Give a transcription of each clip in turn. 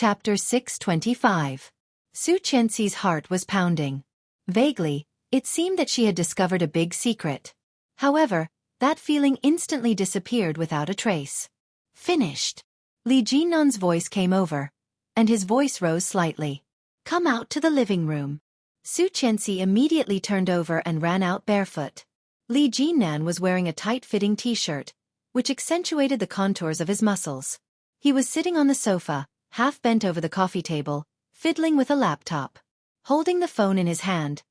Chapter 625. Xueqi's heart was pounding. Vaguely, it seemed that she had discovered a big secret. However, that feeling instantly disappeared without a trace. Finished. Li Jinnan's voice came over, and his voice rose slightly. Come out to the living room. Xueqi immediately turned over and ran out barefoot. Li Jinnan was wearing a tight-fitting t-shirt, which accentuated the contours of his muscles. He was sitting on the sofa, half bent over the coffee table, fiddling with a laptop. Holding the phone in his hand,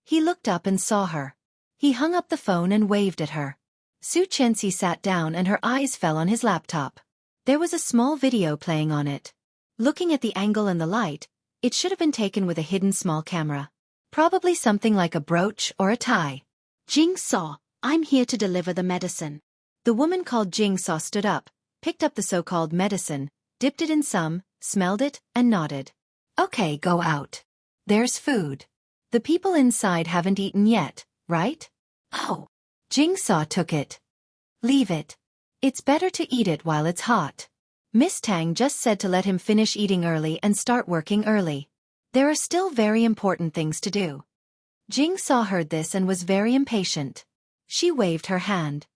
he looked up and saw her. He hung up the phone and waved at her. Xueqi sat down and her eyes fell on his laptop. There was a small video playing on it. Looking at the angle and the light, it should have been taken with a hidden small camera. Probably something like a brooch or a tie. Jingsaw, I'm here to deliver the medicine. The woman called Jingsaw stood up, picked up the so-called medicine, dipped it in some, smelled it, and nodded. Okay, go out. There's food. The people inside haven't eaten yet, right? Oh. Jingsaw took it. Leave it. It's better to eat it while it's hot. Miss Tang just said to let him finish eating early and start working early. There are still very important things to do. Jingsaw heard this and was very impatient. She waved her hand.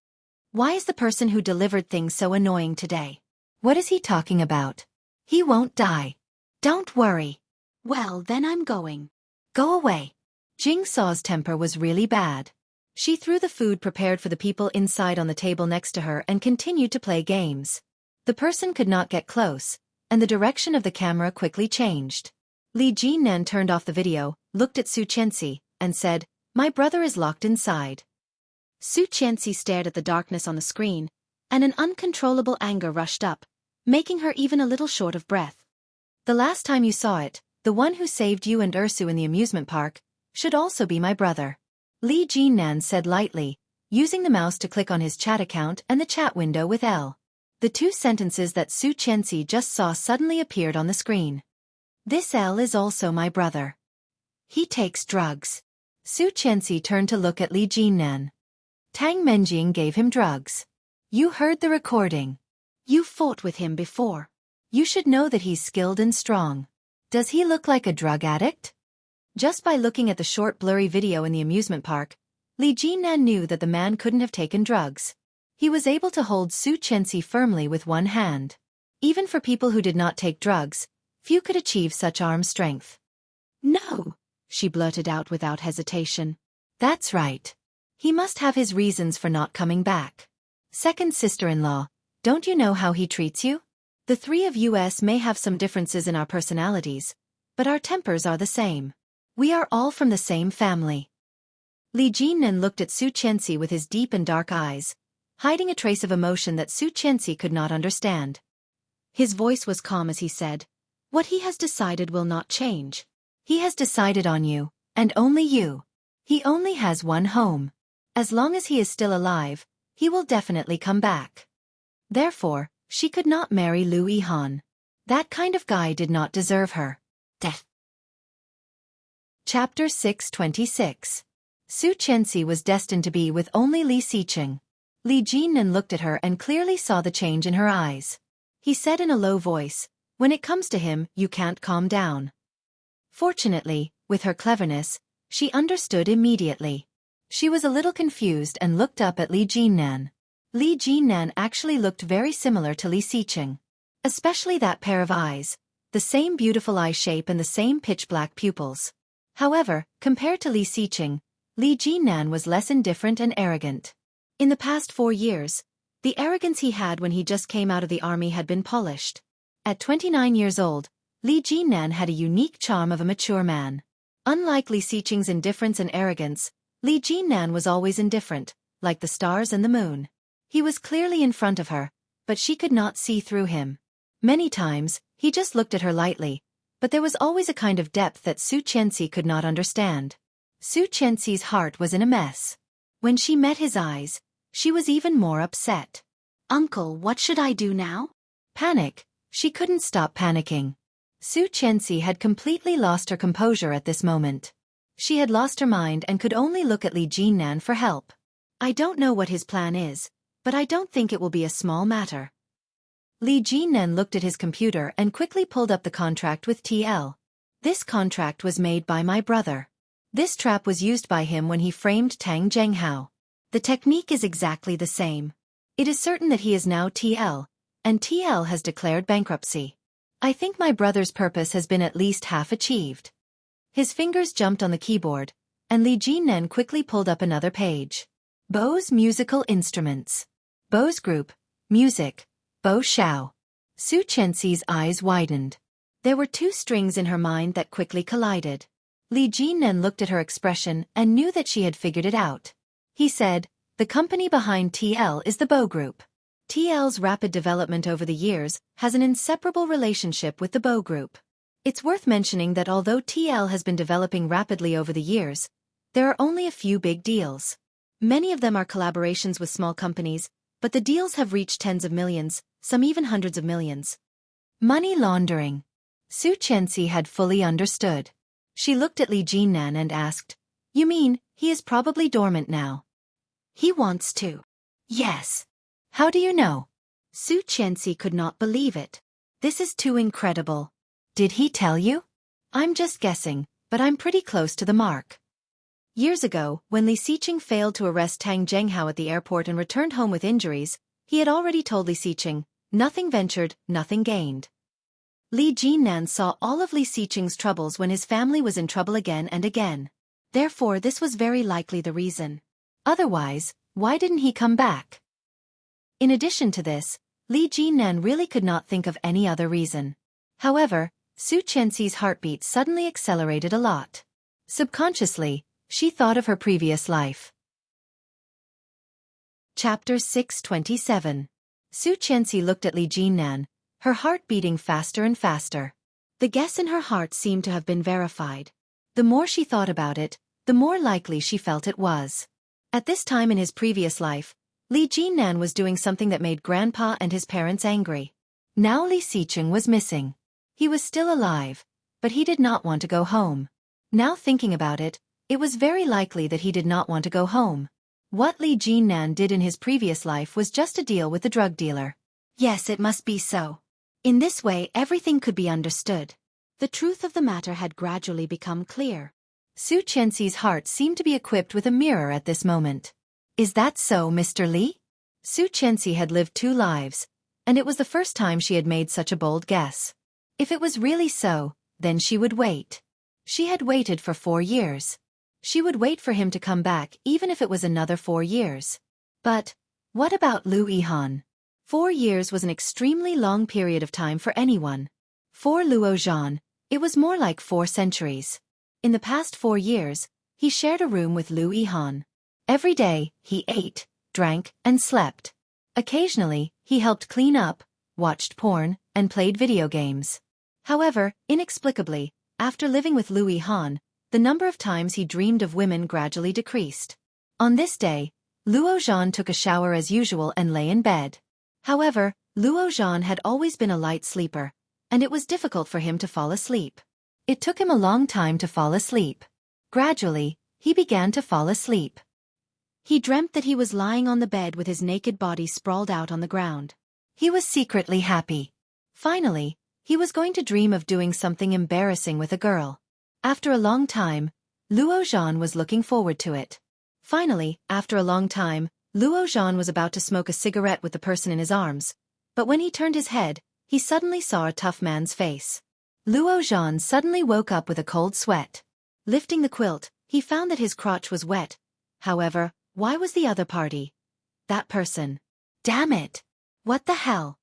Why is the person who delivered things so annoying today? What is he talking about? He won't die. Don't worry. Well, then I'm going. Go away. Jingsaw's temper was really bad. She threw the food prepared for the people inside on the table next to her and continued to play games. The person could not get close, and the direction of the camera quickly changed. Li Jinnan turned off the video, looked at Xueqi, and said, My brother is locked inside. Xueqi stared at the darkness on the screen, and an uncontrollable anger rushed up, making her even a little short of breath. The last time you saw it, the one who saved you and Ursu in the amusement park, should also be my brother. Li Jinnan said lightly, using the mouse to click on his chat account and the chat window with L. The two sentences that Xueqi just saw suddenly appeared on the screen. This L is also my brother. He takes drugs. Xueqi turned to look at Li Jinnan. Tang Menjing gave him drugs. You heard the recording. You fought with him before. You should know that he's skilled and strong. Does he look like a drug addict? Just by looking at the short blurry video in the amusement park, Li Jinnan knew that the man couldn't have taken drugs. He was able to hold Xueqi firmly with one hand. Even for people who did not take drugs, few could achieve such arm strength. No, she blurted out without hesitation. That's right. He must have his reasons for not coming back. Second sister-in-law, don't you know how he treats you? The three of us may have some differences in our personalities, but our tempers are the same. We are all from the same family. Li Jinnan looked at Xueqi with his deep and dark eyes, hiding a trace of emotion that Xueqi could not understand. His voice was calm as he said, What he has decided will not change. He has decided on you, and only you. He only has one home. As long as he is still alive, he will definitely come back. Therefore, she could not marry Lu Yihan. That kind of guy did not deserve her. Death. Chapter 626. Xueqi was destined to be with only Li Siqing. Li Jinnan looked at her and clearly saw the change in her eyes. He said in a low voice, When it comes to him, you can't calm down. Fortunately, with her cleverness, she understood immediately. She was a little confused and looked up at Li Jinnan. Li Jinnan actually looked very similar to Li Siqing. Especially that pair of eyes, the same beautiful eye shape and the same pitch-black pupils. However, compared to Li Siqing, Li Jinnan was less indifferent and arrogant. In the past 4 years, the arrogance he had when he just came out of the army had been polished. At 29 years old, Li Jinnan had a unique charm of a mature man. Unlike Li Siqing's indifference and arrogance, Li Jinnan was always indifferent, like the stars and the moon. He was clearly in front of her, but she could not see through him. Many times, he just looked at her lightly, but there was always a kind of depth that Xueqi could not understand. Xueqi's heart was in a mess. When she met his eyes, she was even more upset. Uncle, what should I do now? Panic. She couldn't stop panicking. Xueqi had completely lost her composure at this moment. She had lost her mind and could only look at Li Jinnan for help. I don't know what his plan is, but I don't think it will be a small matter. Li Jinan looked at his computer and quickly pulled up the contract with TL. This contract was made by my brother. This trap was used by him when he framed Tang Zhenghao. The technique is exactly the same. It is certain that he is now TL, and TL has declared bankruptcy. I think my brother's purpose has been at least half achieved. His fingers jumped on the keyboard, and Li Jinan quickly pulled up another page. Bose musical instruments. Bose group, music, Bo Shao. Xueqi's eyes widened. There were two strings in her mind that quickly collided. Li Jinan looked at her expression and knew that she had figured it out. He said, the company behind TL is the Bo Group. TL's rapid development over the years has an inseparable relationship with the Bo Group. It's worth mentioning that although TL has been developing rapidly over the years, there are only a few big deals. Many of them are collaborations with small companies, but the deals have reached tens of millions, some even hundreds of millions. Money laundering. Xueqi had fully understood. She looked at Li Jinan and asked, you mean, he is probably dormant now? He wants to. Yes. How do you know? Xueqi could not believe it. This is too incredible. Did he tell you? I'm just guessing, but I'm pretty close to the mark. Years ago, when Li Xiqing failed to arrest Tang Zhenghao at the airport and returned home with injuries, he had already told Li Xiqing, nothing ventured, nothing gained. Li Jinan saw all of Li Xiqing's troubles when his family was in trouble again and again. Therefore this was very likely the reason. Otherwise, why didn't he come back? In addition to this, Li Jinan really could not think of any other reason. However, Xueqi's heartbeat suddenly accelerated a lot. Subconsciously, she thought of her previous life. Chapter 627. Xueqi looked at Li Jinan, her heart beating faster and faster. The guess in her heart seemed to have been verified. The more she thought about it, the more likely she felt it was. At this time in his previous life, Li Jinan was doing something that made Grandpa and his parents angry. Now Li Xiqing was missing. He was still alive, but he did not want to go home. Now thinking about it, it was very likely that he did not want to go home. What Li Jinan did in his previous life was just a deal with the drug dealer. Yes, it must be so. In this way everything could be understood. The truth of the matter had gradually become clear. Xueqi's heart seemed to be equipped with a mirror at this moment. Is that so, Mr. Li? Xueqi had lived 2 lives, and it was the first time she had made such a bold guess. If it was really so, then she would wait. She had waited for 4 years. She would wait for him to come back even if it was another 4 years. But, what about Lu Yihan? 4 years was an extremely long period of time for anyone. For Luo Zhan, it was more like 4 centuries. In the past 4 years, he shared a room with Lu Yihan. Every day, he ate, drank, and slept. Occasionally, he helped clean up, watched porn, and played video games. However, inexplicably, after living with Lu Yihan, the number of times he dreamed of women gradually decreased. On this day, Luo Zhan took a shower as usual and lay in bed. However, Luo Zhan had always been a light sleeper, and it was difficult for him to fall asleep. It took him a long time to fall asleep. Gradually, he began to fall asleep. He dreamt that he was lying on the bed with his naked body sprawled out on the ground. He was secretly happy. Finally, he was going to dream of doing something embarrassing with a girl. After a long time, Luo Zhan was looking forward to it. Finally, after a long time, Luo Zhan was about to smoke a cigarette with the person in his arms, but when he turned his head, he suddenly saw a tough man's face. Luo Zhan suddenly woke up with a cold sweat. Lifting the quilt, he found that his crotch was wet. However, why was the other party? That person. Damn it! What the hell?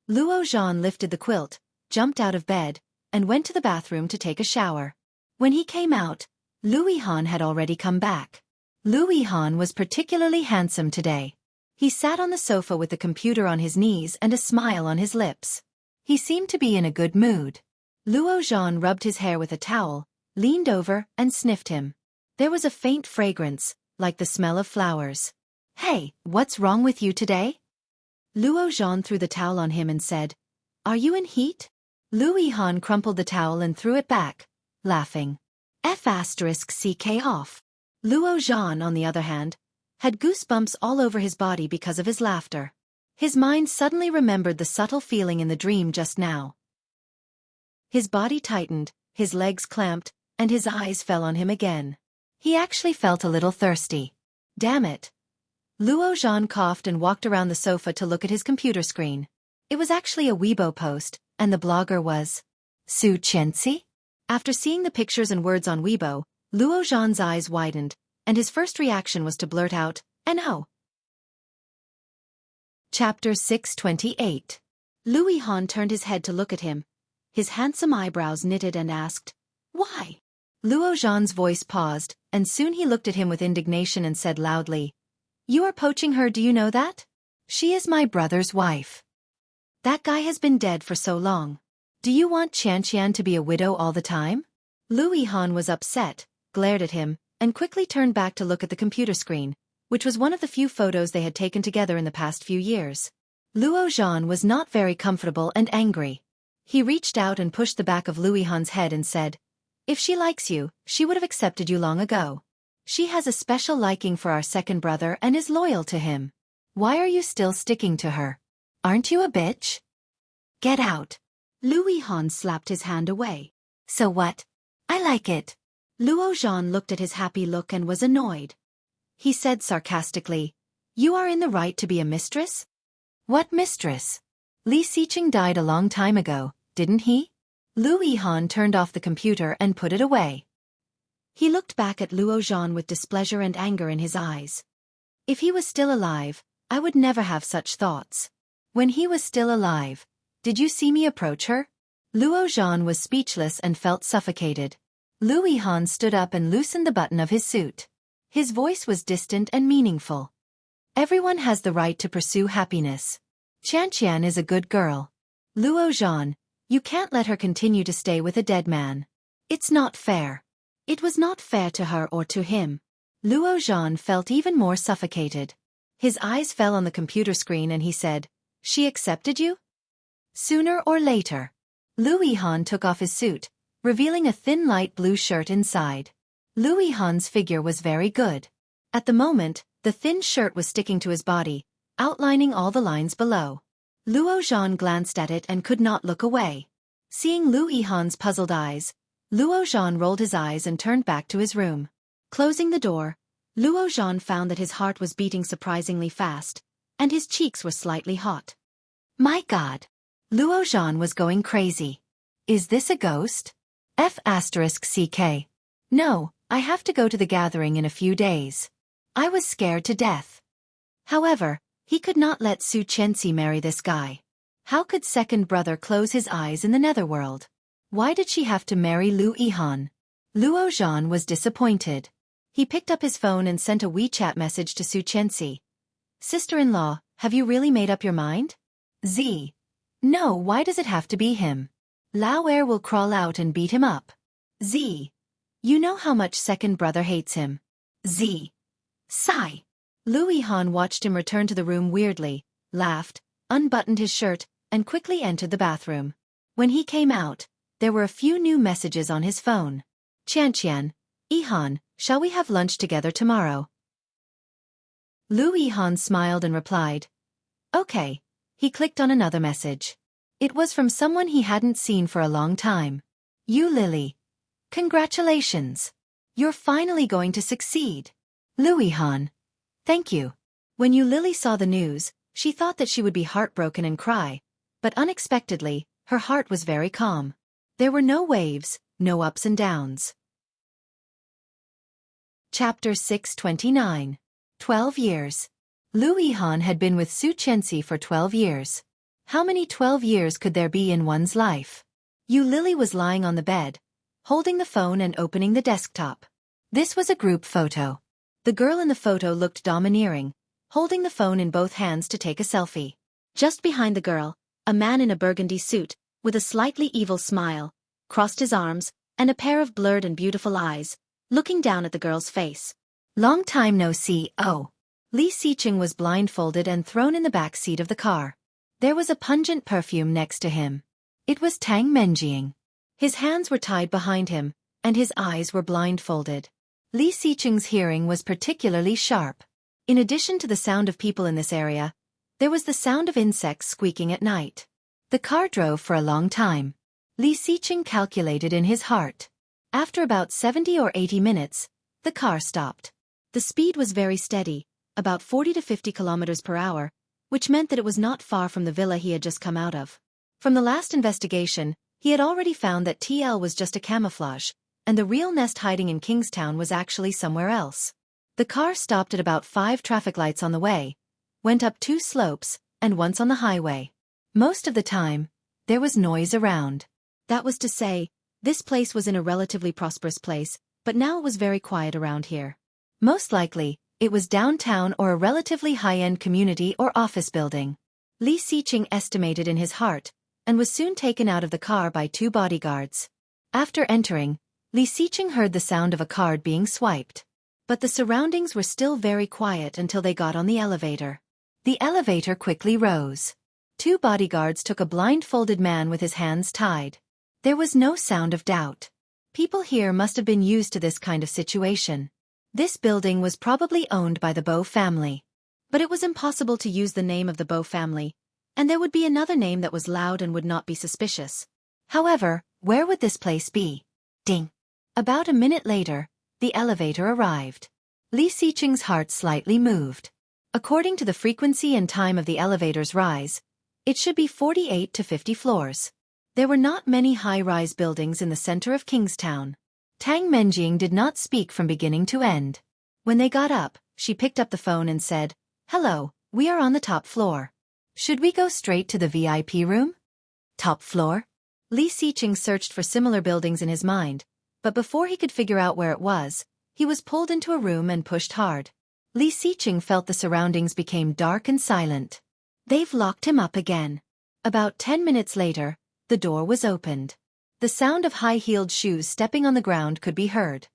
Luo Zhan lifted the quilt, jumped out of bed, and went to the bathroom to take a shower. When he came out, Lu Yihan had already come back. Lu Yihan was particularly handsome today. He sat on the sofa with the computer on his knees and a smile on his lips. He seemed to be in a good mood. Luo Zhan rubbed his hair with a towel, leaned over, and sniffed him. There was a faint fragrance, like the smell of flowers. Hey, what's wrong with you today? Luo Zhan threw the towel on him and said, Are you in heat? Lu Yihan crumpled the towel and threw it back, laughing. F***ck off. Luo Zhan, on the other hand, had goosebumps all over his body because of his laughter. His mind suddenly remembered the subtle feeling in the dream just now. His body tightened, his legs clamped, and his eyes fell on him again. He actually felt a little thirsty. Damn it. Luo Zhan coughed and walked around the sofa to look at his computer screen. It was actually a Weibo post, and the blogger was Xueqi. After seeing the pictures and words on Weibo, Luo Zhan's eyes widened, and his first reaction was to blurt out, "No." Chapter 628. Louis Han turned his head to look at him. His handsome eyebrows knitted and asked, "Why?" Luo Zhan's voice paused, and soon he looked at him with indignation and said loudly, "You are poaching her, do you know that? She is my brother's wife. That guy has been dead for so long. Do you want Qianqian to be a widow all the time?" Louis Han was upset, glared at him, and quickly turned back to look at the computer screen, which was one of the few photos they had taken together in the past few years. Luo Zhan was not very comfortable and angry. He reached out and pushed the back of Louis Han's head and said, "If she likes you, she would have accepted you long ago. She has a special liking for our second brother and is loyal to him. Why are you still sticking to her? Aren't you a bitch? Get out." Louis Han slapped his hand away. "So what? I like it." Luo Zhan looked at his happy look and was annoyed. He said sarcastically, "You are in the right to be a mistress?" "What mistress? Li Xiqing died a long time ago, didn't he?" Louis Han turned off the computer and put it away. He looked back at Luo Zhan with displeasure and anger in his eyes. "If he was still alive, I would never have such thoughts. When he was still alive, did you see me approach her?" Luo Zhan was speechless and felt suffocated. Louis Han stood up and loosened the button of his suit. His voice was distant and meaningful. "Everyone has the right to pursue happiness. Qianqian is a good girl. Luo Zhan, you can't let her continue to stay with a dead man. It's not fair." It was not fair to her or to him. Luo Zhan felt even more suffocated. His eyes fell on the computer screen and he said, "She accepted you?" "Sooner or later." Louis Han took off his suit, revealing a thin light blue shirt inside. Louis Han's figure was very good. At the moment, the thin shirt was sticking to his body, outlining all the lines below. Luo Zhan glanced at it and could not look away. Seeing Louis Han's puzzled eyes, Luo Zhan rolled his eyes and turned back to his room. Closing the door, Luo Zhan found that his heart was beating surprisingly fast, and his cheeks were slightly hot. My God! Luo Zhan was going crazy. Is this a ghost? F***CK. No, I have to go to the gathering in a few days. I was scared to death. However, he could not let Xueqi marry this guy. How could second brother close his eyes in the netherworld? Why did she have to marry Louis Han? Luo Zhan was disappointed. He picked up his phone and sent a WeChat message to Xueqi. "Sister-in-law, have you really made up your mind?" Z. No, why does it have to be him? Lao Er will crawl out and beat him up. Z. You know how much second brother hates him. Z. Sigh. Louis Han watched him return to the room weirdly, laughed, unbuttoned his shirt, and quickly entered the bathroom. When he came out, there were a few new messages on his phone. "Qianqian, Ihan, shall we have lunch together tomorrow?" Louis Han smiled and replied, "Okay." He clicked on another message. It was from someone he hadn't seen for a long time. "You Lily. Congratulations. You're finally going to succeed." Louis Han. "Thank you." When Yu Lily saw the news, she thought that she would be heartbroken and cry, but unexpectedly, her heart was very calm. There were no waves, no ups and downs. Chapter 629. 12 years. Louis Han had been with Xueqi for 12 years. How many 12 years could there be in one's life? Yu Lily was lying on the bed, holding the phone and opening the desktop. This was a group photo. The girl in the photo looked domineering, holding the phone in both hands to take a selfie. Just behind the girl, a man in a burgundy suit, with a slightly evil smile, crossed his arms, and a pair of blurred and beautiful eyes, looking down at the girl's face. Long time no see. Oh. Li Xiqing was blindfolded and thrown in the back seat of the car. There was a pungent perfume next to him. It was Tang Menjiang. His hands were tied behind him, and his eyes were blindfolded. Li Xiqing's hearing was particularly sharp. In addition to the sound of people in this area, There was the sound of insects squeaking at night. The car drove for a long time. Li Xiqing calculated in his heart. After about 70 or 80 minutes, the car stopped. The speed was very steady, about 40 to 50 kilometers per hour, which meant that it was not far from the villa he had just come out of. From the last investigation, he had already found that TL was just a camouflage, and the real nest hiding in Kingstown was actually somewhere else. The car stopped at about 5 traffic lights on the way, went up 2 slopes, and once on the highway. Most of the time, there was noise around. That was to say, this place was in a relatively prosperous place, but now it was very quiet around here. Most likely, it was downtown or a relatively high-end community or office building. Li Xiqing estimated in his heart, and was soon taken out of the car by 2 bodyguards. After entering, Li Xiqing heard the sound of a card being swiped. But the surroundings were still very quiet until they got on the elevator. The elevator quickly rose. 2 bodyguards took a blindfolded man with his hands tied. There was no sound of doubt. People here must have been used to this kind of situation. This building was probably owned by the Bo family. But it was impossible to use the name of the Bo family, and there would be another name that was loud and would not be suspicious. However, where would this place be? Ding! About a minute later, the elevator arrived. Li Xiqing's heart slightly moved. According to the frequency and time of the elevator's rise, it should be 48 to 50 floors. There were not many high-rise buildings in the center of Kingstown. Tang Menjing did not speak from beginning to end. When they got up, she picked up the phone and said, "Hello, we are on the top floor. Should we go straight to the VIP room?" Top floor? Li Xiqing searched for similar buildings in his mind, but before he could figure out where it was, he was pulled into a room and pushed hard. Li Xiqing felt the surroundings became dark and silent. They've locked him up again. About 10 minutes later, the door was opened. The sound of high-heeled shoes stepping on the ground could be heard.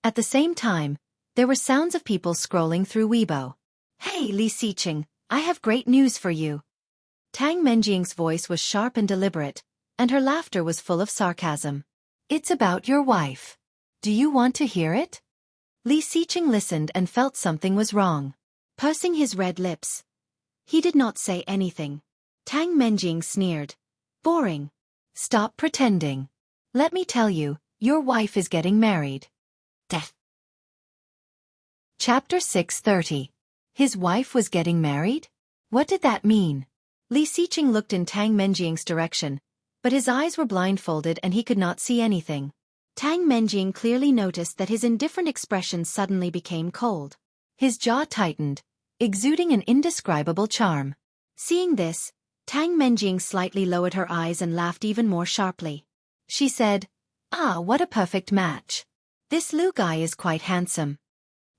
At the same time, there were sounds of people scrolling through Weibo. "Hey, Li Xiqing, I have great news for you." Tang Menjing's voice was sharp and deliberate, and her laughter was full of sarcasm. "It's about your wife. Do you want to hear it?" Li Xiqing listened and felt something was wrong. Pursing his red lips, he did not say anything. Tang Menjing sneered. "Boring. Stop pretending. Let me tell you, your wife is getting married." Death. Chapter 630. His wife was getting married? What did that mean? Li Xiqing looked in Tang Menjing's direction, but his eyes were blindfolded and he could not see anything. Tang Menjing clearly noticed that his indifferent expression suddenly became cold. His jaw tightened, exuding an indescribable charm. Seeing this, Tang Menjing slightly lowered her eyes and laughed even more sharply. She said, "Ah, what a perfect match. This Lu guy is quite handsome."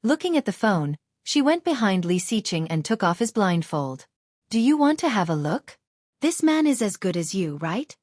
Looking at the phone, she went behind Li Xiqing and took off his blindfold. "Do you want to have a look? This man is as good as you, right?"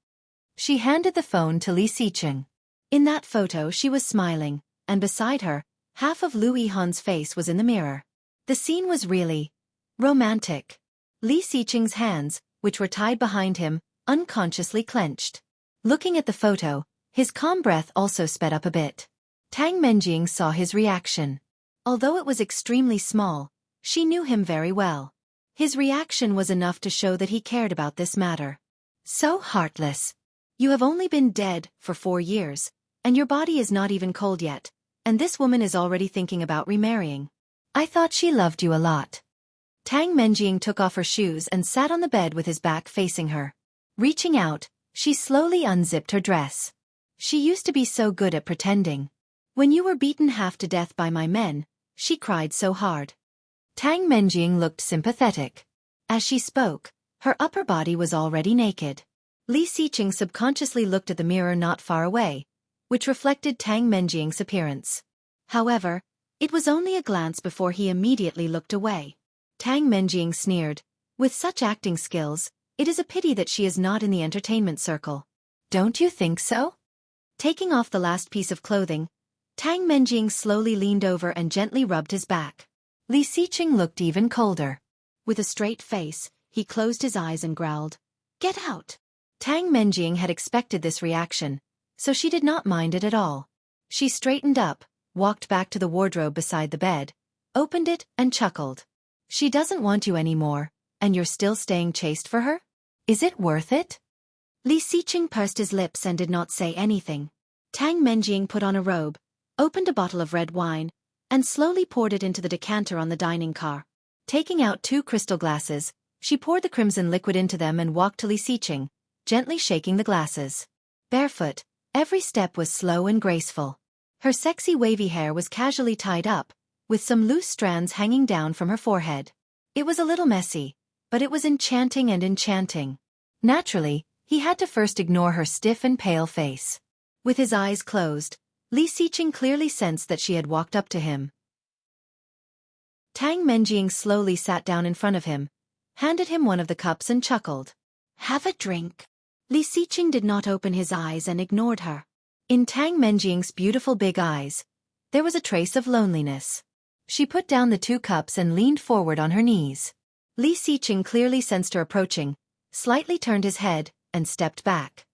She handed the phone to Li Xiqing. In that photo she was smiling, and beside her, half of Lu Yihan's face was in the mirror. The scene was really romantic. Li Xiqing's hands, which were tied behind him, unconsciously clenched. Looking at the photo, his calm breath also sped up a bit. Tang Menjing saw his reaction. Although it was extremely small, she knew him very well. His reaction was enough to show that he cared about this matter. "So heartless. You have only been dead for 4 years, and your body is not even cold yet, and this woman is already thinking about remarrying. I thought she loved you a lot." Tang Menjing took off her shoes and sat on the bed with his back facing her. Reaching out, she slowly unzipped her dress. "She used to be so good at pretending. When you were beaten half to death by my men, she cried so hard." Tang Menjing looked sympathetic. As she spoke, her upper body was already naked. Li Xiqing subconsciously looked at the mirror not far away, which reflected Tang Menjing's appearance. However, it was only a glance before he immediately looked away. Tang Menjing sneered, "With such acting skills, it is a pity that she is not in the entertainment circle. Don't you think so?" Taking off the last piece of clothing, Tang Menjing slowly leaned over and gently rubbed his back. Li Xiqing looked even colder. With a straight face, he closed his eyes and growled, "Get out!" Tang Menjing had expected this reaction, so she did not mind it at all. She straightened up, walked back to the wardrobe beside the bed, opened it and chuckled. She doesn't want you anymore, and you're still staying chaste for her? Is it worth it? Li Xiqing pursed his lips and did not say anything. Tang Menjing put on a robe, opened a bottle of red wine, and slowly poured it into the decanter on the dining car. Taking out 2 crystal glasses, she poured the crimson liquid into them and walked to Li Xiqing, gently shaking the glasses. Barefoot, every step was slow and graceful. Her sexy wavy hair was casually tied up, with some loose strands hanging down from her forehead. It was a little messy, but it was enchanting and enchanting. Naturally, he had to first ignore her stiff and pale face. With his eyes closed, Li Xiqing clearly sensed that she had walked up to him. Tang Menjing slowly sat down in front of him, handed him one of the cups and chuckled. Have a drink. Li Xiqing did not open his eyes and ignored her. In Tang Menjing's beautiful big eyes, there was a trace of loneliness. She put down the 2 cups and leaned forward on her knees. Li Xiqing clearly sensed her approaching, slightly turned his head, and stepped back.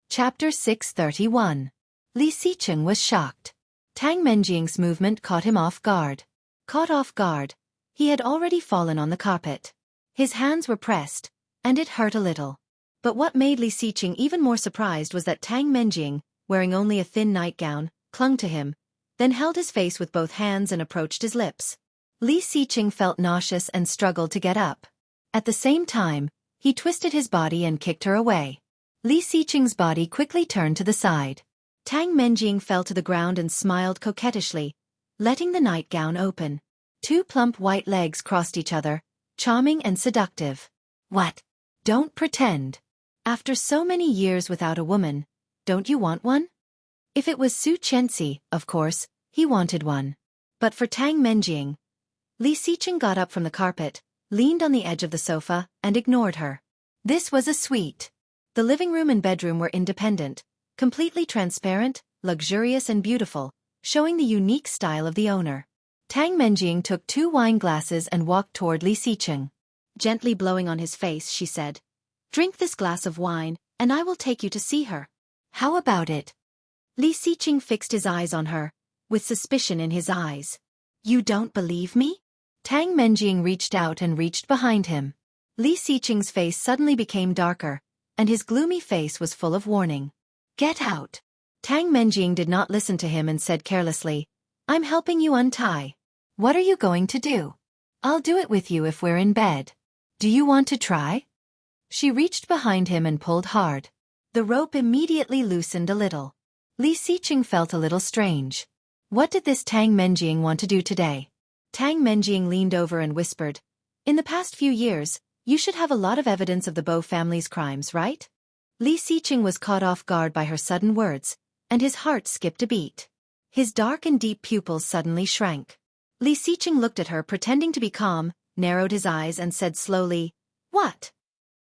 Chapter 631. Li Xiqing was shocked. Tang Menjing's movement caught him off guard. Caught off guard, he had already fallen on the carpet. His hands were pressed, and it hurt a little. But what made Li Xiqing even more surprised was that Tang Menjing, wearing only a thin nightgown, clung to him, then held his face with both hands and approached his lips. Li Xiqing felt nauseous and struggled to get up. At the same time, he twisted his body and kicked her away. Li Xiqing's body quickly turned to the side. Tang Menjing fell to the ground and smiled coquettishly, letting the nightgown open. 2 plump white legs crossed each other, charming and seductive. What? Don't pretend. After so many years without a woman, don't you want one? If it was Xueqi, of course, he wanted one. But for Tang Menjing, Li Xiqing got up from the carpet, leaned on the edge of the sofa, and ignored her. This was a suite. The living room and bedroom were independent, completely transparent, luxurious and beautiful, showing the unique style of the owner. Tang Menjing took 2 wine glasses and walked toward Li Xiqing. Gently blowing on his face, she said, "Drink this glass of wine, and I will take you to see her. How about it?" Li Xiqing fixed his eyes on her, with suspicion in his eyes. "You don't believe me?" Tang Menjing reached out and reached behind him. Li Xiqing's face suddenly became darker, and his gloomy face was full of warning. "Get out." Tang Menjing did not listen to him and said carelessly, "I'm helping you untie. What are you going to do?" "I'll do it with you if we're in bed. Do you want to try?" She reached behind him and pulled hard. The rope immediately loosened a little. Li Xiqing felt a little strange. What did this Tang Menjing want to do today? Tang Menjing leaned over and whispered, "In the past few years, you should have a lot of evidence of the Bo family's crimes, right?" Li Xiqing was caught off guard by her sudden words, and his heart skipped a beat. His dark and deep pupils suddenly shrank. Li Xiqing looked at her pretending to be calm, narrowed his eyes and said slowly, "What?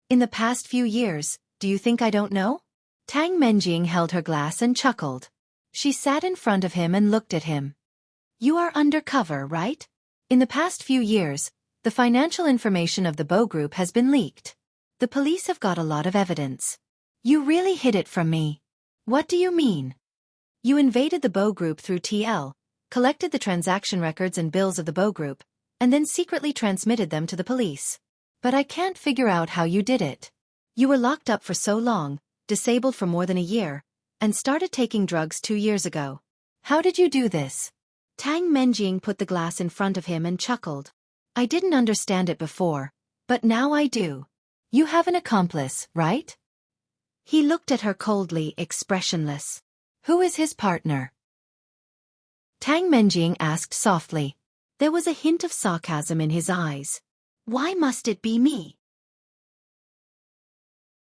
In the past few years, do you think I don't know?" Tang Menjing held her glass and chuckled. She sat in front of him and looked at him. "You are undercover, right? In the past few years, the financial information of the Bo Group has been leaked. The police have got a lot of evidence. You really hid it from me." "What do you mean?" "You invaded the Bo Group through TL, collected the transaction records and bills of the Bo Group, and then secretly transmitted them to the police. But I can't figure out how you did it. You were locked up for so long, disabled for more than a year, and started taking drugs 2 years ago. How did you do this?" Tang Menjing put the glass in front of him and chuckled. "I didn't understand it before, but now I do. You have an accomplice, right?" He looked at her coldly, expressionless. "Who is his partner?" Tang Menjing asked softly. There was a hint of sarcasm in his eyes. "Why must it be me?"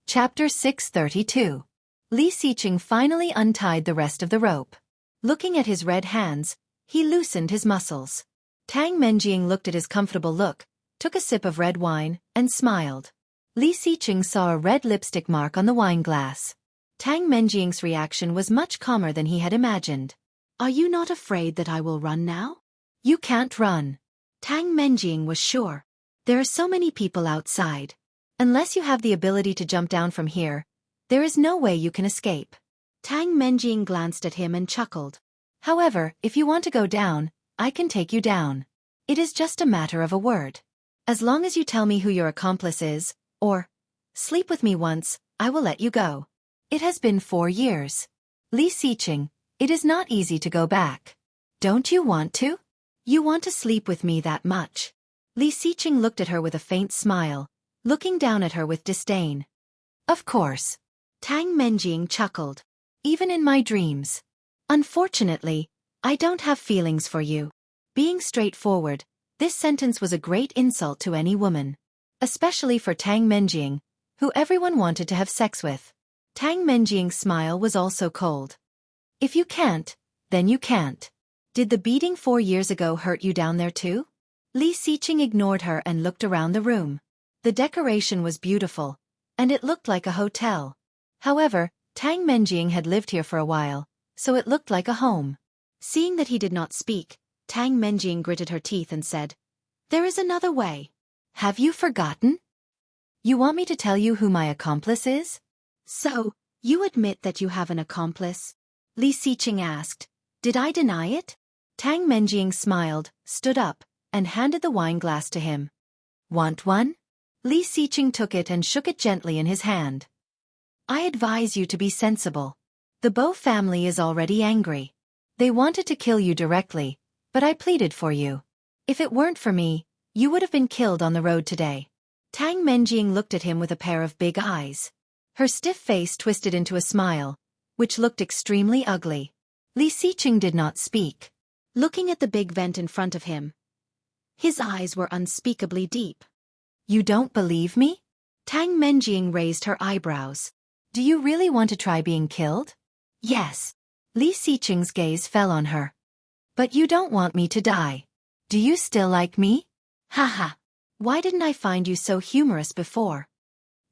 Chapter 632. Li Xiqing finally untied the rest of the rope. Looking at his red hands, he loosened his muscles. Tang Menjing looked at his comfortable look, took a sip of red wine, and smiled. Li Xiqing saw a red lipstick mark on the wine glass. Tang Menjing's reaction was much calmer than he had imagined. "Are you not afraid that I will run now?" "You can't run." Tang Menjing was sure. "There are so many people outside. Unless you have the ability to jump down from here, there is no way you can escape." Tang Menjing glanced at him and chuckled. "However, if you want to go down, I can take you down. It is just a matter of a word. As long as you tell me who your accomplice is, or sleep with me once, I will let you go. It has been 4 years. Li Xiqing, it is not easy to go back. Don't you want to? You want to sleep with me that much? Li Xiqing looked at her with a faint smile, looking down at her with disdain. Of course. Tang Menjing chuckled. Even in my dreams. Unfortunately, I don't have feelings for you. Being straightforward, this sentence was a great insult to any woman. Especially for Tang Menjing, who everyone wanted to have sex with. Tang Menjing's smile was also cold. If you can't, then you can't. Did the beating 4 years ago hurt you down there too? Li Xiqing ignored her and looked around the room. The decoration was beautiful, and it looked like a hotel. However, Tang Menjing had lived here for a while, so it looked like a home. Seeing that he did not speak, Tang Menjing gritted her teeth and said, "There is another way." Have you forgotten? You want me to tell you who my accomplice is? So, you admit that you have an accomplice? Li Xiqing asked. Did I deny it? Tang Menjing smiled, stood up, and handed the wine glass to him. Want one? Li Xiqing took it and shook it gently in his hand. I advise you to be sensible. The Bo family is already angry. They wanted to kill you directly, but I pleaded for you. If it weren't for me, you would have been killed on the road today. Tang Menjing looked at him with a pair of big eyes. Her stiff face twisted into a smile, which looked extremely ugly. Li Xiqing did not speak. Looking at the big vent in front of him, his eyes were unspeakably deep. You don't believe me? Tang Menjing raised her eyebrows. Do you really want to try being killed? Yes. Li Xiqing's gaze fell on her. But you don't want me to die. Do you still like me? Haha. Why didn't I find you so humorous before?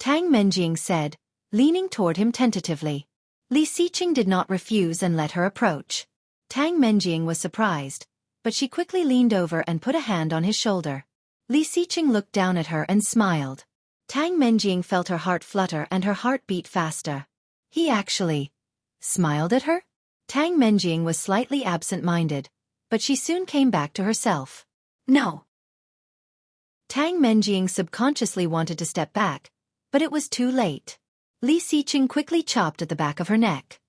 Tang Menjing said, leaning toward him tentatively. Li Xiqing did not refuse and let her approach. Tang Menjing was surprised, but she quickly leaned over and put a hand on his shoulder. Li Xiqing looked down at her and smiled. Tang Menjing felt her heart flutter and her heart beat faster. He actually smiled at her? Tang Menjing was slightly absent-minded, but she soon came back to herself. No. Tang Menjing subconsciously wanted to step back, but it was too late. Li Xiqing quickly chopped at the back of her neck.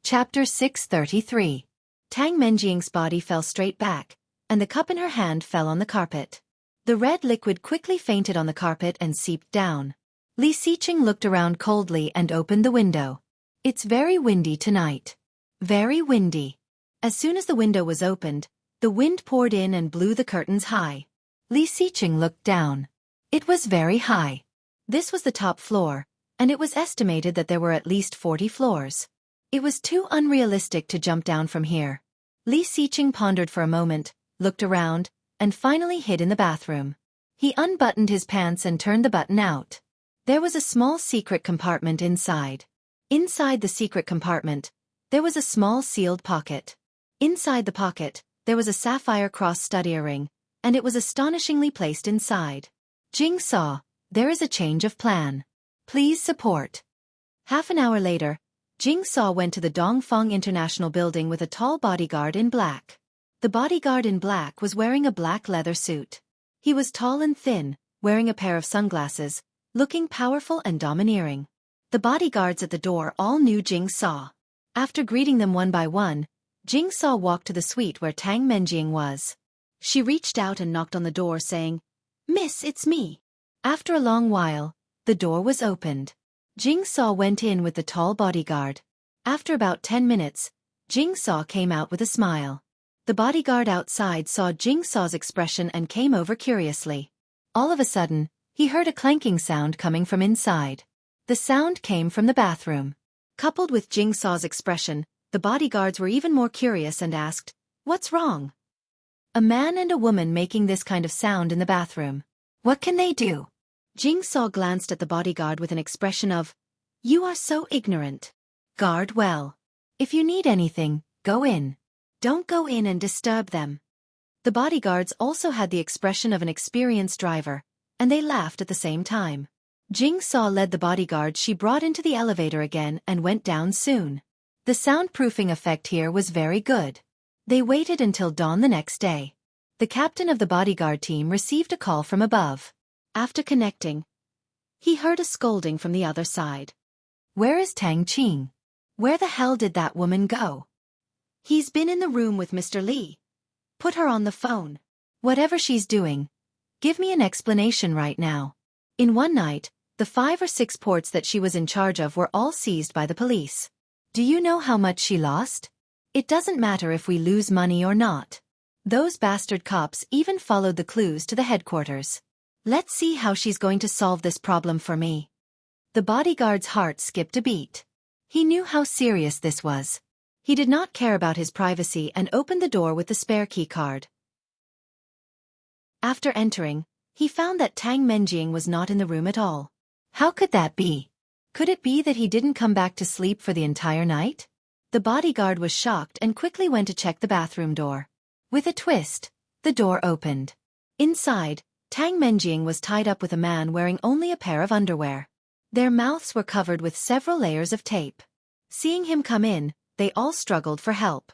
Chapter 633. Tang Menjing's body fell straight back, and the cup in her hand fell on the carpet. The red liquid quickly fainted on the carpet and seeped down. Li Xiqing looked around coldly and opened the window. It's very windy tonight. Very windy. As soon as the window was opened, the wind poured in and blew the curtains high. Li Xiqing looked down. It was very high. This was the top floor, and it was estimated that there were at least 40 floors. It was too unrealistic to jump down from here. Li Xiqing pondered for a moment, looked around, and finally hid in the bathroom. He unbuttoned his pants and turned the button out. There was a small secret compartment inside. Inside the secret compartment, there was a small sealed pocket. Inside the pocket, there was a sapphire cross-stud earring, and it was astonishingly placed inside. Jing saw, there is a change of plan. Please support. Half an hour later, Jing Saw went to the Dongfeng International Building with a tall bodyguard in black. The bodyguard in black was wearing a black leather suit. He was tall and thin, wearing a pair of sunglasses, looking powerful and domineering. The bodyguards at the door all knew Jing Saw. After greeting them one by one, Jing Saw walked to the suite where Tang Menjing was. She reached out and knocked on the door saying, "Miss, it's me." After a long while, the door was opened. Jing Saw went in with the tall bodyguard. After about 10 minutes, Jing Saw came out with a smile. The bodyguard outside saw Jing Saw's expression and came over curiously. All of a sudden, he heard a clanking sound coming from inside. The sound came from the bathroom. Coupled with Jing Saw's expression, the bodyguards were even more curious and asked, "What's wrong?" A man and a woman making this kind of sound in the bathroom. What can they do? Jing Saw glanced at the bodyguard with an expression of, "You are so ignorant. Guard well. If you need anything, go in. Don't go in and disturb them." The bodyguards also had the expression of an experienced driver, and they laughed at the same time. Jing Saw led the bodyguard she brought into the elevator again and went down soon. The soundproofing effect here was very good. They waited until dawn the next day. The captain of the bodyguard team received a call from above. After connecting, he heard a scolding from the other side. "Where is Tang Qing? Where the hell did that woman go?" "He's been in the room with Mr. Li. Put her on the phone." "Whatever she's doing, give me an explanation right now." In one night, the 5 or 6 ports that she was in charge of were all seized by the police. Do you know how much she lost? It doesn't matter if we lose money or not. Those bastard cops even followed the clues to the headquarters. Let's see how she's going to solve this problem for me. The bodyguard's heart skipped a beat. He knew how serious this was. He did not care about his privacy and opened the door with the spare key card. After entering, he found that Tang Menjing was not in the room at all. How could that be? Could it be that he didn't come back to sleep for the entire night? The bodyguard was shocked and quickly went to check the bathroom door. With a twist, the door opened. Inside, Tang Menjing was tied up with a man wearing only a pair of underwear. Their mouths were covered with several layers of tape. Seeing him come in, they all struggled for help.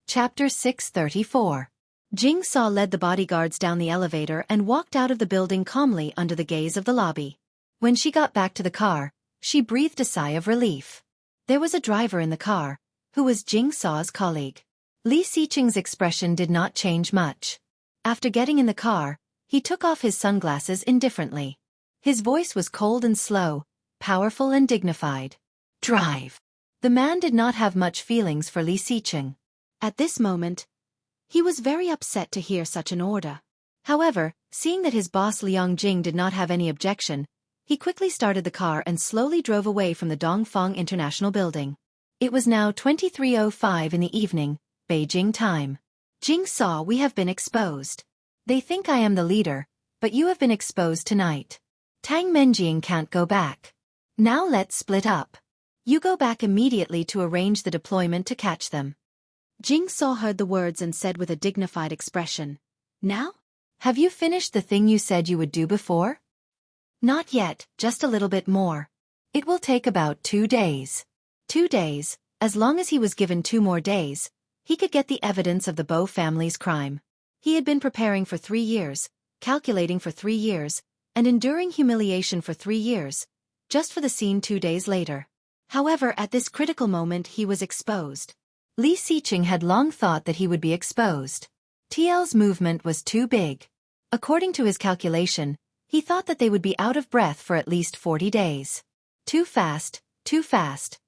Chapter 634. Jigsaw led the bodyguards down the elevator and walked out of the building calmly under the gaze of the lobby. When she got back to the car, she breathed a sigh of relief. There was a driver in the car, who was Jingsaw's colleague. Li Xiqing's expression did not change much. After getting in the car, he took off his sunglasses indifferently. His voice was cold and slow, powerful and dignified. "Drive." The man did not have much feelings for Li Xiqing. At this moment, he was very upset to hear such an order. However, seeing that his boss Liang Jing did not have any objection, he quickly started the car and slowly drove away from the Dongfang International Building. It was now 23:05 in the evening, Beijing time. "Jigsaw, we have been exposed. They think I am the leader, but you have been exposed tonight. Tang Menjing can't go back. Now let's split up. You go back immediately to arrange the deployment to catch them." Jigsaw heard the words and said with a dignified expression, "Now? Have you finished the thing you said you would do before?" "Not yet, just a little bit more. It will take about 2 days. 2 days, as long as he was given 2 more days, he could get the evidence of the Bo family's crime. He had been preparing for 3 years, calculating for 3 years, and enduring humiliation for 3 years, just for the scene 2 days later. However, at this critical moment he was exposed. Li Xiqing had long thought that he would be exposed. TL's movement was too big. According to his calculation, he thought that they would be out of breath for at least 40 days. Too fast, too fast.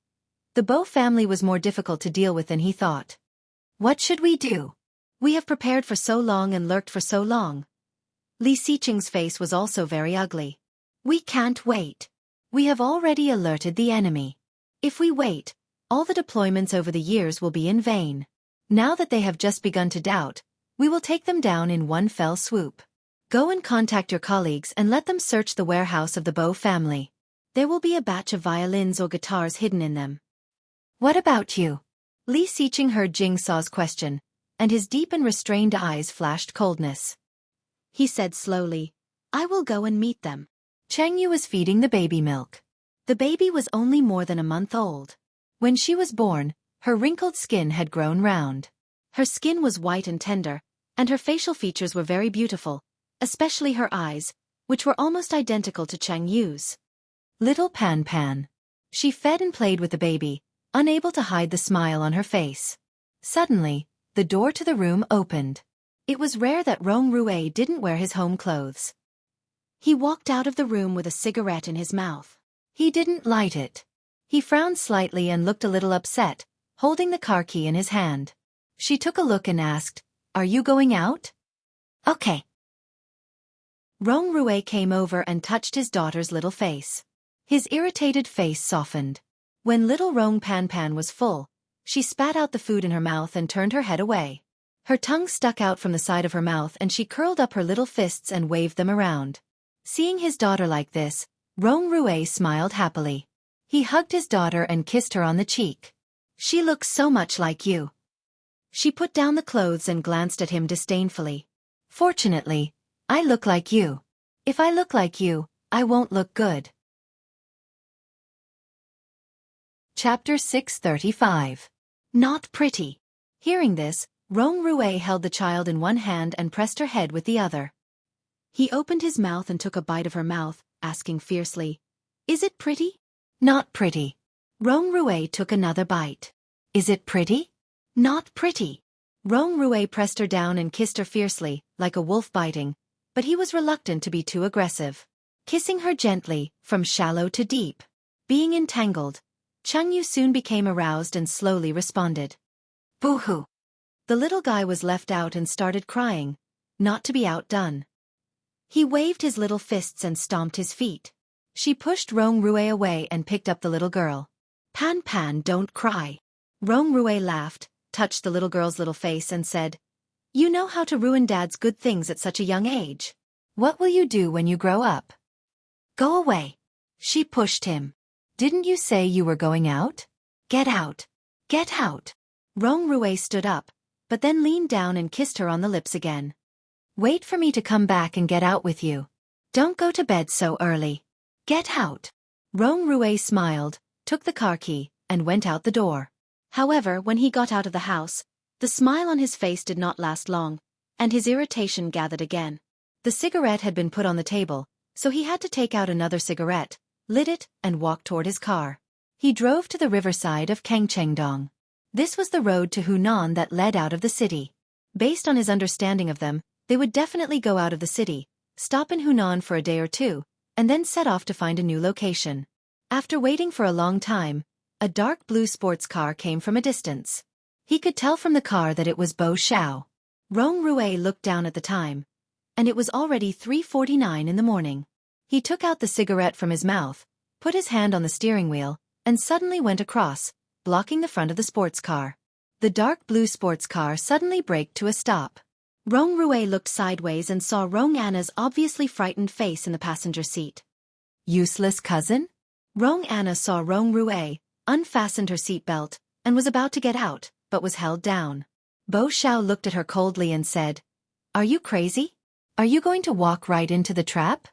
The Bo family was more difficult to deal with than he thought. What should we do? We have prepared for so long and lurked for so long. Li Xiqing's face was also very ugly. We can't wait. We have already alerted the enemy. If we wait, all the deployments over the years will be in vain. Now that they have just begun to doubt, we will take them down in one fell swoop. Go and contact your colleagues and let them search the warehouse of the Bo family. There will be a batch of violins or guitars hidden in them. What about you? Li Xiqing heard Jingsaw's question, and his deep and restrained eyes flashed coldness. He said slowly, "I will go and meet them." Cheng Yu was feeding the baby milk. The baby was only more than a month old. When she was born, her wrinkled skin had grown round. Her skin was white and tender, and her facial features were very beautiful, especially her eyes, which were almost identical to Cheng Yu's. Little Pan Pan. She fed and played with the baby, unable to hide the smile on her face. Suddenly, the door to the room opened. It was rare that Rong Rue didn't wear his home clothes. He walked out of the room with a cigarette in his mouth. He didn't light it. He frowned slightly and looked a little upset, holding the car key in his hand. She took a look and asked, "Are you going out?" "Okay." Rong Rue came over and touched his daughter's little face. His irritated face softened. When little Rong Pan Pan was full, she spat out the food in her mouth and turned her head away. Her tongue stuck out from the side of her mouth and she curled up her little fists and waved them around. Seeing his daughter like this, Rong Rue smiled happily. He hugged his daughter and kissed her on the cheek. "She looks so much like you." She put down the clothes and glanced at him disdainfully. "Fortunately, I look like you. If I look like you, I won't look good." Chapter 635. Not pretty. Hearing this, Rong Rue held the child in one hand and pressed her head with the other. He opened his mouth and took a bite of her mouth, asking fiercely, "Is it pretty?" "Not pretty." Rong Rue took another bite. "Is it pretty?" "Not pretty." Rong Rue pressed her down and kissed her fiercely, like a wolf biting, but he was reluctant to be too aggressive. Kissing her gently, from shallow to deep. Being entangled, Changyu soon became aroused and slowly responded. "Boo-hoo." The little guy was left out and started crying, not to be outdone. He waved his little fists and stomped his feet. She pushed Rong Rue away and picked up the little girl. "Pan Pan, don't cry." Rong Rue laughed, touched the little girl's little face and said, "You know how to ruin Dad's good things at such a young age. What will you do when you grow up?" "Go away." She pushed him. "Didn't you say you were going out? Get out. Get out." Rong Rue stood up, but then leaned down and kissed her on the lips again. "Wait for me to come back and get out with you. Don't go to bed so early. Get out." Rong Rue smiled, took the car key, and went out the door. However, when he got out of the house, the smile on his face did not last long, and his irritation gathered again. The cigarette had been put on the table, so he had to take out another cigarette, lit it, and walk toward his car. He drove to the riverside of Kangchengdong. This was the road to Hunan that led out of the city. Based on his understanding of them, they would definitely go out of the city, stop in Hunan for a day or two, and then set off to find a new location. After waiting for a long time, a dark blue sports car came from a distance. He could tell from the car that it was Bo Xiao. Rong Rue looked down at the time, and it was already 3:49 in the morning. He took out the cigarette from his mouth, put his hand on the steering wheel, and suddenly went across, blocking the front of the sports car. The dark blue sports car suddenly braked to a stop. Rong Rue looked sideways and saw Rong Anna's obviously frightened face in the passenger seat. "Useless cousin?" Rong Anna saw Rong Rue, unfastened her seatbelt, and was about to get out, but was held down. Bo Xiao looked at her coldly and said, "Are you crazy? Are you going to walk right into the trap?"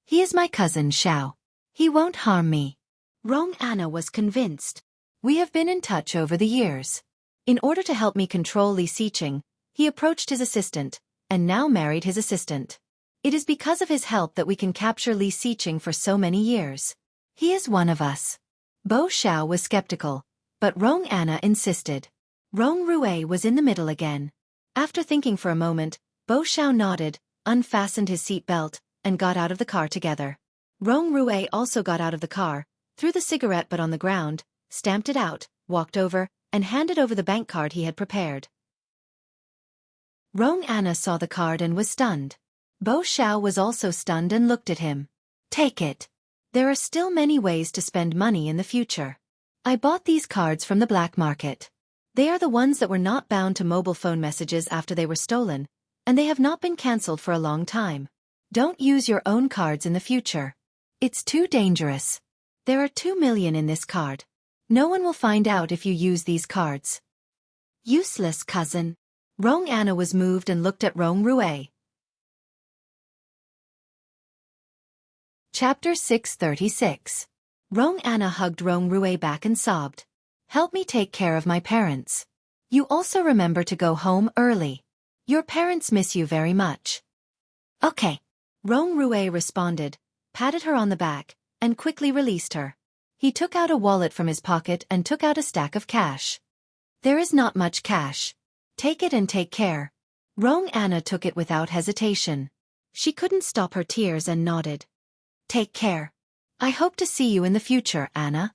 "He is my cousin Xiao. He won't harm me." Rong Anna was convinced. "We have been in touch over the years. In order to help me control Li Xiqing, he approached his assistant, and now married his assistant. It is because of his help that we can capture Li Xiqing for so many years. He is one of us." Bo Xiao was skeptical, but Rong Anna insisted. Rong Rue was in the middle again. After thinking for a moment, Bo Xiao nodded, unfastened his seatbelt, and got out of the car together. Rong Rue also got out of the car, threw the cigarette butt on the ground, stamped it out, walked over, and handed over the bank card he had prepared. Rong Anna saw the card and was stunned. Bo Xiao was also stunned and looked at him. "Take it. There are still many ways to spend money in the future. I bought these cards from the black market. They are the ones that were not bound to mobile phone messages after they were stolen, and they have not been cancelled for a long time. Don't use your own cards in the future. It's too dangerous. There are 2 million in this card. No one will find out if you use these cards." "Useless cousin." Rong Anna was moved and looked at Rong Rue. Chapter 636. Rong Anna hugged Rong Rue back and sobbed. "Help me take care of my parents. You also remember to go home early. Your parents miss you very much." "Okay." Rong Rue responded, patted her on the back, and quickly released her. He took out a wallet from his pocket and took out a stack of cash. "There is not much cash. Take it and take care." Rong Anna took it without hesitation. She couldn't stop her tears and nodded. "Take care. I hope to see you in the future, Anna."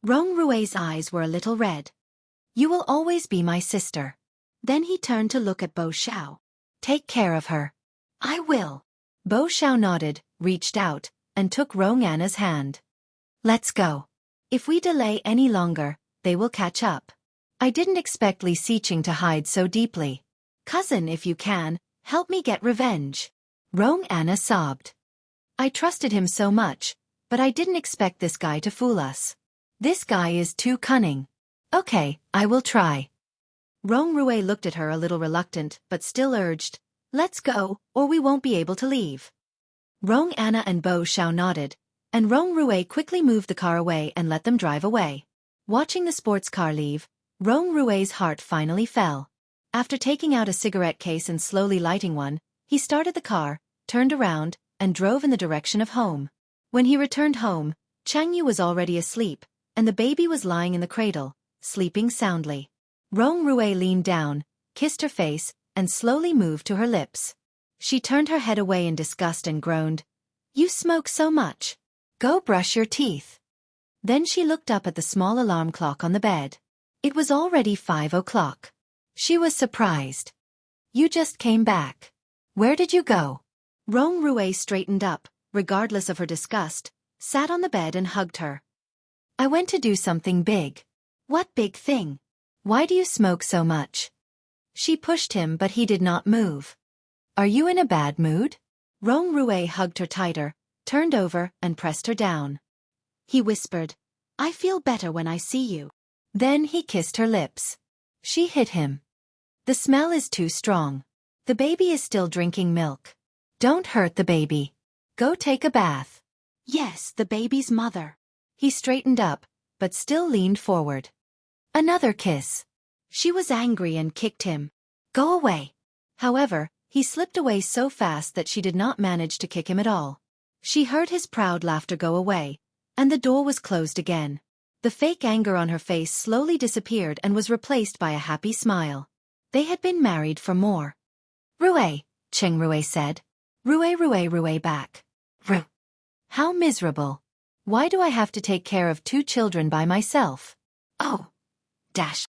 Rong Rue's eyes were a little red. "You will always be my sister." Then he turned to look at Bo Xiao. "Take care of her." "I will." Bo Xiao nodded, reached out, and took Rong Anna's hand. "Let's go. If we delay any longer, they will catch up. I didn't expect Li Xiqing to hide so deeply. Cousin, if you can, help me get revenge." Rong Anna sobbed. "I trusted him so much, but I didn't expect this guy to fool us. This guy is too cunning. Okay, I will try." Rong Rue looked at her a little reluctant but still urged, "Let's go, or we won't be able to leave." Rong Anna and Bo Xiao nodded, and Rong Rue quickly moved the car away and let them drive away. Watching the sports car leave, Rong Rue's heart finally fell. After taking out a cigarette case and slowly lighting one, he started the car, turned around, and drove in the direction of home. When he returned home, Changyu was already asleep, and the baby was lying in the cradle, sleeping soundly. Rong Rue leaned down, kissed her face, and slowly moved to her lips. She turned her head away in disgust and groaned, "You smoke so much. Go brush your teeth." Then she looked up at the small alarm clock on the bed. It was already 5 o'clock. She was surprised. "You just came back. Where did you go?" Rong Rue straightened up, regardless of her disgust, sat on the bed and hugged her. "I went to do something big." "What big thing? Why do you smoke so much?" She pushed him, but he did not move. "Are you in a bad mood?" Rong Rue hugged her tighter, turned over, and pressed her down. He whispered, "I feel better when I see you." Then he kissed her lips. She hit him. "The smell is too strong. The baby is still drinking milk. Don't hurt the baby. Go take a bath." "Yes, the baby's mother." He straightened up, but still leaned forward. Another kiss. She was angry and kicked him. "Go away." However, he slipped away so fast that she did not manage to kick him at all. She heard his proud laughter go away, and the door was closed again. The fake anger on her face slowly disappeared and was replaced by a happy smile. They had been married for more. "Rue," Cheng Rue said. Rue back. Rue. How miserable. Why do I have to take care of 2 children by myself? Oh. Dash.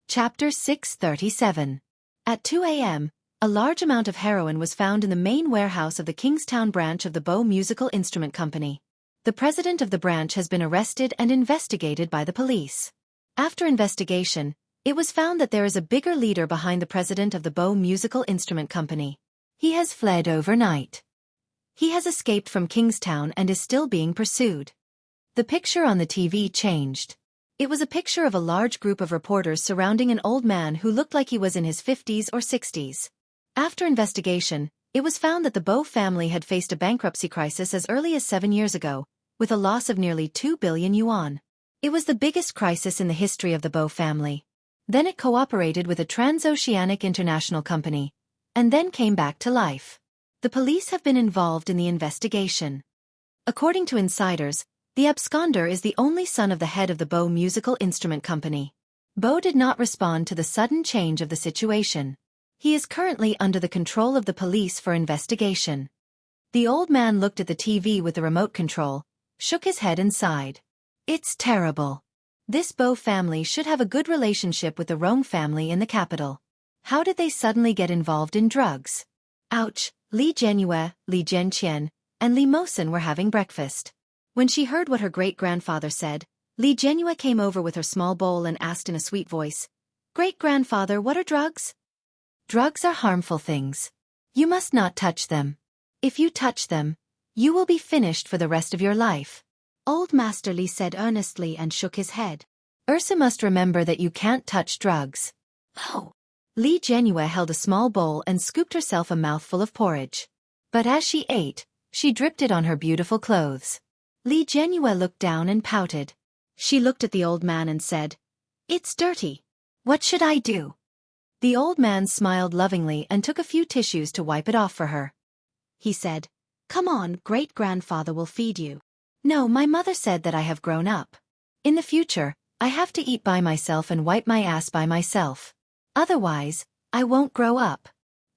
Chapter 637. At 2 a.m., a large amount of heroin was found in the main warehouse of the Kingstown branch of the Bow Musical Instrument Company. The president of the branch has been arrested and investigated by the police. After investigation, it was found that there is a bigger leader behind the president of the Bow Musical Instrument Company. He has fled overnight. He has escaped from Kingstown and is still being pursued. The picture on the TV changed. It was a picture of a large group of reporters surrounding an old man who looked like he was in his 50s or 60s. After investigation, it was found that the Bow family had faced a bankruptcy crisis as early as 7 years ago, with a loss of nearly 2 billion yuan. It was the biggest crisis in the history of the Bow family. Then it cooperated with a transoceanic international company, and then came back to life. The police have been involved in the investigation. According to insiders, the absconder is the only son of the head of the Bow Musical Instrument Company. Bow did not respond to the sudden change of the situation. He is currently under the control of the police for investigation. The old man looked at the TV with the remote control, shook his head and sighed. It's terrible. This Bow family should have a good relationship with the Rong family in the capital. How did they suddenly get involved in drugs? Ouch. Li Jianyue, Li Jianqian, and Li Mosen were having breakfast. When she heard what her great-grandfather said, Li Jianyue came over with her small bowl and asked in a sweet voice, "Great-grandfather, what are drugs?" "Drugs are harmful things. You must not touch them. If you touch them, you will be finished for the rest of your life." Old Master Li said earnestly and shook his head. "Ursa must remember that you can't touch drugs." "Oh." Li Jianyue held a small bowl and scooped herself a mouthful of porridge. But as she ate, she dripped it on her beautiful clothes. Li Jianyue looked down and pouted. She looked at the old man and said, "It's dirty. What should I do?" The old man smiled lovingly and took a few tissues to wipe it off for her. He said, "Come on, great-grandfather will feed you." "No, my mother said that I have grown up. In the future, I have to eat by myself and wipe my ass by myself. Otherwise, I won't grow up."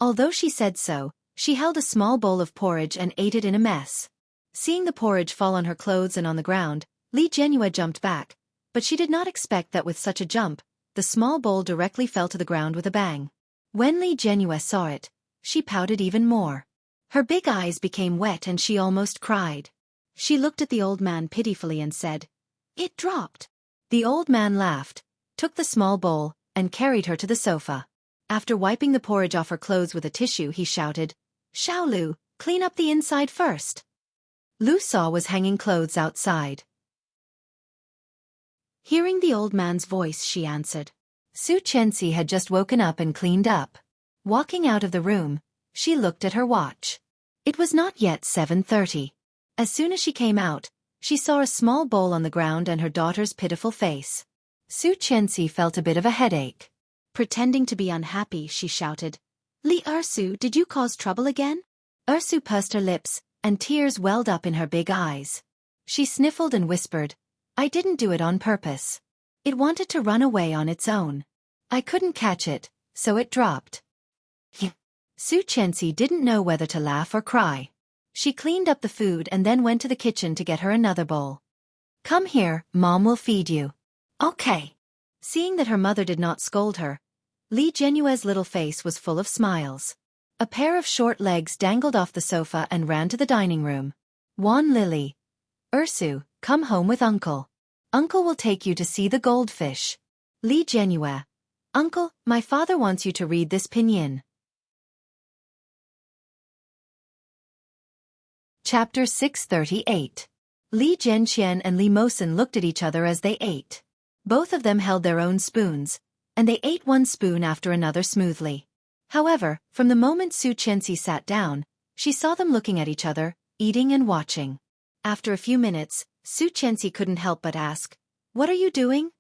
Although she said so, she held a small bowl of porridge and ate it in a mess. Seeing the porridge fall on her clothes and on the ground, Li Jianyue jumped back, but she did not expect that with such a jump, the small bowl directly fell to the ground with a bang. When Li Jianyue saw it, she pouted even more. Her big eyes became wet and she almost cried. She looked at the old man pitifully and said, "It dropped." The old man laughed, took the small bowl, and carried her to the sofa. After wiping the porridge off her clothes with a tissue, he shouted, "Xiaolu, clean up the inside first." Lu Sa was hanging clothes outside. Hearing the old man's voice, she answered. Xueqi had just woken up and cleaned up. Walking out of the room, she looked at her watch. It was not yet 7:30. As soon as she came out, She saw a small bowl on the ground and her daughter's pitiful face. Xueqi felt a bit of a headache. Pretending to be unhappy, she shouted, "Li Ersu, did you cause trouble again?" Ersu pursed her lips, and tears welled up in her big eyes. She sniffled and whispered, "I didn't do it on purpose. It wanted to run away on its own. I couldn't catch it, so it dropped." Xueqi didn't know whether to laugh or cry. She cleaned up the food and then went to the kitchen to get her another bowl. "Come here, Mom will feed you." "Okay." Seeing that her mother did not scold her, Li Genue's little face was full of smiles. A pair of short legs dangled off the sofa and ran to the dining room. "Wan Lily. Ersu, come home with Uncle. Uncle will take you to see the goldfish." Li Genue. "Uncle, my father wants you to read this pinyin." Chapter 638. Li Zhenqian and Li Mosen looked at each other as they ate. Both of them held their own spoons, and they ate one spoon after another smoothly. However, from the moment Xueqi sat down, she saw them looking at each other, eating and watching. After a few minutes, Xueqi couldn't help but ask, "What are you doing?"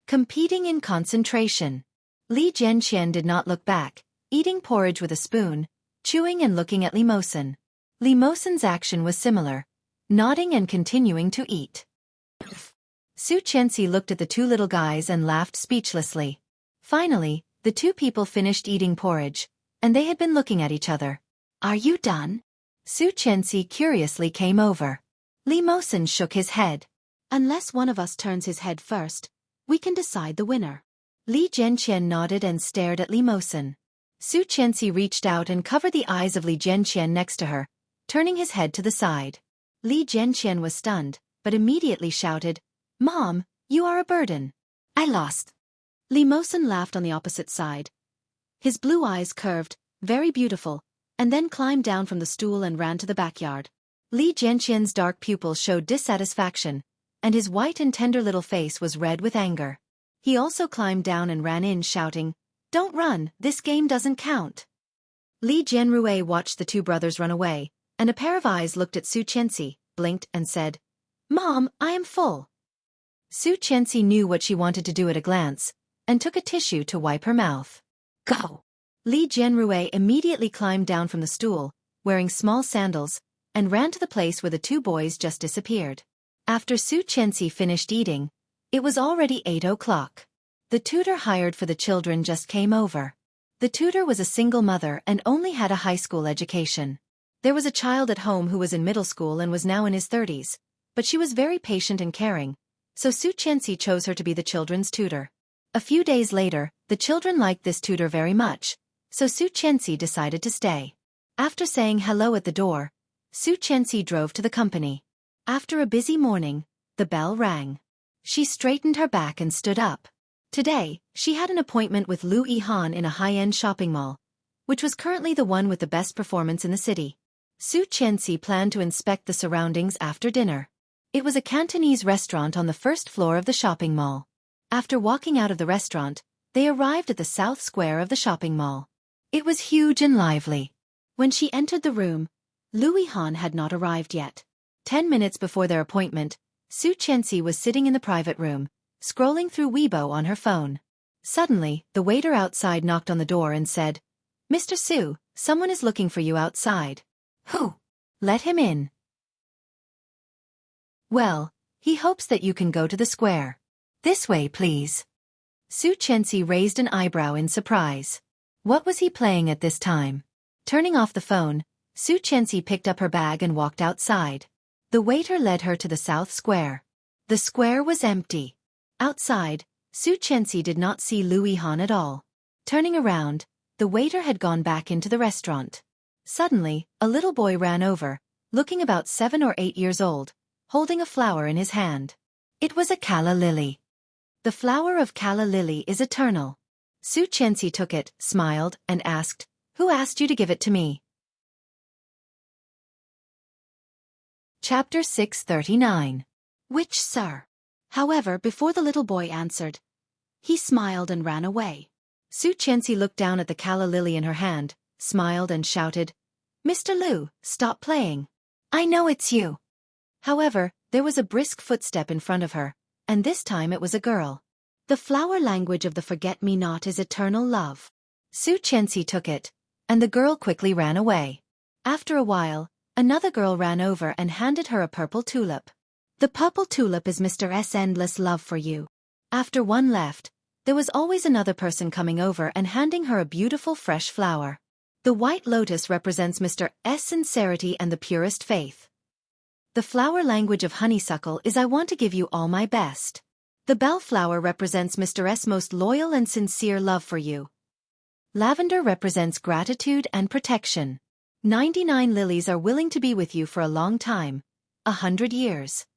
"Competing in concentration." Li Zhenqian did not look back, eating porridge with a spoon, chewing and looking at Li Mosen. Li Mosen's action was similar, nodding and continuing to eat. Xueqi looked at the two little guys and laughed speechlessly. Finally, the two people finished eating porridge, and they had been looking at each other. "Are you done?" Xueqi curiously came over. Li Mosen shook his head. "Unless one of us turns his head first, we can decide the winner." Li Zhenqian nodded and stared at Li Mosen. Xueqi reached out and covered the eyes of Li Zhenqian next to her, turning his head to the side. Li Zhenqian was stunned, but immediately shouted, "Mom, you are a burden. I lost." Li Mosen laughed on the opposite side. His blue eyes curved, very beautiful, and then climbed down from the stool and ran to the backyard. Li Zhenqian's dark pupils showed dissatisfaction, and his white and tender little face was red with anger. He also climbed down and ran in shouting, "Don't run, this game doesn't count." Li Jianrui watched the two brothers run away, and a pair of eyes looked at Xueqi, blinked and said, "Mom, I am full." Xueqi knew what she wanted to do at a glance, and took a tissue to wipe her mouth. "Go!" Li Jianrui immediately climbed down from the stool, wearing small sandals, and ran to the place where the two boys just disappeared. After Xueqi finished eating, it was already 8 o'clock. The tutor hired for the children just came over. The tutor was a single mother and only had a high school education. There was a child at home who was in middle school and was now in his 30s, but she was very patient and caring, so Xueqi chose her to be the children's tutor. A few days later, the children liked this tutor very much, so Xueqi decided to stay. After saying hello at the door, Xueqi drove to the company. After a busy morning, the bell rang. She straightened her back and stood up. Today, she had an appointment with Lu Yihan in a high-end shopping mall, which was currently the one with the best performance in the city. Xueqi planned to inspect the surroundings after dinner. It was a Cantonese restaurant on the first floor of the shopping mall. After walking out of the restaurant, they arrived at the south square of the shopping mall. It was huge and lively. When she entered the room, Lu Yihan had not arrived yet. 10 minutes before their appointment, Xueqi was sitting in the private room, scrolling through Weibo on her phone. Suddenly, the waiter outside knocked on the door and said, "Mr. Su, someone is looking for you outside." "Who?" "Let him in." "Well, he hopes that you can go to the square. This way, please." Xueqi raised an eyebrow in surprise. What was he playing at this time? Turning off the phone, Xueqi picked up her bag and walked outside. The waiter led her to the south square. The square was empty. Outside, Xueqi did not see Lu Yihan at all. Turning around, the waiter had gone back into the restaurant. Suddenly, a little boy ran over, looking about 7 or 8 years old, holding a flower in his hand. It was a calla lily. The flower of calla lily is eternal. Xueqi took it, smiled, and asked, "Who asked you to give it to me?" Chapter 639. "Which sir?" However, before the little boy answered, he smiled and ran away. Xueqi looked down at the calla lily in her hand, smiled and shouted, "Mr. Lu, stop playing. I know it's you." However, There was a brisk footstep in front of her, and this time it was a girl. The flower language of the forget-me-not is eternal love. Xueqi took it, and the girl quickly ran away. After a while, another girl ran over and handed her a purple tulip. The purple tulip is Mr. S' endless love for you. After one left, there was always another person coming over and handing her a beautiful fresh flower. The white lotus represents Mr. S' sincerity and the purest faith. The flower language of honeysuckle is I want to give you all my best. The bellflower represents Mr. S' most loyal and sincere love for you. Lavender represents gratitude and protection. 99 lilies are willing to be with you for a long time, 100 years.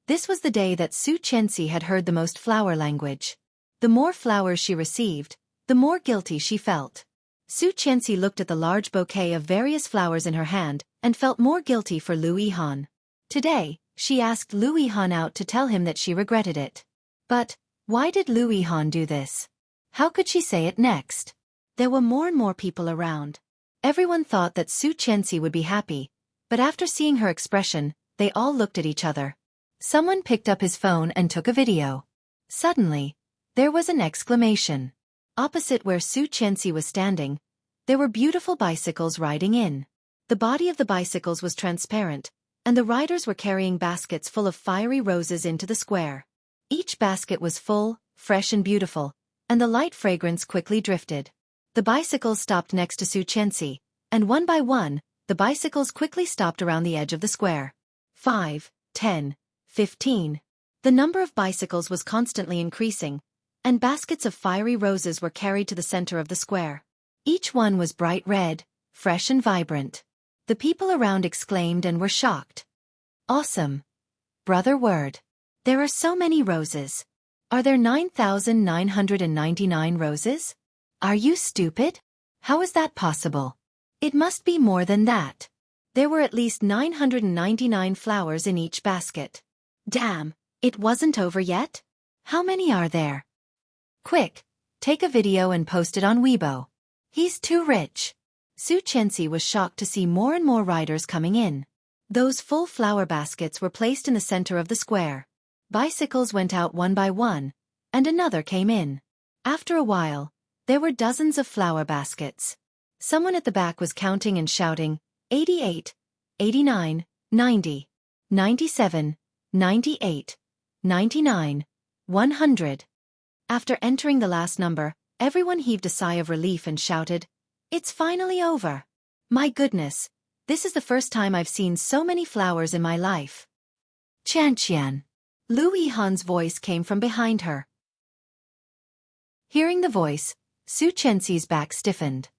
This was the day that Xueqi had heard the most flower language. The more flowers she received, the more guilty she felt. Xueqi looked at the large bouquet of various flowers in her hand and felt more guilty for Lu Yihan. Today, she asked Lu Yihan out to tell him that she regretted it. But, why did Lu Yihan do this? How could she say it next? There were more and more people around. Everyone thought that Xueqi would be happy, but after seeing her expression, they all looked at each other. Someone picked up his phone and took a video. Suddenly, there was an exclamation. Opposite where Xueqi was standing, there were beautiful bicycles riding in. The body of the bicycles was transparent, and the riders were carrying baskets full of fiery roses into the square. Each basket was full, fresh and beautiful, and the light fragrance quickly drifted. The bicycles stopped next to Xueqi, and one by one, the bicycles quickly stopped around the edge of the square. 5, 10, 15. The number of bicycles was constantly increasing, and baskets of fiery roses were carried to the center of the square. Each one was bright red, fresh and vibrant. The people around exclaimed and were shocked. Awesome! Brother Word. There are so many roses. Are there 9,999 roses? Are you stupid? How is that possible? It must be more than that. There were at least 999 flowers in each basket. Damn, it wasn't over yet? How many are there? Quick, take a video and post it on Weibo. He's too rich. Xueqi was shocked to see more and more riders coming in. Those full flower baskets were placed in the center of the square. Bicycles went out one by one, and another came in. After a while, there were dozens of flower baskets. Someone at the back was counting and shouting, 88, 89, 90, 97, 98, 99, 100. After entering the last number, everyone heaved a sigh of relief and shouted, "It's finally over. My goodness, this is the first time I've seen so many flowers in my life." Qian. Lu Yihan's voice came from behind her. Hearing the voice, Xueqi's back stiffened.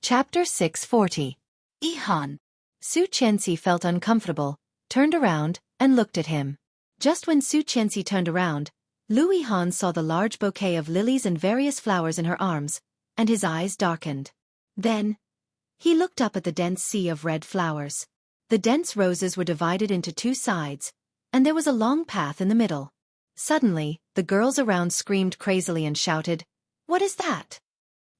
Chapter 640. Yihan. Xueqi felt uncomfortable, turned around, and looked at him. Just when Xueqi turned around, Lu Yihan saw the large bouquet of lilies and various flowers in her arms, and his eyes darkened. Then, he looked up at the dense sea of red flowers. The dense roses were divided into two sides, and there was a long path in the middle. Suddenly, the girls around screamed crazily and shouted, "What is that?"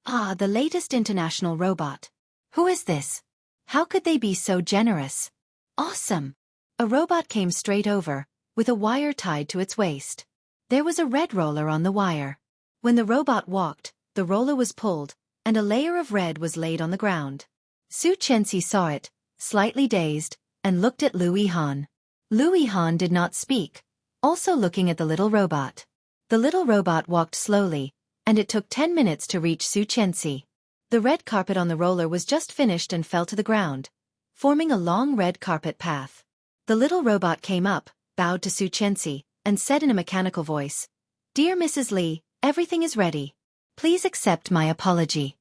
Ah, the latest international robot. Who is this? How could they be so generous? Awesome! A robot came straight over, with a wire tied to its waist. There was a red roller on the wire. When the robot walked, the roller was pulled, and a layer of red was laid on the ground. Xueqi saw it, slightly dazed, and looked at Lu Yihan. Lu Yihan did not speak, also looking at the little robot. The little robot walked slowly, and it took 10 minutes to reach Xueqi. The red carpet on the roller was just finished and fell to the ground, forming a long red carpet path. The little robot came up, bowed to Xueqi, and said in a mechanical voice, "Dear Mrs. Li, everything is ready. Please accept my apology."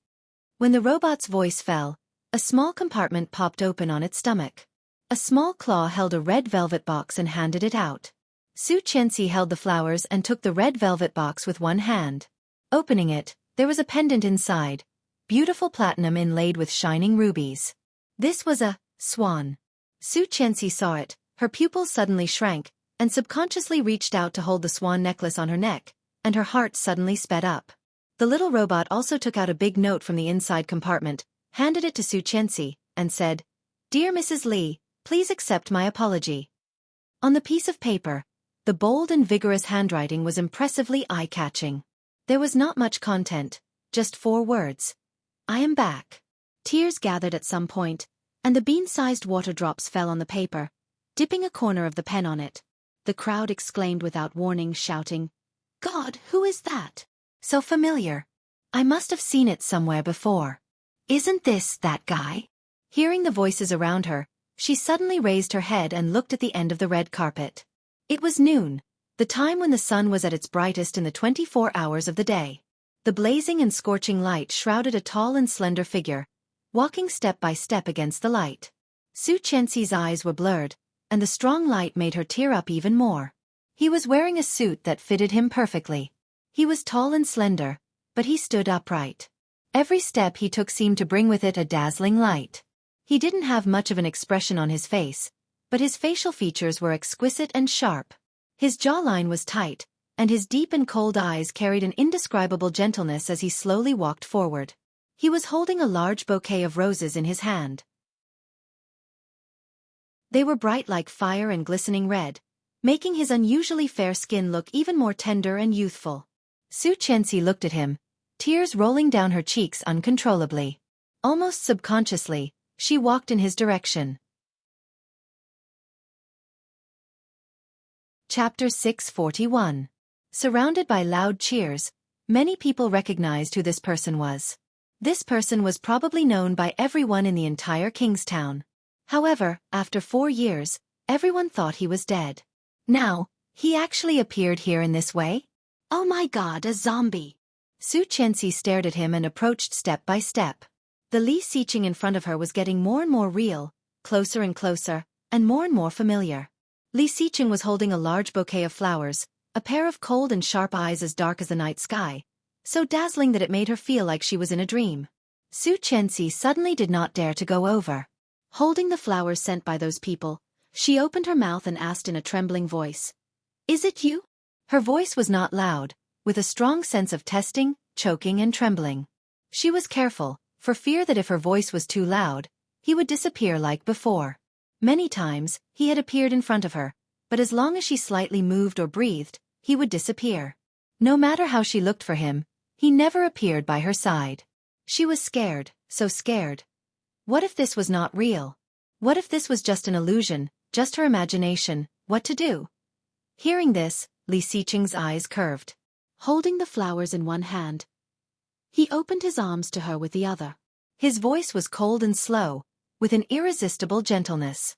When the robot's voice fell, a small compartment popped open on its stomach. A small claw held a red velvet box and handed it out. Xueqi held the flowers and took the red velvet box with one hand. Opening it, there was a pendant inside, beautiful platinum inlaid with shining rubies. This was a swan. Xueqi saw it, her pupils suddenly shrank, and subconsciously reached out to hold the swan necklace on her neck, and her heart suddenly sped up. The little robot also took out a big note from the inside compartment, handed it to Xueqi, and said, Dear Mrs. Li, please accept my apology. On the piece of paper, the bold and vigorous handwriting was impressively eye-catching. There was not much content, just 4 words. I am back. Tears gathered at some point, and the bean-sized water drops fell on the paper, dipping a corner of the pen on it. The crowd exclaimed without warning, shouting, "God, who is that? So familiar. I must have seen it somewhere before. Isn't this that guy?" Hearing the voices around her, she suddenly raised her head and looked at the end of the red carpet. It was noon, the time when the sun was at its brightest in the 24 hours of the day. The blazing and scorching light shrouded a tall and slender figure, walking step by step against the light. Xueqi's eyes were blurred, and the strong light made her tear up even more. He was wearing a suit that fitted him perfectly. He was tall and slender, but he stood upright. Every step he took seemed to bring with it a dazzling light. He didn't have much of an expression on his face, but his facial features were exquisite and sharp. His jawline was tight, and his deep and cold eyes carried an indescribable gentleness as he slowly walked forward. He was holding a large bouquet of roses in his hand. They were bright like fire and glistening red, making his unusually fair skin look even more tender and youthful. Xueqi looked at him, tears rolling down her cheeks uncontrollably. Almost subconsciously, she walked in his direction. Chapter 641. Surrounded by loud cheers, many people recognized who this person was. This person was probably known by everyone in the entire Kingstown. However, after 4 years, everyone thought he was dead. Now, he actually appeared here in this way? Oh my God, a zombie! Xueqi stared at him and approached step by step. The Li Xiqing in front of her was getting more and more real, closer and closer, and more familiar. Li Xiqing was holding a large bouquet of flowers, a pair of cold and sharp eyes as dark as the night sky, so dazzling that it made her feel like she was in a dream. Xueqi suddenly did not dare to go over. Holding the flowers sent by those people, she opened her mouth and asked in a trembling voice, "Is it you?" Her voice was not loud, with a strong sense of testing, choking and trembling. She was careful, for fear that if her voice was too loud, he would disappear like before. Many times, he had appeared in front of her, but as long as she slightly moved or breathed, he would disappear. No matter how she looked for him, he never appeared by her side. She was scared, so scared. What if this was not real? What if this was just an illusion, just her imagination? What to do? Hearing this, Li Xiqing's eyes curved. Holding the flowers in one hand, he opened his arms to her with the other. His voice was cold and slow, with an irresistible gentleness.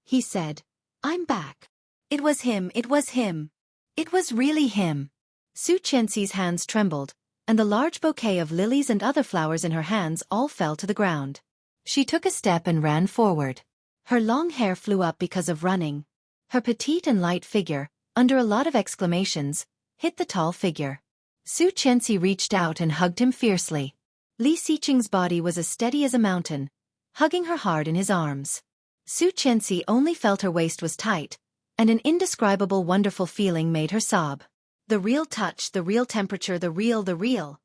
He said, "I'm back." It was him, it was him. It was really him. Xueqi's hands trembled, and the large bouquet of lilies and other flowers in her hands all fell to the ground. She took a step and ran forward. Her long hair flew up because of running. Her petite and light figure, under a lot of exclamations, hit the tall figure. Xueqi reached out and hugged him fiercely. Li Xiqing's body was as steady as a mountain, hugging her hard in his arms. Xueqi only felt her waist was tight, and an indescribable wonderful feeling made her sob. The real touch, the real temperature, the real.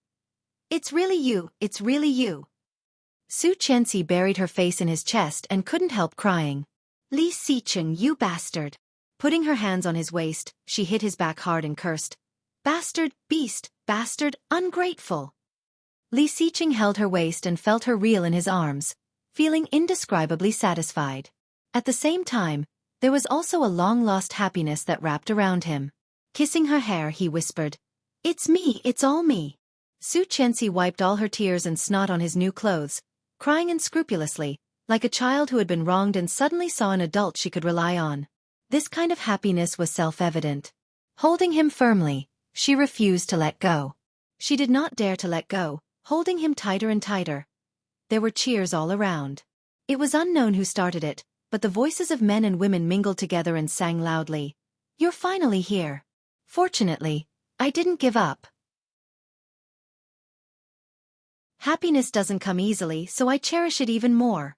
It's really you, it's really you. Xueqi buried her face in his chest and couldn't help crying. Li Xiqing, you bastard. Putting her hands on his waist, she hit his back hard and cursed. Bastard, beast, bastard, ungrateful. Li Xiqing held her waist and felt her reel in his arms, feeling indescribably satisfied. At the same time, there was also a long-lost happiness that wrapped around him. Kissing her hair, he whispered, "It's me, it's all me." Xueqi wiped all her tears and snot on his new clothes, crying unscrupulously, like a child who had been wronged and suddenly saw an adult she could rely on. This kind of happiness was self-evident. Holding him firmly, she refused to let go. She did not dare to let go, holding him tighter and tighter. There were cheers all around. It was unknown who started it, but the voices of men and women mingled together and sang loudly, "You're finally here. Fortunately, I didn't give up. Happiness doesn't come easily, so I cherish it even more.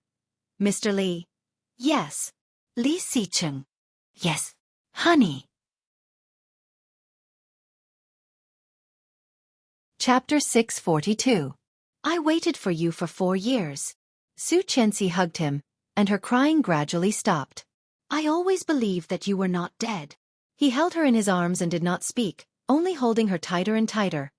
Mr. Li." "Yes." Li Xiqing. "Yes, honey." Chapter 642. I waited for you for 4 years. Xueqi hugged him, and her crying gradually stopped. I always believed that you were not dead. He held her in his arms and did not speak, only holding her tighter and tighter.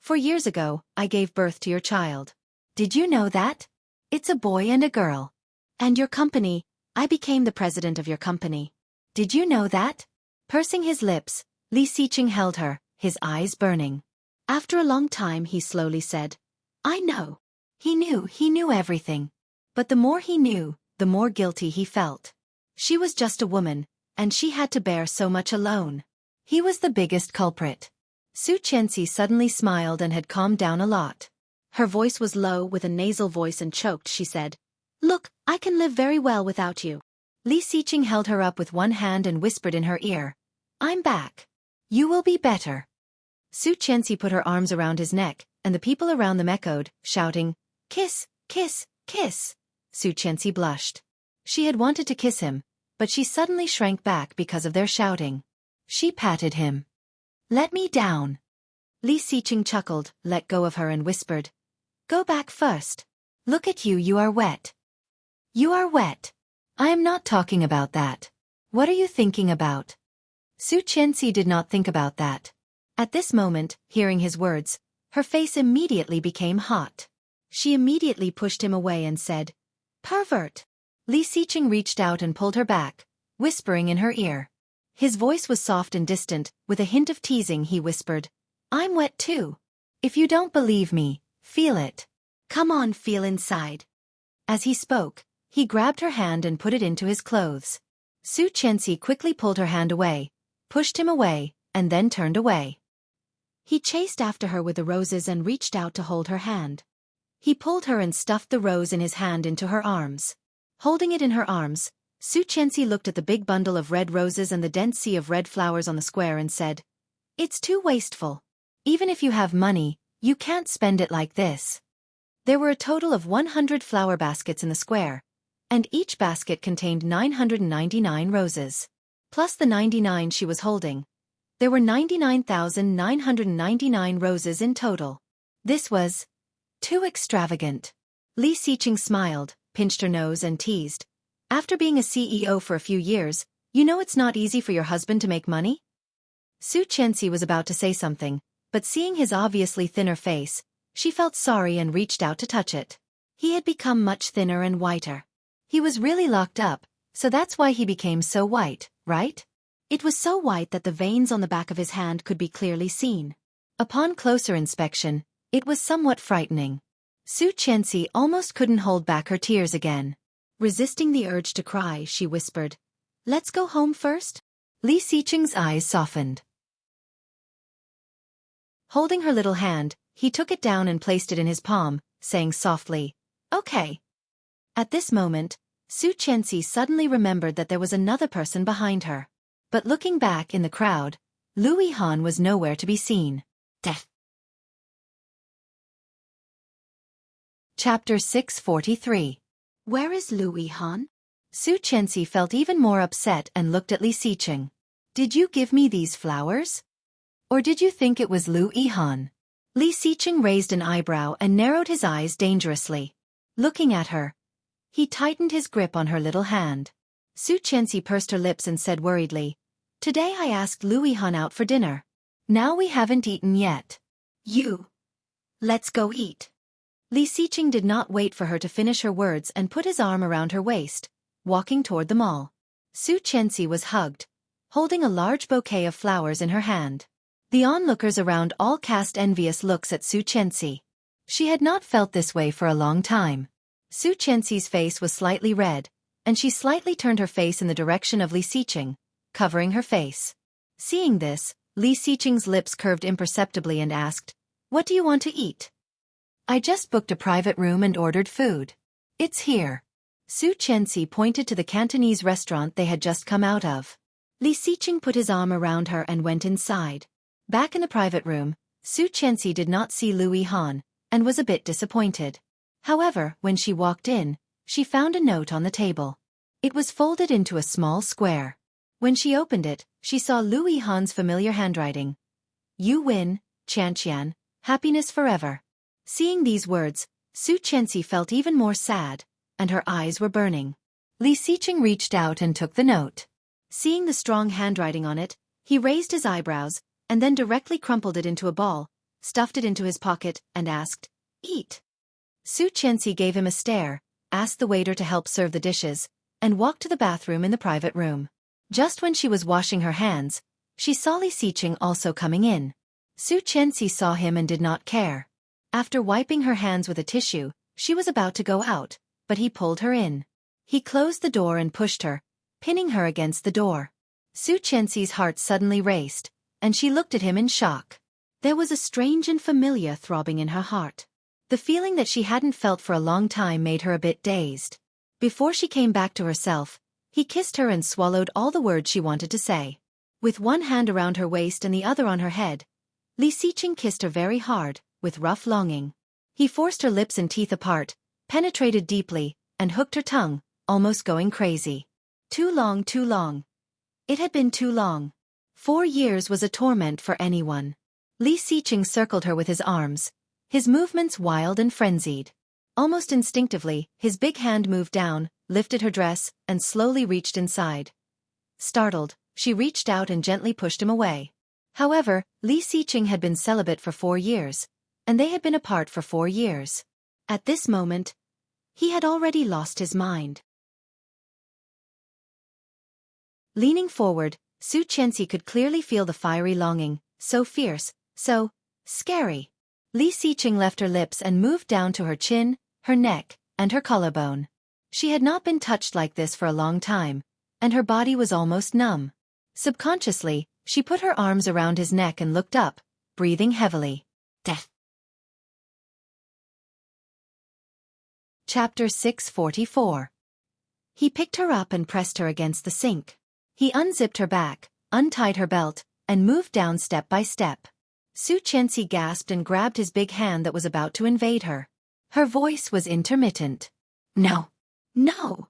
4 years ago, I gave birth to your child. Did you know that? It's a boy and a girl. And your company, I became the president of your company. Did you know that? Pursing his lips, Li Xiqing held her, his eyes burning. After a long time he slowly said, I know. He knew everything. But the more he knew, the more guilty he felt. She was just a woman, and she had to bear so much alone. He was the biggest culprit. Xueqi suddenly smiled and had calmed down a lot. Her voice was low with a nasal voice and choked. She said, Look, I can live very well without you. Li Xiqing held her up with one hand and whispered in her ear, I'm back. You will be better. Xueqi put her arms around his neck, and the people around them echoed, shouting, Kiss, kiss, kiss. Xueqi blushed. She had wanted to kiss him, but she suddenly shrank back because of their shouting. She patted him. Let me down. Li Xiqing chuckled, let go of her and whispered, Go back first. Look at you, you are wet. You are wet. I am not talking about that. What are you thinking about? Xueqi did not think about that. At this moment, hearing his words, her face immediately became hot. She immediately pushed him away and said, Pervert. Li Xiqing reached out and pulled her back, whispering in her ear. His voice was soft and distant, with a hint of teasing. He whispered, I'm wet too. If you don't believe me, feel it. Come on, feel inside. As he spoke, he grabbed her hand and put it into his clothes. Xueqi quickly pulled her hand away, pushed him away, and then turned away. He chased after her with the roses and reached out to hold her hand. He pulled her and stuffed the rose in his hand into her arms. Holding it in her arms, Xueqi looked at the big bundle of red roses and the dense sea of red flowers on the square and said, It's too wasteful. Even if you have money, you can't spend it like this. There were a total of 100 flower baskets in the square, and each basket contained 999 roses. Plus the 99 she was holding. There were 99,999 roses in total. This was too extravagant. Li Xiqing smiled, pinched her nose and teased. After being a CEO for a few years, you know it's not easy for your husband to make money? Xueqi was about to say something, but seeing his obviously thinner face, she felt sorry and reached out to touch it. He had become much thinner and whiter. He was really locked up, so that's why he became so white, right? It was so white that the veins on the back of his hand could be clearly seen. Upon closer inspection, it was somewhat frightening. Xueqi almost couldn't hold back her tears again. Resisting the urge to cry, she whispered, Let's go home first? Li Xiqing's eyes softened. Holding her little hand, he took it down and placed it in his palm, saying softly, Okay. At this moment, Xueqi suddenly remembered that there was another person behind her. But looking back in the crowd, Lu Yihan was nowhere to be seen. Death. Chapter 643. Where is Lu Yihan? Xueqi felt even more upset and looked at Li Xiqing. Did you give me these flowers? Or did you think it was Lu Yihan? Li Xiqing raised an eyebrow and narrowed his eyes dangerously. Looking at her, he tightened his grip on her little hand. Xueqi pursed her lips and said worriedly, Today I asked Lu Yihan out for dinner. Now we haven't eaten yet. Let's go eat. Li Xiqing did not wait for her to finish her words and put his arm around her waist, walking toward them all. Xueqi was hugged, holding a large bouquet of flowers in her hand. The onlookers around all cast envious looks at Xueqi. She had not felt this way for a long time. Xueqi's face was slightly red, and she slightly turned her face in the direction of Li Xiqing, covering her face. Seeing this, Li Xiqing's lips curved imperceptibly and asked, What do you want to eat? I just booked a private room and ordered food. It's here. Xueqi pointed to the Cantonese restaurant they had just come out of. Li Xiqing put his arm around her and went inside. Back in the private room, Xueqi did not see Lu Yihan, and was a bit disappointed. However, when she walked in, she found a note on the table. It was folded into a small square. When she opened it, she saw Lu Yihan's familiar handwriting. You win, Qianqian, happiness forever. Seeing these words, Xueqi felt even more sad, and her eyes were burning. Li Xiqing reached out and took the note. Seeing the strong handwriting on it, he raised his eyebrows, and then directly crumpled it into a ball, stuffed it into his pocket, and asked, "Eat." Xueqi gave him a stare, asked the waiter to help serve the dishes, and walked to the bathroom in the private room. Just when she was washing her hands, she saw Li Xiqing also coming in. Xueqi saw him and did not care. After wiping her hands with a tissue, she was about to go out, but he pulled her in. He closed the door and pushed her, pinning her against the door. Xueqi's heart suddenly raced, and she looked at him in shock. There was a strange and familiar throbbing in her heart. The feeling that she hadn't felt for a long time made her a bit dazed. Before she came back to herself, he kissed her and swallowed all the words she wanted to say. With one hand around her waist and the other on her head, Li Xiqing kissed her very hard, with rough longing. He forced her lips and teeth apart, penetrated deeply, and hooked her tongue, almost going crazy. Too long, too long. It had been too long. 4 years was a torment for anyone. Li Xiqing circled her with his arms, his movements wild and frenzied. Almost instinctively, his big hand moved down, lifted her dress, and slowly reached inside. Startled, she reached out and gently pushed him away. However, Li Xiqing had been celibate for 4 years, and they had been apart for 4 years. At this moment, he had already lost his mind. Leaning forward, Xueqi could clearly feel the fiery longing, so fierce, so scary. Li Xiqing left her lips and moved down to her chin, her neck, and her collarbone. She had not been touched like this for a long time, and her body was almost numb. Subconsciously, she put her arms around his neck and looked up, breathing heavily. Death. Chapter 644. He picked her up and pressed her against the sink. He unzipped her back, untied her belt, and moved down step by step. Xueqi gasped and grabbed his big hand that was about to invade her. Her voice was intermittent. "No. No."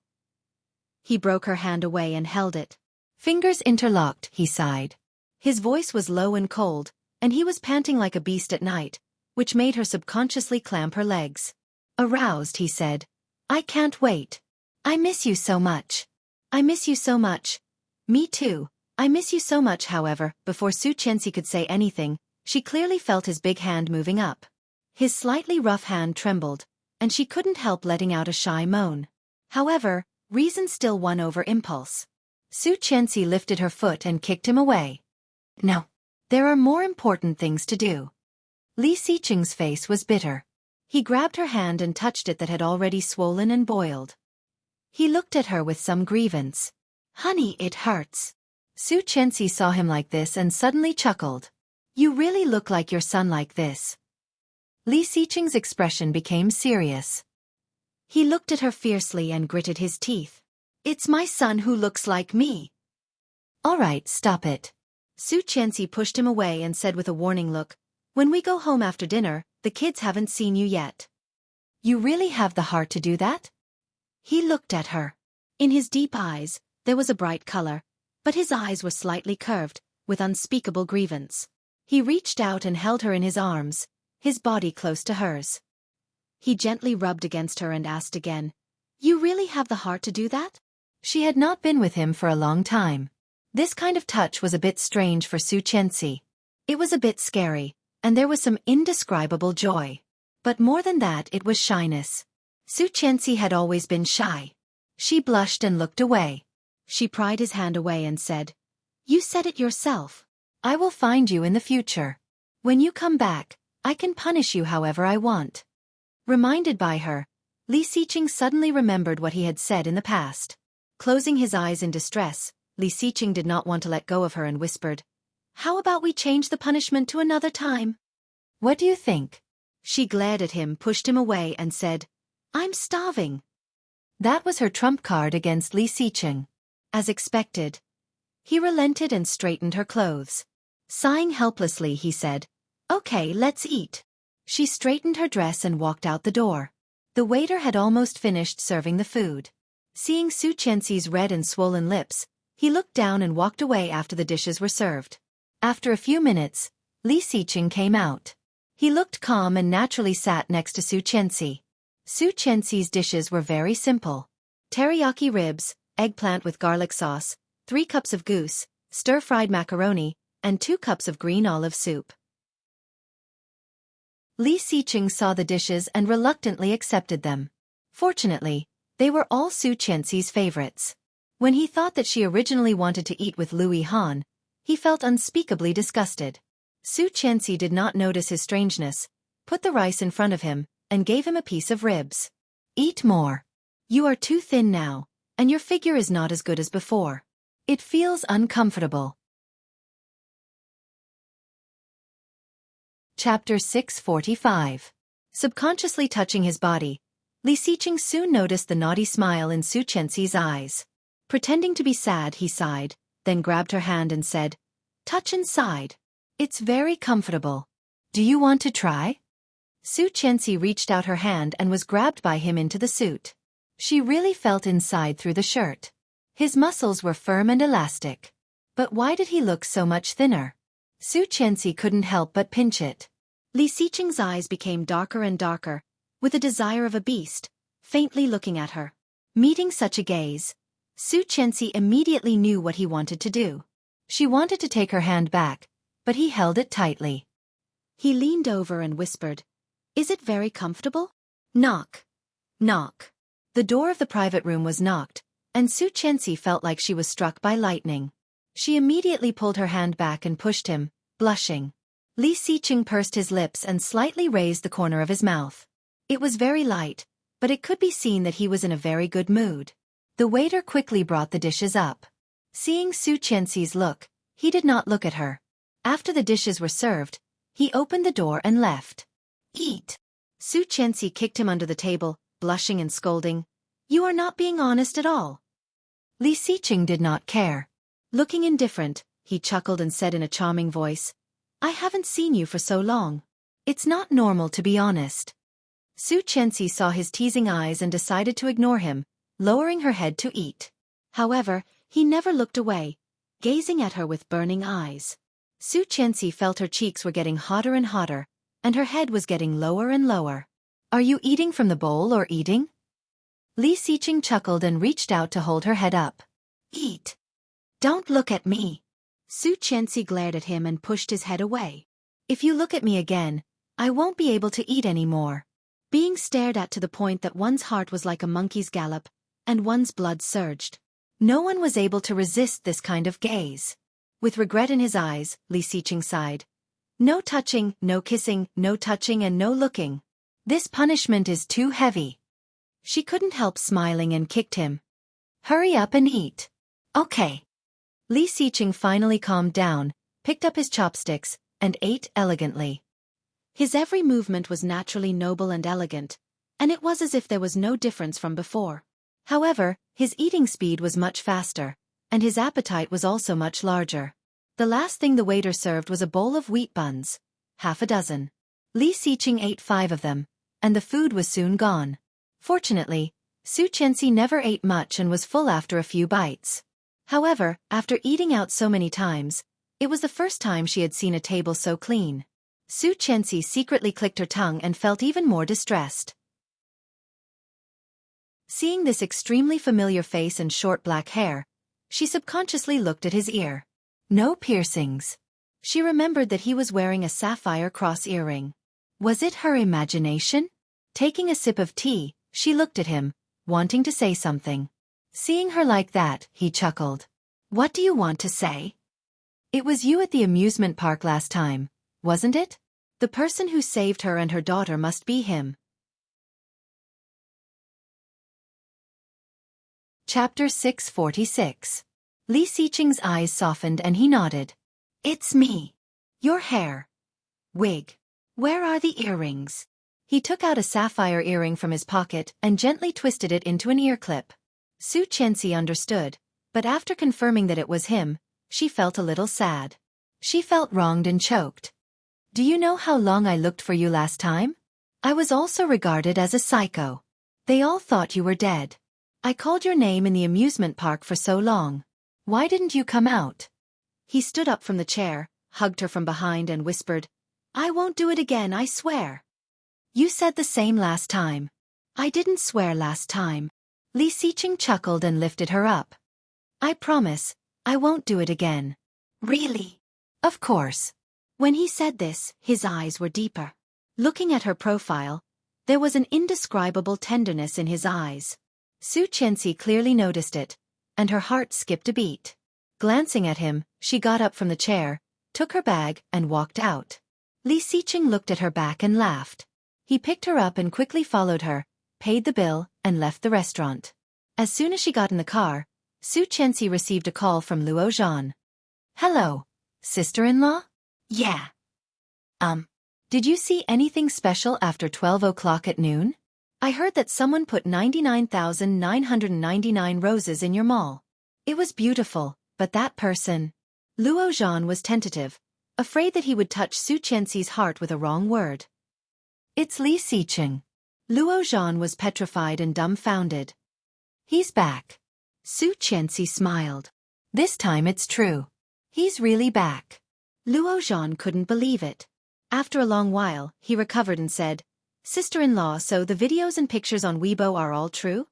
He broke her hand away and held it. Fingers interlocked, he sighed. His voice was low and cold, and he was panting like a beast at night, which made her subconsciously clamp her legs. Aroused, he said, "I can't wait. I miss you so much. I miss you so much." "Me too. I miss you so much." However, before Xueqi could say anything, she clearly felt his big hand moving up. His slightly rough hand trembled, and she couldn't help letting out a shy moan. However, reason still won over impulse. Xueqi lifted her foot and kicked him away. "No. There are more important things to do." Li Xiqing's face was bitter. He grabbed her hand and touched it that had already swollen and boiled. He looked at her with some grievance. "Honey, it hurts." Xueqi saw him like this and suddenly chuckled. "You really look like your son like this." Li Xiqing's expression became serious. He looked at her fiercely and gritted his teeth. "It's my son who looks like me." "All right, stop it." Xueqi pushed him away and said with a warning look, "When we go home after dinner, the kids haven't seen you yet." "You really have the heart to do that?" He looked at her. In his deep eyes, there was a bright color, but his eyes were slightly curved, with unspeakable grievance. He reached out and held her in his arms, his body close to hers. He gently rubbed against her and asked again, "You really have the heart to do that?" She had not been with him for a long time. This kind of touch was a bit strange for Xueqi. It was a bit scary, and there was some indescribable joy. But more than that, it was shyness. Xueqi had always been shy. She blushed and looked away. She pried his hand away and said, "You said it yourself. I will find you in the future. When you come back, I can punish you however I want." Reminded by her, Li Xiqing suddenly remembered what he had said in the past. Closing his eyes in distress, Li Xiqing did not want to let go of her and whispered, "How about we change the punishment to another time?" "What do you think?" She glared at him, pushed him away, and said, "I'm starving." That was her trump card against Li Xiqing. As expected, he relented and straightened her clothes. Sighing helplessly, he said, "Okay, let's eat." She straightened her dress and walked out the door. The waiter had almost finished serving the food. Seeing Xueqi's red and swollen lips, he looked down and walked away after the dishes were served. After a few minutes, Li Xiqing came out. He looked calm and naturally sat next to Xueqi. Xueqi's dishes were very simple. teriyaki ribs, eggplant with garlic sauce, 3 cups of goose, stir-fried macaroni, and 2 cups of green olive soup. Li Xiqing saw the dishes and reluctantly accepted them. Fortunately, they were all Su Qianxi's favorites. When he thought that she originally wanted to eat with Louis Han, he felt unspeakably disgusted. Su Qianxi did not notice his strangeness, put the rice in front of him, and gave him a piece of ribs. Eat more. You are too thin now, and your figure is not as good as before. It feels uncomfortable. Chapter 645. Subconsciously touching his body, Li Xiqing soon noticed the naughty smile in Su Qianxi's eyes. Pretending to be sad, he sighed, then grabbed her hand and said, "Touch inside. It's very comfortable. Do you want to try?" Su Qianxi reached out her hand and was grabbed by him into the suit. She really felt inside through the shirt. His muscles were firm and elastic. But why did he look so much thinner? Su Qianxi couldn't help but pinch it. Li Xiqing's eyes became darker and darker, with a desire of a beast, faintly looking at her. Meeting such a gaze, Su Qianxi immediately knew what he wanted to do. She wanted to take her hand back, but he held it tightly. He leaned over and whispered, "Is it very comfortable?" Knock. Knock. The door of the private room was knocked, and Su Qianxi felt like she was struck by lightning. She immediately pulled her hand back and pushed him, blushing. Li Xiqing pursed his lips and slightly raised the corner of his mouth. It was very light, but it could be seen that he was in a very good mood. The waiter quickly brought the dishes up. Seeing Su Qianxi's look, he did not look at her. After the dishes were served, he opened the door and left. "Eat." Su Qianxi kicked him under the table, blushing and scolding, "You are not being honest at all." Li Xiqing did not care. Looking indifferent, he chuckled and said in a charming voice, "I haven't seen you for so long. It's not normal to be honest." Su Qianxi saw his teasing eyes and decided to ignore him, lowering her head to eat. However, he never looked away, gazing at her with burning eyes. Su Qianxi felt her cheeks were getting hotter and hotter, and her head was getting lower and lower. "Are you eating from the bowl or eating?" Li Xiqing chuckled and reached out to hold her head up. "Eat. Don't look at me." Su Qianxi glared at him and pushed his head away. "If you look at me again, I won't be able to eat anymore." Being stared at to the point that one's heart was like a monkey's gallop, and one's blood surged. No one was able to resist this kind of gaze. With regret in his eyes, Li Xiqing sighed. "No touching, no kissing, no touching and no looking. This punishment is too heavy." She couldn't help smiling and kicked him. "Hurry up and eat." "Okay." Li Xiqing finally calmed down, picked up his chopsticks, and ate elegantly. His every movement was naturally noble and elegant, and it was as if there was no difference from before. However, his eating speed was much faster, and his appetite was also much larger. The last thing the waiter served was a bowl of wheat buns, half a dozen. Li Xiqing ate 5 of them, and the food was soon gone. Fortunately, Su Qianxi never ate much and was full after a few bites. However, after eating out so many times, it was the first time she had seen a table so clean. Su Qianxi secretly clicked her tongue and felt even more distressed. Seeing this extremely familiar face and short black hair, she subconsciously looked at his ear. No piercings. She remembered that he was wearing a sapphire cross earring. Was it her imagination? Taking a sip of tea, she looked at him, wanting to say something. Seeing her like that, he chuckled. "What do you want to say?" "It was you at the amusement park last time, wasn't it? The person who saved her and her daughter must be him." Chapter 646. Li Xiqing's eyes softened and he nodded. "It's me. Your hair. Wig. Where are the earrings?" He took out a sapphire earring from his pocket and gently twisted it into an ear clip. Su Qianxi understood, but after confirming that it was him, she felt a little sad. She felt wronged and choked. "Do you know how long I looked for you last time? I was also regarded as a psycho. They all thought you were dead. I called your name in the amusement park for so long. Why didn't you come out?" He stood up from the chair, hugged her from behind and whispered, "I won't do it again, I swear." "You said the same last time." "I didn't swear last time." Li Xiqing chuckled and lifted her up. I promise, I won't do it again. Really? Of course. When he said this, his eyes were deeper. Looking at her profile, there was an indescribable tenderness in his eyes. Su Qianxi clearly noticed it, and her heart skipped a beat. Glancing at him, she got up from the chair, took her bag and walked out. Li Xiqing looked at her back and laughed. He picked her up and quickly followed her, paid the bill, and left the restaurant. As soon as she got in the car, Su Qianxi received a call from Luo Zhan. Hello, sister-in-law? Yeah. Did you see anything special after 12 o'clock at noon? I heard that someone put 99,999 roses in your mall. It was beautiful, but that person... Luo Zhan was tentative, afraid that he would touch Su Qianxi's heart with a wrong word. It's Li Xiqing. Luo Zhan was petrified and dumbfounded. He's back. Su Qianxi smiled. This time it's true. He's really back. Luo Zhan couldn't believe it. After a long while, he recovered and said, Sister-in-law, so the videos and pictures on Weibo are all true?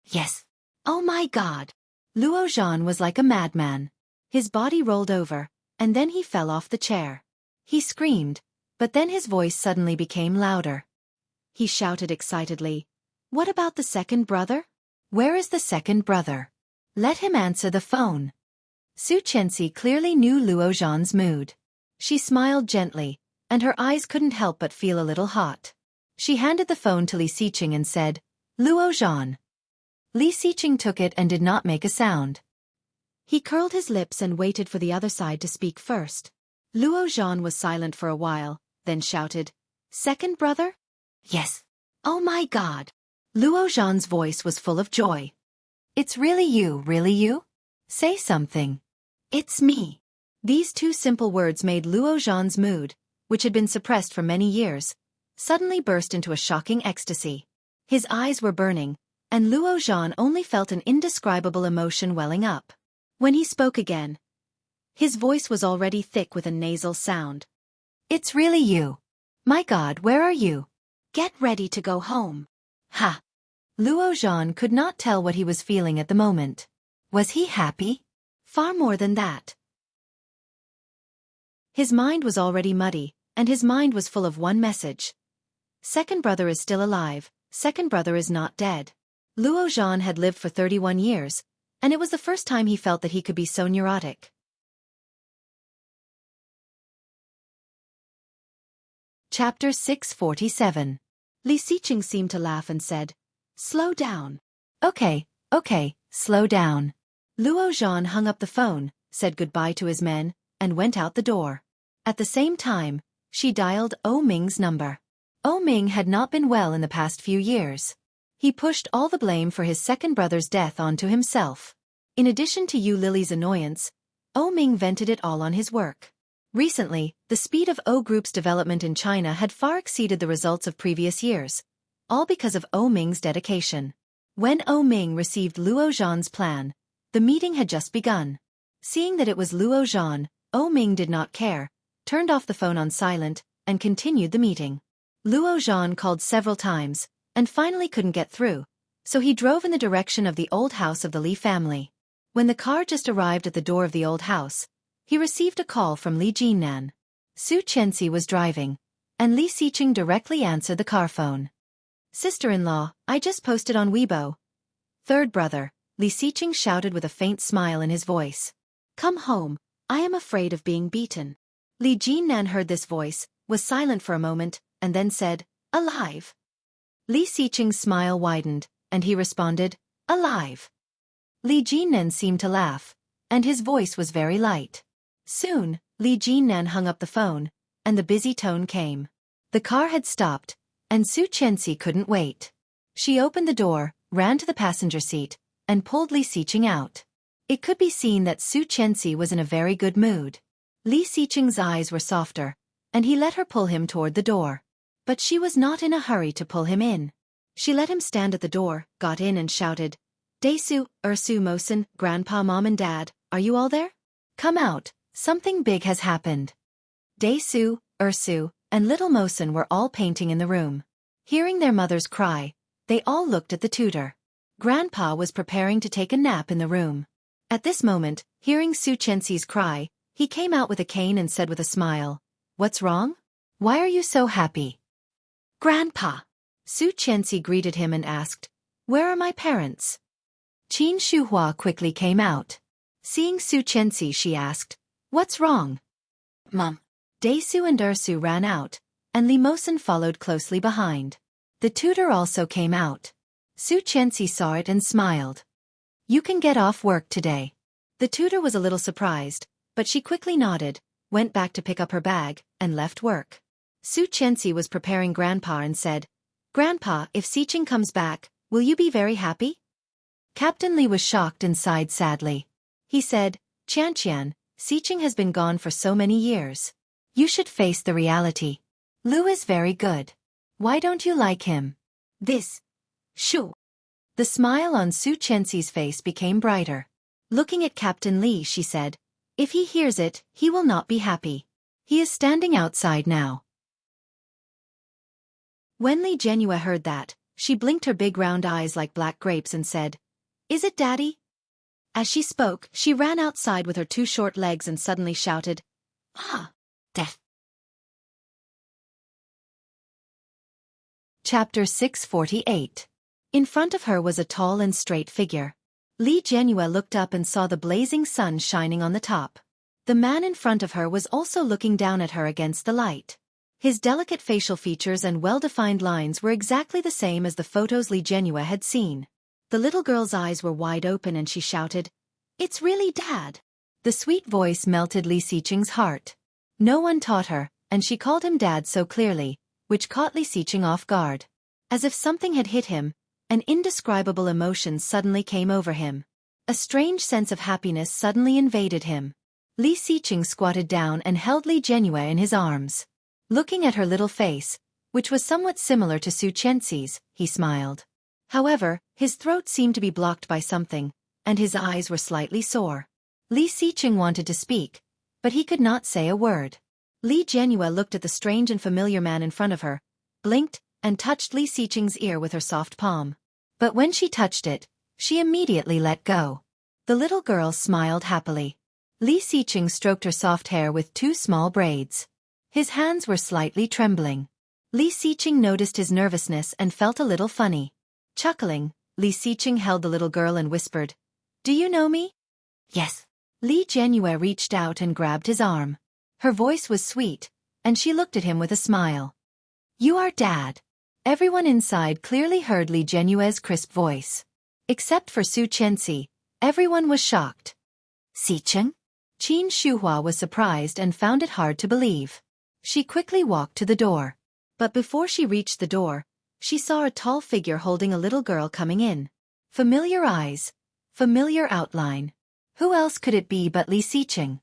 Yes. Oh my God! Luo Zhan was like a madman. His body rolled over, and then he fell off the chair. He screamed, but then his voice suddenly became louder. He shouted excitedly, What about the second brother? Where is the second brother? Let him answer the phone. Su Qianxi clearly knew Luo Zhan's mood. She smiled gently, and her eyes couldn't help but feel a little hot. She handed the phone to Li Xiqing and said, Luo Zhan. Li Xiqing took it and did not make a sound. He curled his lips and waited for the other side to speak first. Luo Zhan was silent for a while, then shouted, Second brother? Yes. Oh my God! Luo Zhan's voice was full of joy. It's really you? Say something. It's me. These two simple words made Luo Zhan's mood, which had been suppressed for many years, suddenly burst into a shocking ecstasy. His eyes were burning, and Luo Zhan only felt an indescribable emotion welling up. When he spoke again, his voice was already thick with a nasal sound. It's really you. My God, where are you? Get ready to go home. Ha! Luo Zhan could not tell what he was feeling at the moment. Was he happy? Far more than that. His mind was already muddy, and his mind was full of one message. Second brother is still alive, second brother is not dead. Luo Zhan had lived for 31 years, and it was the first time he felt that he could be so neurotic. Chapter 647. Li Xiqing seemed to laugh and said, Slow down. Okay, slow down. Luo Zhan hung up the phone, said goodbye to his men, and went out the door. At the same time, she dialed O Ming's number. O Ming had not been well in the past few years. He pushed all the blame for his second brother's death onto himself. In addition to Yu Lily's annoyance, O Ming vented it all on his work. Recently, the speed of O Group's development in China had far exceeded the results of previous years, all because of O Ming's dedication. When O Ming received Luo Zhan's plan, the meeting had just begun. Seeing that it was Luo Zhan, O Ming did not care, turned off the phone on silent, and continued the meeting. Luo Zhan called several times, and finally couldn't get through, so he drove in the direction of the old house of the Li family. When the car just arrived at the door of the old house, he received a call from Li Jinnan. Su Qianxi was driving, and Li Xiqing directly answered the car phone. Sister-in-law, I just posted on Weibo. Third brother, Li Xiqing shouted with a faint smile in his voice. Come home, I am afraid of being beaten. Li Jinnan heard this voice, was silent for a moment, and then said, Alive. Li Xiqing's smile widened, and he responded, Alive. Li Jinnan seemed to laugh, and his voice was very light. Soon, Li Jinnan hung up the phone, and the busy tone came. The car had stopped, and Su Qianxi couldn't wait. She opened the door, ran to the passenger seat, and pulled Li Xiqing out. It could be seen that Su Qianxi was in a very good mood. Li Xiqing's eyes were softer, and he let her pull him toward the door. But she was not in a hurry to pull him in. She let him stand at the door, got in and shouted, Daesu, Ursu Mosen, Grandpa, Mom and Dad, are you all there? Come out, something big has happened. Daesu, Ursu, and little Mosen were all painting in the room. Hearing their mother's cry, they all looked at the tutor. Grandpa was preparing to take a nap in the room. At this moment, hearing Xueqi's cry, he came out with a cane and said with a smile, "What's wrong? Why are you so happy?" "Grandpa." Xueqi greeted him and asked, "Where are my parents?" Qin Shuhua quickly came out. Seeing Xueqi, she asked, "What's wrong?" "Mom." Daesu and Ersu ran out, and Li Mosen followed closely behind. The tutor also came out. Xueqi saw it and smiled. "You can get off work today." The tutor was a little surprised, but she quickly nodded, went back to pick up her bag, and left work. Xueqi was preparing Grandpa and said, "Grandpa, if Xiqing comes back, will you be very happy?" Captain Li was shocked and sighed sadly. He said, "Qianqian, Xiqing has been gone for so many years. You should face the reality. Lu is very good. Why don't you like him?" "This. Shu." The smile on Xueqi's face became brighter. Looking at Captain Li, she said, "If he hears it, he will not be happy. He is standing outside now." When Li Genue heard that, she blinked her big round eyes like black grapes and said, "Is it Daddy?" As she spoke, she ran outside with her two short legs and suddenly shouted, "Ah! Death!" Chapter 648. In front of her was a tall and straight figure. Li Genue looked up and saw the blazing sun shining on the top. The man in front of her was also looking down at her against the light. His delicate facial features and well-defined lines were exactly the same as the photos Li Genue had seen. The little girl's eyes were wide open and she shouted, "It's really Dad!" The sweet voice melted Li Xiqing's heart. No one taught her, and she called him Dad so clearly, which caught Li Xiqing off guard. As if something had hit him, an indescribable emotion suddenly came over him. A strange sense of happiness suddenly invaded him. Li Xiqing squatted down and held Li Genue in his arms. Looking at her little face, which was somewhat similar to Xueqi's, he smiled. However, his throat seemed to be blocked by something, and his eyes were slightly sore. Li Xiqing wanted to speak, but he could not say a word. Li Genue looked at the strange and familiar man in front of her, blinked, and touched Li Xiqing's ear with her soft palm. But when she touched it, she immediately let go. The little girl smiled happily. Li Xiqing stroked her soft hair with two small braids. His hands were slightly trembling. Li Xiqing noticed his nervousness and felt a little funny. Chuckling, Li Xiqing held the little girl and whispered, "Do you know me?" "Yes." Li Genue reached out and grabbed his arm. Her voice was sweet, and she looked at him with a smile. "You are Dad." Everyone inside clearly heard Li Genue's crisp voice. Except for Xueqi, everyone was shocked. "Xiqing?" Qin Shuhua was surprised and found it hard to believe. She quickly walked to the door. But before she reached the door, she saw a tall figure holding a little girl coming in. Familiar eyes, familiar outline. Who else could it be but Li Xiqing?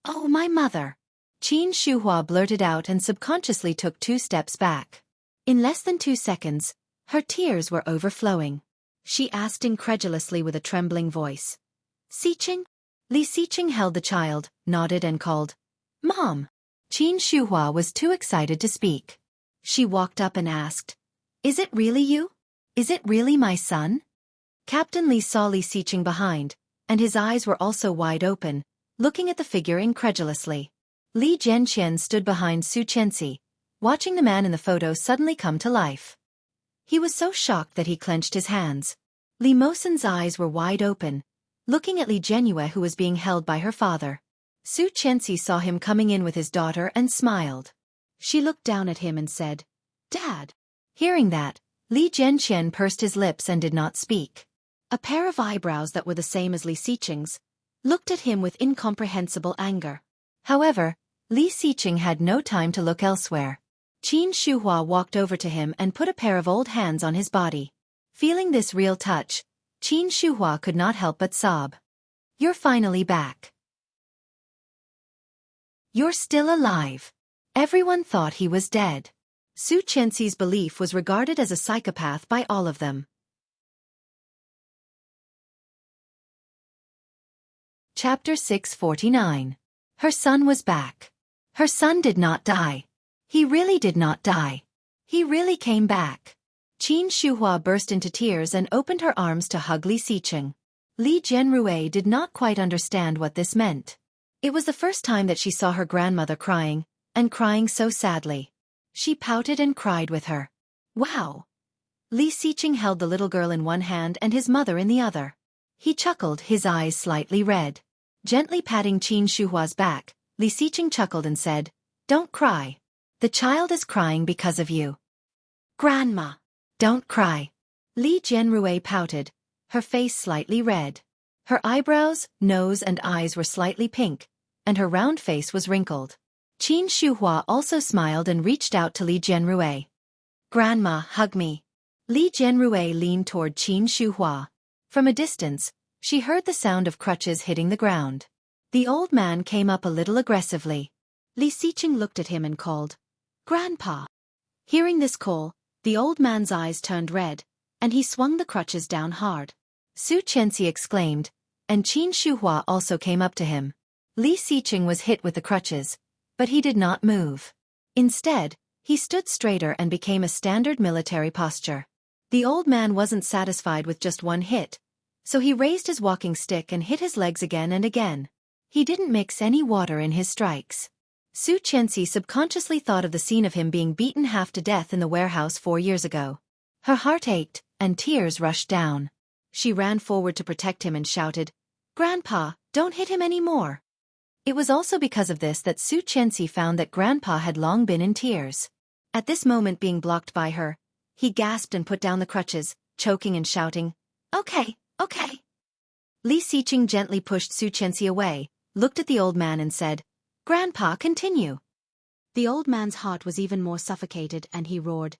"Oh, my mother!" Qin Shuhua blurted out and subconsciously took 2 steps back. In less than 2 seconds, her tears were overflowing. She asked incredulously with a trembling voice, "Xiqing?" Li Xiqing held the child, nodded and called, "Mom!" Qin Shuhua was too excited to speak. She walked up and asked, "Is it really you? Is it really my son?" Captain Li saw Li Xiqing behind, and his eyes were also wide open, looking at the figure incredulously. Li Zhenqian stood behind Xueqi, watching the man in the photo suddenly come to life. He was so shocked that he clenched his hands. Li Mosen's eyes were wide open, looking at Li Genue who was being held by her father. Xueqi saw him coming in with his daughter and smiled. She looked down at him and said, "Dad." Hearing that, Li Zhenqian pursed his lips and did not speak. A pair of eyebrows that were the same as Li Xiqing's looked at him with incomprehensible anger. However, Li Xiqing had no time to look elsewhere. Qin Shuhua walked over to him and put a pair of old hands on his body. Feeling this real touch, Qin Shuhua could not help but sob. "You're finally back. You're still alive." Everyone thought he was dead. Xueqi's belief was regarded as a psychopath by all of them. Chapter 649. Her son was back. Her son did not die. He really did not die. He really came back. Qin Shuhua burst into tears and opened her arms to hug Li Xiqing. Li Jianrui did not quite understand what this meant. It was the first time that she saw her grandmother crying, and crying so sadly. She pouted and cried with her. Wow! Li Xiqing held the little girl in one hand and his mother in the other. He chuckled, his eyes slightly red. Gently patting Qin Shuhua's back, Li Xiqing chuckled and said, "Don't cry. The child is crying because of you." "Grandma, don't cry." Li Jianrui pouted, her face slightly red. Her eyebrows, nose and eyes were slightly pink, and her round face was wrinkled. Qin Shuhua also smiled and reached out to Li Jianrui. "Grandma, hug me." Li Jianrui leaned toward Qin Shuhua. From a distance, she heard the sound of crutches hitting the ground. The old man came up a little aggressively. Li Xiqing looked at him and called, "Grandpa." Hearing this call, the old man's eyes turned red, and he swung the crutches down hard. Xueqi exclaimed, and Qin Shuhua also came up to him. Li Xiqing was hit with the crutches, but he did not move. Instead, he stood straighter and became a standard military posture. The old man wasn't satisfied with just one hit, so he raised his walking stick and hit his legs again and again. He didn't mix any water in his strikes. Xueqi subconsciously thought of the scene of him being beaten half to death in the warehouse 4 years ago. Her heart ached, and tears rushed down. She ran forward to protect him and shouted, "Grandpa, don't hit him anymore." It was also because of this that Xueqi found that Grandpa had long been in tears. At this moment being blocked by her, he gasped and put down the crutches, choking and shouting, "Okay, okay." Li Xiqing gently pushed Xueqi away, looked at the old man and said, "Grandpa, continue." The old man's heart was even more suffocated and he roared,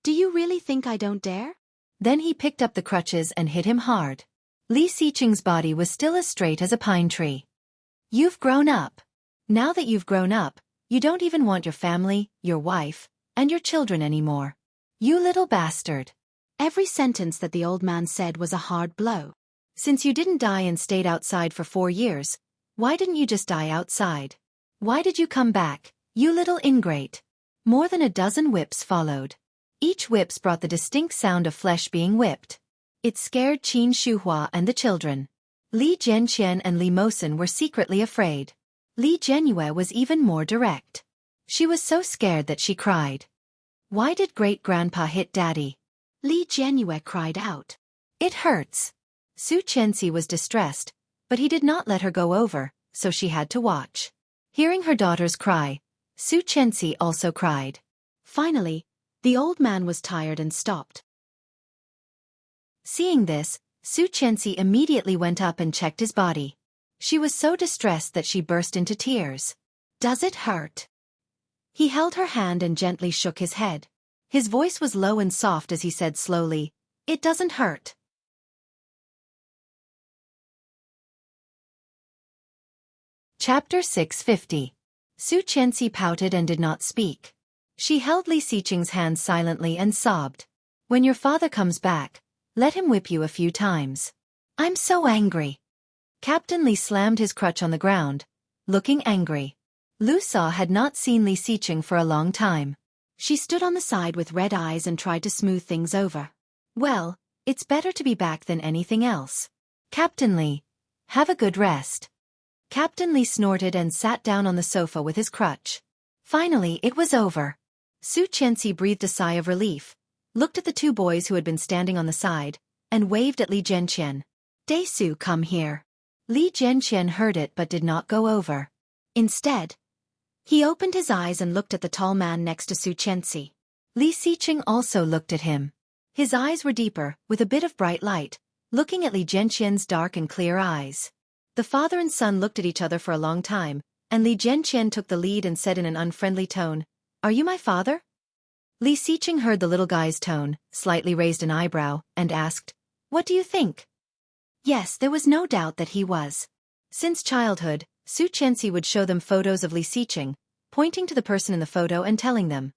"Do you really think I don't dare?" Then he picked up the crutches and hit him hard. Li Xiqing's body was still as straight as a pine tree. "You've grown up. Now that you've grown up, you don't even want your family, your wife, and your children anymore. You little bastard." Every sentence that the old man said was a hard blow. Since you didn't die and stayed outside for 4 years, why didn't you just die outside? Why did you come back, you little ingrate? More than a dozen whips followed. Each whips brought the distinct sound of flesh being whipped. It scared Qin Shuhua and the children. Li Jianqian and Li Mosen were secretly afraid. Li Jianyue was even more direct. She was so scared that she cried. "Why did great-grandpa hit Daddy?" Li Jianyue cried out. "It hurts." Xueqi was distressed, but he did not let her go over, so she had to watch. Hearing her daughter's cry, Xueqi also cried. Finally, the old man was tired and stopped. Seeing this, Xueqi immediately went up and checked his body. She was so distressed that she burst into tears. "Does it hurt?" He held her hand and gently shook his head. His voice was low and soft as he said slowly, "It doesn't hurt." Chapter 650. Xueqi pouted and did not speak. She held Li Xiqing's hand silently and sobbed. "When your father comes back, let him whip you a few times." "I'm so angry." Captain Li slammed his crutch on the ground, looking angry. Lu Sa had not seen Li Xiqing for a long time. She stood on the side with red eyes and tried to smooth things over. "Well, it's better to be back than anything else. Captain Li, have a good rest." Captain Li snorted and sat down on the sofa with his crutch. Finally, it was over. Xueqi breathed a sigh of relief, looked at the 2 boys who had been standing on the side, and waved at Li Jianqian. "Daisu, come here." Li Jianqian heard it but did not go over. Instead, he opened his eyes and looked at the tall man next to Xueqi. Li Xiqing also looked at him. His eyes were deeper, with a bit of bright light, looking at Li Jianqian's dark and clear eyes. The father and son looked at each other for a long time, and Li Jianqian took the lead and said in an unfriendly tone, "Are you my father?" Li Xiqing heard the little guy's tone, slightly raised an eyebrow, and asked, "What do you think?" Yes, there was no doubt that he was. Since childhood, Xueqi would show them photos of Li Xiqing, pointing to the person in the photo and telling them,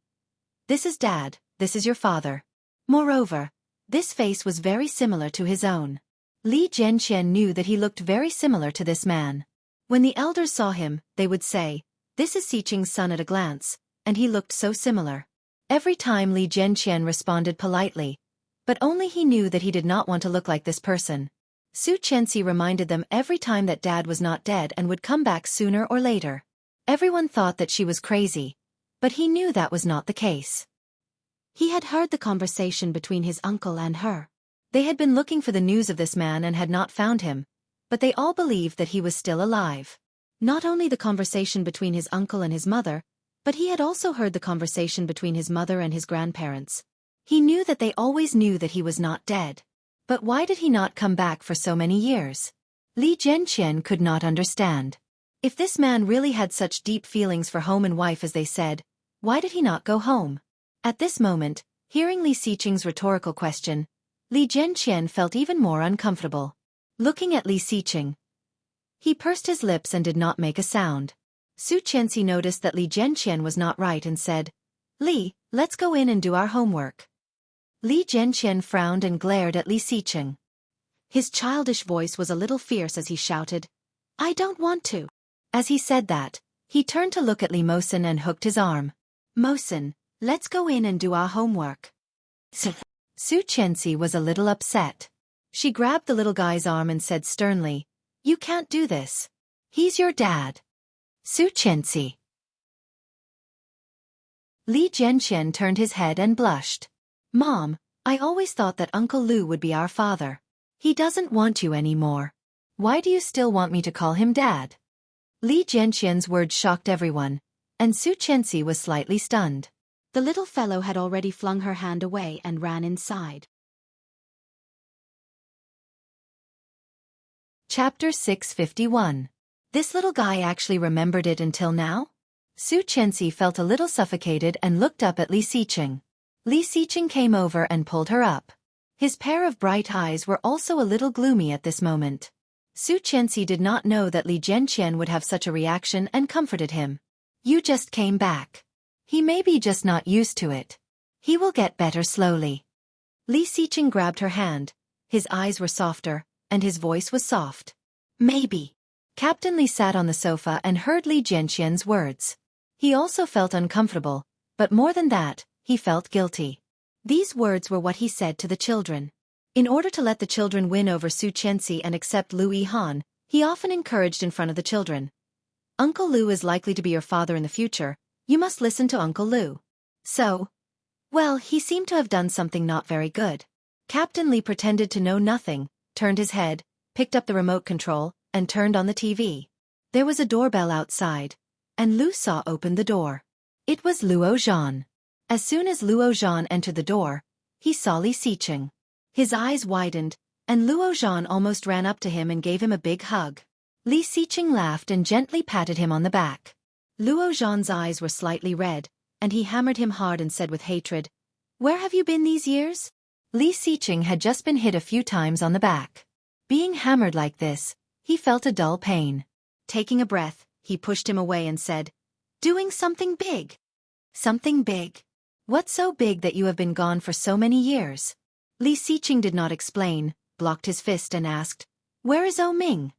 "This is Dad, this is your father." Moreover, this face was very similar to his own. Li Jianqian knew that he looked very similar to this man. When the elders saw him, they would say, "This is Xiqing's son at a glance," and he looked so similar. Every time Li Jianqian responded politely, But only he knew that he did not want to look like this person. Xueqi reminded them every time that Dad was not dead and would come back sooner or later. Everyone thought that she was crazy, but he knew that was not the case. He had heard the conversation between his uncle and her. They had been looking for the news of this man and had not found him, but they all believed that he was still alive. Not only the conversation between his uncle and his mother, but he had also heard the conversation between his mother and his grandparents. He knew that they always knew that he was not dead. But why did he not come back for so many years? Li Zhenqian could not understand. If this man really had such deep feelings for home and wife as they said, why did he not go home? At this moment, hearing Li Xiqing's rhetorical question, Li Zhenqian felt even more uncomfortable. Looking at Li Xiqing, he pursed his lips and did not make a sound. Xueqi noticed that Li Zhenqian was not right and said, "Li, let's go in and do our homework." Li Zhenqian frowned and glared at Li Xiqing. His childish voice was a little fierce as he shouted, "I don't want to." As he said that, he turned to look at Li Mosin and hooked his arm. "Mosin, let's go in and do our homework." Xueqi was a little upset. She grabbed the little guy's arm and said sternly, "You can't do this. He's your dad." Xueqi. Li Zhenqian turned his head and blushed. "Mom, I always thought that Uncle Lu would be our father. He doesn't want you anymore. Why do you still want me to call him Dad?" Li Zhenqian's words shocked everyone, and Xueqi was slightly stunned. The little fellow had already flung her hand away and ran inside. Chapter 651. This little guy actually remembered it until now? Xueqi felt a little suffocated and looked up at Li Xiqing. Li Xiqing came over and pulled her up. His pair of bright eyes were also a little gloomy at this moment. Xueqi did not know that Li Zhenqian would have such a reaction and comforted him. "You just came back. He may be just not used to it. He will get better slowly." Li Xiqing grabbed her hand. His eyes were softer, and his voice was soft. "Maybe." Captain Li sat on the sofa and heard Li Zhenqian's words. He also felt uncomfortable, but more than that, he felt guilty. These words were what he said to the children. In order to let the children win over Xueqi and accept Lu Yihan, he often encouraged in front of the children. "Uncle Lu is likely to be your father in the future. You must listen to Uncle Lu." Well, he seemed to have done something not very good. Captain Li pretended to know nothing, turned his head, picked up the remote control, and turned on the TV. There was a doorbell outside, and Lu Sa opened the door. It was Luo Zhan. As soon as Luo Zhan entered the door, he saw Li Xiqing. His eyes widened, and Luo Zhan almost ran up to him and gave him a big hug. Li Xiqing laughed and gently patted him on the back. Luo Zhan's eyes were slightly red, and he hammered him hard and said with hatred, "Where have you been these years?" Li Xiqing had just been hit a few times on the back. Being hammered like this, he felt a dull pain. Taking a breath, he pushed him away and said, "Doing something big." "Something big? What's so big that you have been gone for so many years?" Li Xiqing did not explain, blocked his fist and asked, "Where is O Ming?"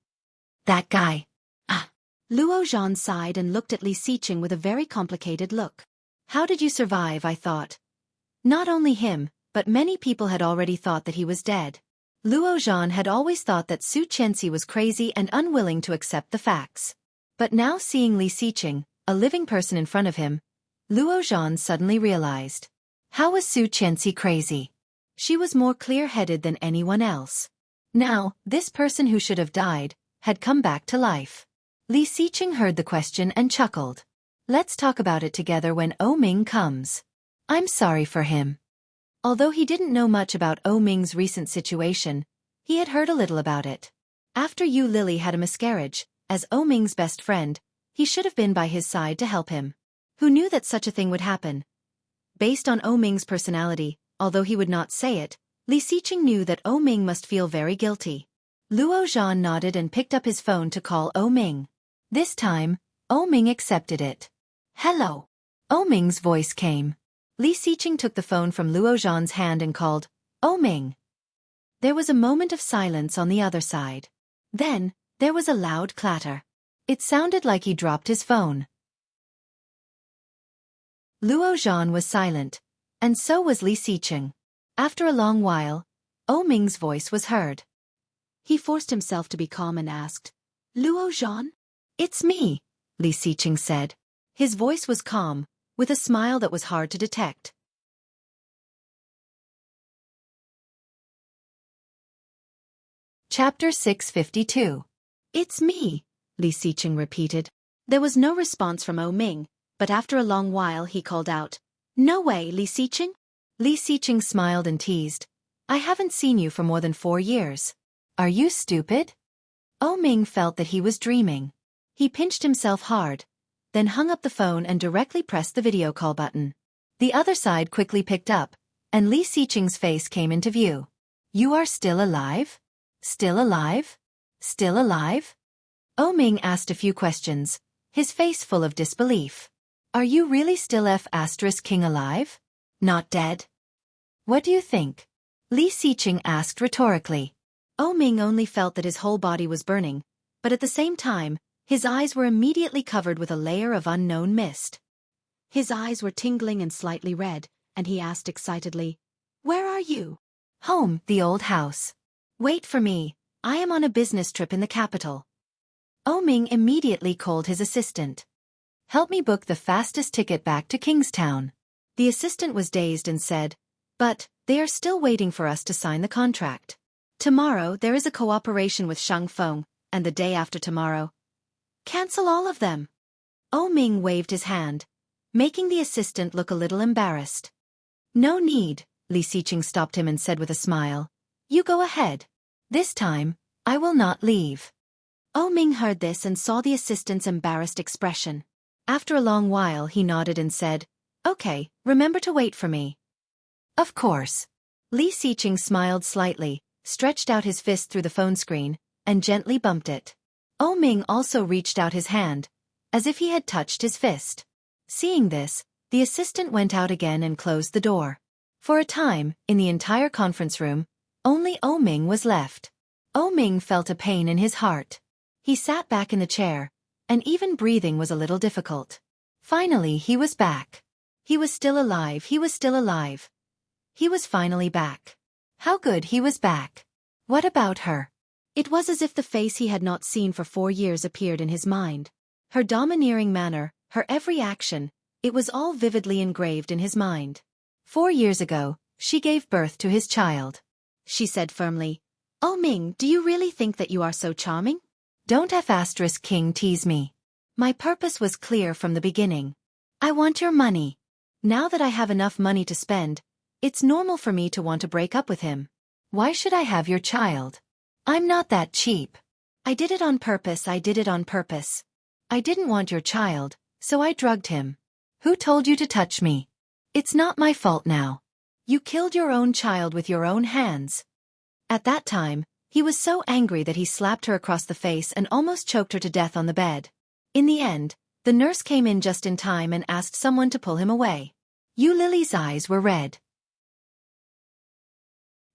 "That guy." "Ah." Luo Zhan sighed and looked at Li Xiqing with a very complicated look. "How did you survive?" I thought. Not only him, but many people had already thought that he was dead. Luo Zhan had always thought that Xueqi was crazy and unwilling to accept the facts. But now seeing Li Xiqing, a living person in front of him, Luo Zhan suddenly realized. How was Xueqi crazy? She was more clear-headed than anyone else. Now, this person who should have died, had come back to life. Li Xiqing heard the question and chuckled. "Let's talk about it together when O Ming comes. I'm sorry for him." Although he didn't know much about O Ming's recent situation, he had heard a little about it. After Yu Lily had a miscarriage, as O Ming's best friend, he should have been by his side to help him. Who knew that such a thing would happen? Based on O Ming's personality, although he would not say it, Li Xiqing knew that O Ming must feel very guilty. Luo Zhan nodded and picked up his phone to call O Ming. This time, O Ming accepted it. "Hello." O Ming's voice came. Li Xiqing took the phone from Luo Zhan's hand and called, "O Ming." There was a moment of silence on the other side. Then, there was a loud clatter. It sounded like he dropped his phone. Luo Zhan was silent, and so was Li Xiqing. After a long while, O Ming's voice was heard. He forced himself to be calm and asked, Luo Zhan? It's me, Li Xiqing said. His voice was calm, with a smile that was hard to detect. Chapter 652. It's me, Li Xiqing repeated. There was no response from O Ming, but after a long while he called out, No way, Li Xiqing? Li Xiqing smiled and teased. I haven't seen you for more than 4 years. Are you stupid? O Ming felt that he was dreaming. He pinched himself hard, then hung up the phone and directly pressed the video call button. The other side quickly picked up, and Li Xiqing's face came into view. You are still alive? Still alive? Still alive? O Ming asked a few questions, his face full of disbelief. Are you really still King alive? Not dead? What do you think? Li Xiqing asked rhetorically. O Ming only felt that his whole body was burning, but at the same time, his eyes were immediately covered with a layer of unknown mist. His eyes were tingling and slightly red, and he asked excitedly, Where are you? Home, the old house. Wait for me, I am on a business trip in the capital. O Ming immediately called his assistant. Help me book the fastest ticket back to Kingstown. The assistant was dazed and said, But, they are still waiting for us to sign the contract. Tomorrow there is a cooperation with Shangfeng, and the day after tomorrow. Cancel all of them. O Ming waved his hand, making the assistant look a little embarrassed. No need, Li Xiqing stopped him and said with a smile. You go ahead. This time, I will not leave. O Ming heard this and saw the assistant's embarrassed expression. After a long while he nodded and said, Okay, remember to wait for me. Of course. Li Xiqing smiled slightly, stretched out his fist through the phone screen, and gently bumped it. O Ming also reached out his hand, as if he had touched his fist. Seeing this, the assistant went out again and closed the door. For a time, in the entire conference room, only O Ming was left. O Ming felt a pain in his heart. He sat back in the chair, and even breathing was a little difficult. Finally he was back. He was still alive, he was still alive. He was finally back. How good he was back. What about her? It was as if the face he had not seen for 4 years appeared in his mind. Her domineering manner, her every action, it was all vividly engraved in his mind. 4 years ago, she gave birth to his child. She said firmly, Oh Ming, do you really think that you are so charming? Don't King tease me. My purpose was clear from the beginning. I want your money. Now that I have enough money to spend, it's normal for me to want to break up with him. Why should I have your child? I'm not that cheap. I did it on purpose, I did it on purpose. I didn't want your child, so I drugged him. Who told you to touch me? It's not my fault now. You killed your own child with your own hands. At that time, he was so angry that he slapped her across the face and almost choked her to death on the bed. In the end, the nurse came in just in time and asked someone to pull him away. Yu Lily's eyes were red.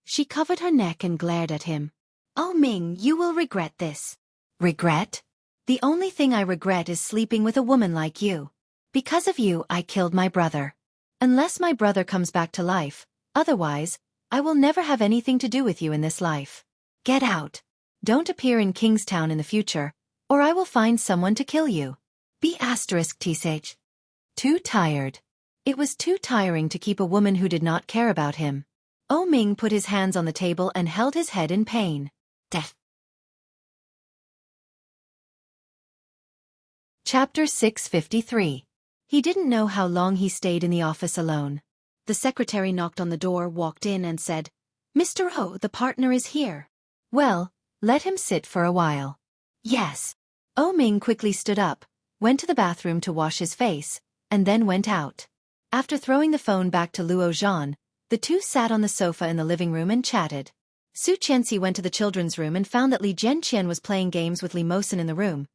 She covered her neck and glared at him. Oh Ming, you will regret this. Regret? The only thing I regret is sleeping with a woman like you. Because of you, I killed my brother. Unless my brother comes back to life, otherwise, I will never have anything to do with you in this life. Get out. Don't appear in Kingstown in the future, or I will find someone to kill you. Be *TSH. Too tired. It was too tiring to keep a woman who did not care about him. O Ming put his hands on the table and held his head in pain. Death. Chapter 653. He didn't know how long he stayed in the office alone. The secretary knocked on the door, walked in and said, Mr. O, the partner is here. Well, let him sit for a while. Yes. O Ming quickly stood up, went to the bathroom to wash his face, and then went out. After throwing the phone back to Luo Zhan, the two sat on the sofa in the living room and chatted. Xueqi went to the children's room and found that Li Zhenqian was playing games with Li Mosen in the room,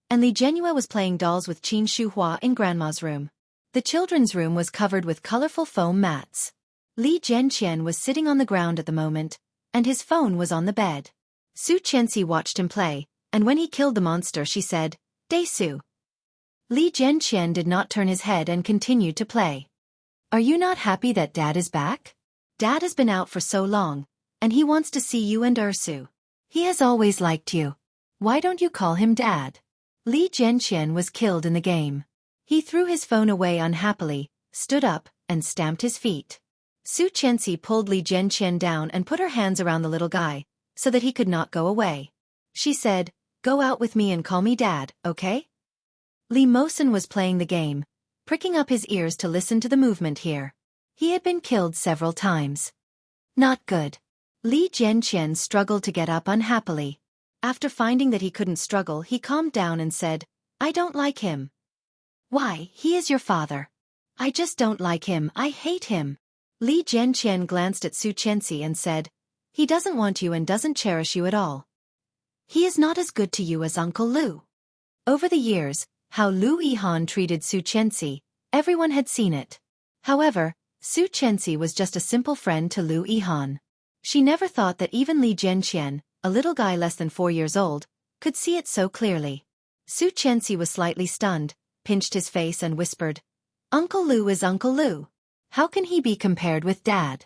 and Li Zhenhua was playing dolls with Qin Shuhua in Grandma's room. The children's room was covered with colorful foam mats. Li Zhenqian was sitting on the ground at the moment, and his phone was on the bed. Xueqi watched him play, and when he killed the monster she said, Su. Li Zhenqian did not turn his head and continued to play. Are you not happy that Dad is back? Dad has been out for so long, and he wants to see you and Ursu. He has always liked you. Why don't you call him Dad? Li Jianqian was killed in the game. He threw his phone away unhappily, stood up, and stamped his feet. Xueqi pulled Li Jianqian down and put her hands around the little guy, so that he could not go away. She said, "Go out with me and call me Dad, okay?" Li Mosen was playing the game, pricking up his ears to listen to the movement here. He had been killed several times. Not good. Li Jianqian struggled to get up unhappily. After finding that he couldn't struggle, he calmed down and said, "I don't like him." "Why, he is your father." "I just don't like him, I hate him." Li Jianqian glanced at Xueqi and said, "He doesn't want you and doesn't cherish you at all. He is not as good to you as Uncle Lu." Over the years, how Lu Yihan treated Xueqi, everyone had seen it. However, Xueqi was just a simple friend to Lu Yihan. She never thought that even Li Jianqian, a little guy less than 4 years old, could see it so clearly. Xueqi was slightly stunned, pinched his face and whispered, "Uncle Lu is Uncle Lu. How can he be compared with Dad?"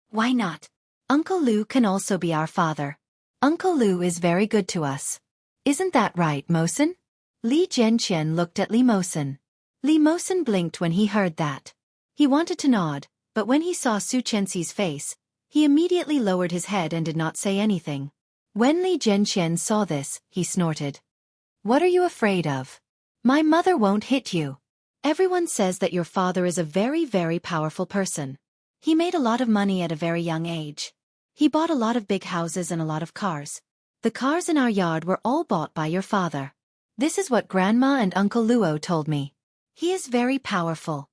"Why not? Uncle Lu can also be our father. Uncle Lu is very good to us. Isn't that right, Mosen?" Li Jianqian looked at Li Mosen. Li Mosen blinked when he heard that. He wanted to nod, but when he saw Xueqi's face, he immediately lowered his head and did not say anything. When Li Jianqian saw this, he snorted. "What are you afraid of? My mother won't hit you. Everyone says that your father is a very, very powerful person. He made a lot of money at a very young age. He bought a lot of big houses and a lot of cars. The cars in our yard were all bought by your father. This is what Grandma and Uncle Luo told me. He is very powerful."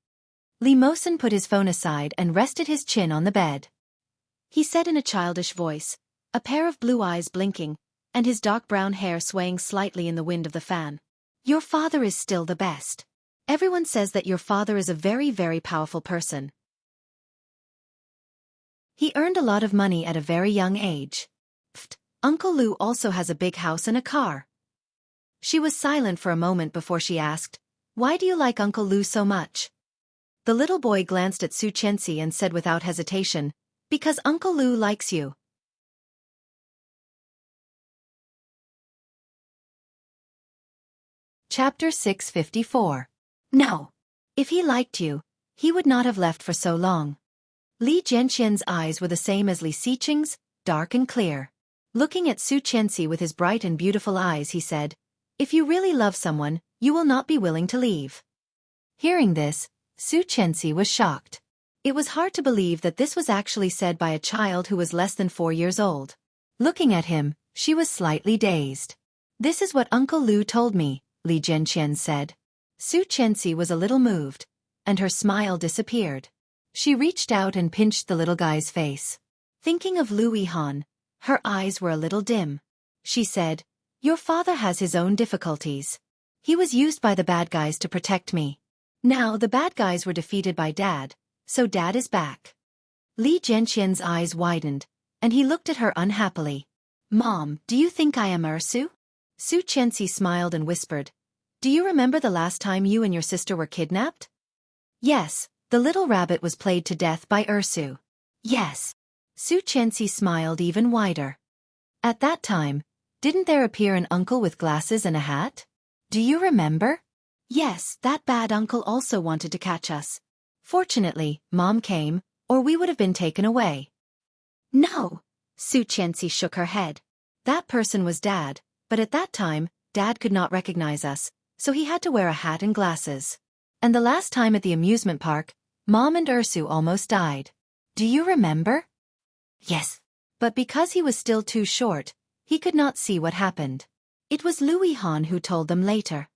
Li Mosen put his phone aside and rested his chin on the bed. He said in a childish voice, a pair of blue eyes blinking, and his dark brown hair swaying slightly in the wind of the fan. "Your father is still the best. Everyone says that your father is a very, very powerful person. He earned a lot of money at a very young age. Pfft, Uncle Lu also has a big house and a car." She was silent for a moment before she asked, "Why do you like Uncle Lu so much?" The little boy glanced at Xueqi and said without hesitation, "Because Uncle Lu likes you." Chapter 654. No. If he liked you, he would not have left for so long. Li Jianqian's eyes were the same as Li Xiqing's, dark and clear. Looking at Xueqi with his bright and beautiful eyes, he said, "If you really love someone, you will not be willing to leave." Hearing this, Xueqi was shocked. It was hard to believe that this was actually said by a child who was less than 4 years old. Looking at him, she was slightly dazed. "This is what Uncle Lu told me," Li Jianqian said. Xueqi was a little moved, and her smile disappeared. She reached out and pinched the little guy's face. Thinking of Lu Yihan, her eyes were a little dim. She said, "Your father has his own difficulties. He was used by the bad guys to protect me. Now the bad guys were defeated by Dad, so Dad is back." Li Jianqian's eyes widened, and he looked at her unhappily. "Mom, do you think I am Ursu?" Xueqi smiled and whispered, "Do you remember the last time you and your sister were kidnapped?" "Yes, the little rabbit was played to death by Ursu." "Yes." Xueqi smiled even wider. "At that time, didn't there appear an uncle with glasses and a hat? Do you remember?" "Yes, that bad uncle also wanted to catch us. Fortunately, Mom came, or we would have been taken away." "No." Xueqi shook her head. "That person was Dad, but at that time, Dad could not recognize us, so he had to wear a hat and glasses. And the last time at the amusement park, Mom and Ursu almost died. Do you remember?" "Yes." But because he was still too short, he could not see what happened. It was Lu Yihan who told them later.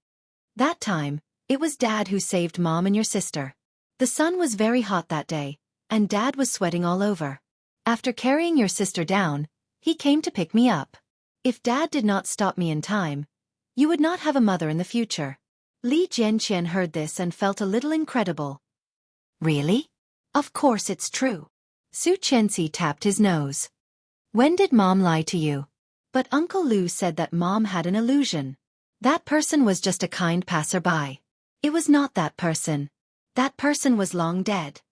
That time, it was Dad who saved Mom and your sister. The sun was very hot that day, and Dad was sweating all over. After carrying your sister down, he came to pick me up. If Dad did not stop me in time, you would not have a mother in the future." Li Jianqian heard this and felt a little incredible. "Really? Of course it's true." Xueqi tapped his nose. "When did Mom lie to you?" "But Uncle Lu said that Mom had an illusion. That person was just a kind passerby. It was not that person. That person was long dead."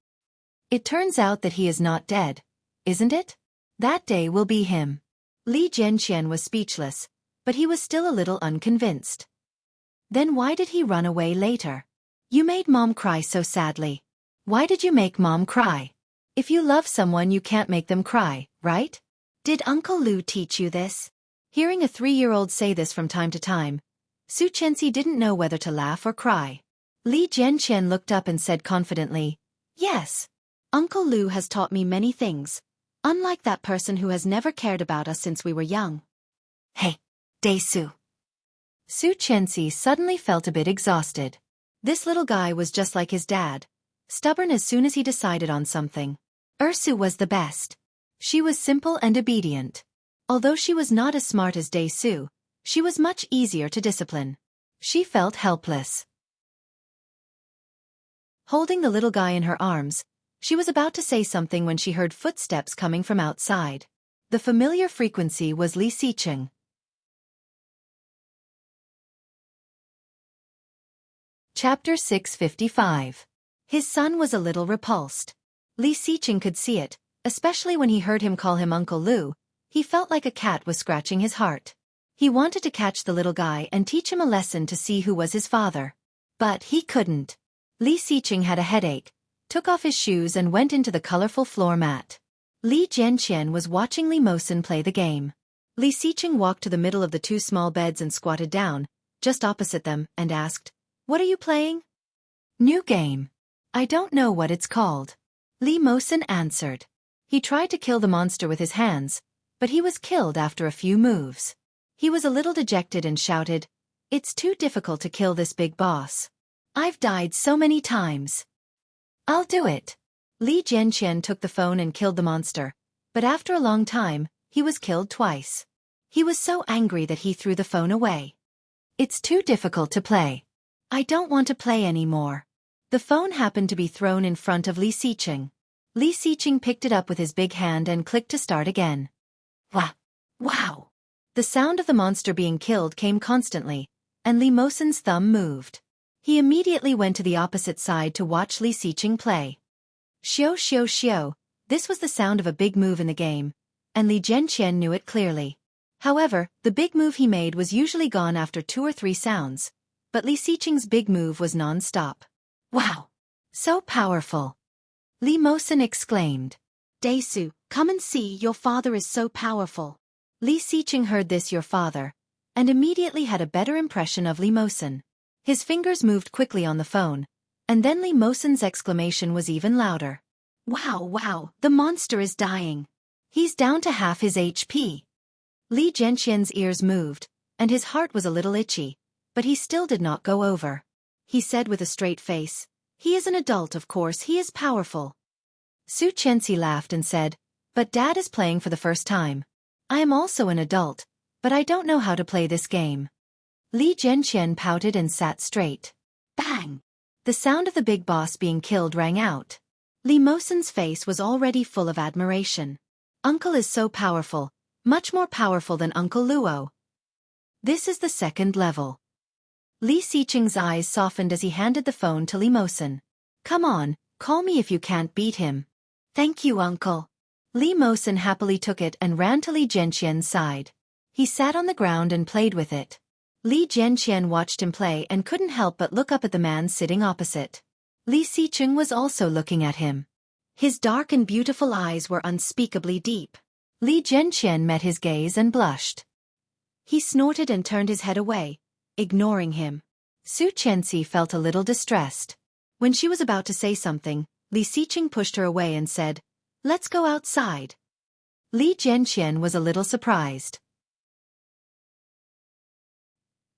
It turns out that he is not dead, isn't it? That day will be him. Li Jianqian was speechless, but he was still a little unconvinced. Then why did he run away later? You made Mom cry so sadly. Why did you make Mom cry? If you love someone you can't make them cry, right? Did Uncle Lu teach you this? Hearing a 3-year-old say this from time to time, Xueqi didn't know whether to laugh or cry. Li Jianqian looked up and said confidently, "Yes. Uncle Lu has taught me many things, unlike that person who has never cared about us since we were young." Hey, Su. Xueqi suddenly felt a bit exhausted. This little guy was just like his dad, stubborn as soon as he decided on something. Su was the best. She was simple and obedient. Although she was not as smart as Su, she was much easier to discipline. She felt helpless. Holding the little guy in her arms, she was about to say something when she heard footsteps coming from outside. The familiar frequency was Li Xiqing. Chapter 655. His son was a little repulsed. Li Xiqing could see it, especially when he heard him call him Uncle Lu. He felt like a cat was scratching his heart. He wanted to catch the little guy and teach him a lesson to see who was his father. But he couldn't. Li Xiqing had a headache, took off his shoes and went into the colorful floor mat. Li Jianqian was watching Li Mosen play the game. Li Xiqing walked to the middle of the two small beds and squatted down, just opposite them, and asked, "What are you playing?" "New game. I don't know what it's called." Li Mosen answered. He tried to kill the monster with his hands, but he was killed after a few moves. He was a little dejected and shouted, "It's too difficult to kill this big boss. I've died so many times." "I'll do it." Li Jianqian took the phone and killed the monster, but after a long time, he was killed twice. He was so angry that he threw the phone away. "It's too difficult to play. I don't want to play anymore." The phone happened to be thrown in front of Li Xiqing. Li Xiqing picked it up with his big hand and clicked to start again. Wah! Wow! The sound of the monster being killed came constantly, and Li Mosen's thumb moved. He immediately went to the opposite side to watch Li Xiqing play. Xiao xiao xiao, this was the sound of a big move in the game, and Li Jianqian knew it clearly. However, the big move he made was usually gone after 2 or 3 sounds, but Li Xiqing's big move was non-stop. Wow! So powerful! Li Mosen exclaimed. "Su, come and see, your father is so powerful." Li Xiqing heard this "your father," and immediately had a better impression of Li Mosen. His fingers moved quickly on the phone, and then Li Mosen's exclamation was even louder. "Wow, wow, the monster is dying. He's down to half his HP." Li Jianqian's ears moved, and his heart was a little itchy, but he still did not go over. He said with a straight face, "He is an adult, of course he is powerful." Xueqi laughed and said, "But Dad is playing for the first time. I am also an adult, but I don't know how to play this game." Li Jianqian pouted and sat straight. Bang! The sound of the big boss being killed rang out. Li Mosen's face was already full of admiration. Uncle is so powerful, much more powerful than Uncle Luo. This is the second level. Li Xiqing's eyes softened as he handed the phone to Li Mosen. "Come on, call me if you can't beat him." "Thank you, Uncle." Li Mosen happily took it and ran to Li Jianqian's side. He sat on the ground and played with it. Li Jianqian watched him play and couldn't help but look up at the man sitting opposite. Li Xiqing was also looking at him. His dark and beautiful eyes were unspeakably deep. Li Jianqian met his gaze and blushed. He snorted and turned his head away, ignoring him. Xueqi felt a little distressed. When she was about to say something, Li Xiqing pushed her away and said, "Let's go outside." Li Jianqian was a little surprised.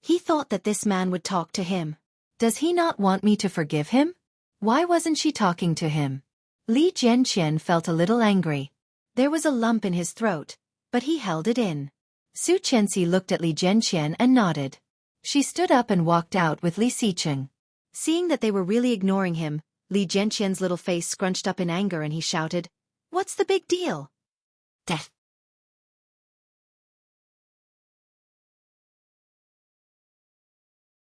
He thought that this man would talk to him. Does he not want me to forgive him? Why wasn't she talking to him? Li Jianqian felt a little angry. There was a lump in his throat, but he held it in. Xueqi looked at Li Jianqian and nodded. She stood up and walked out with Li Xiqing. Seeing that they were really ignoring him, Li Jianqian's little face scrunched up in anger and he shouted, "What's the big deal?" Death.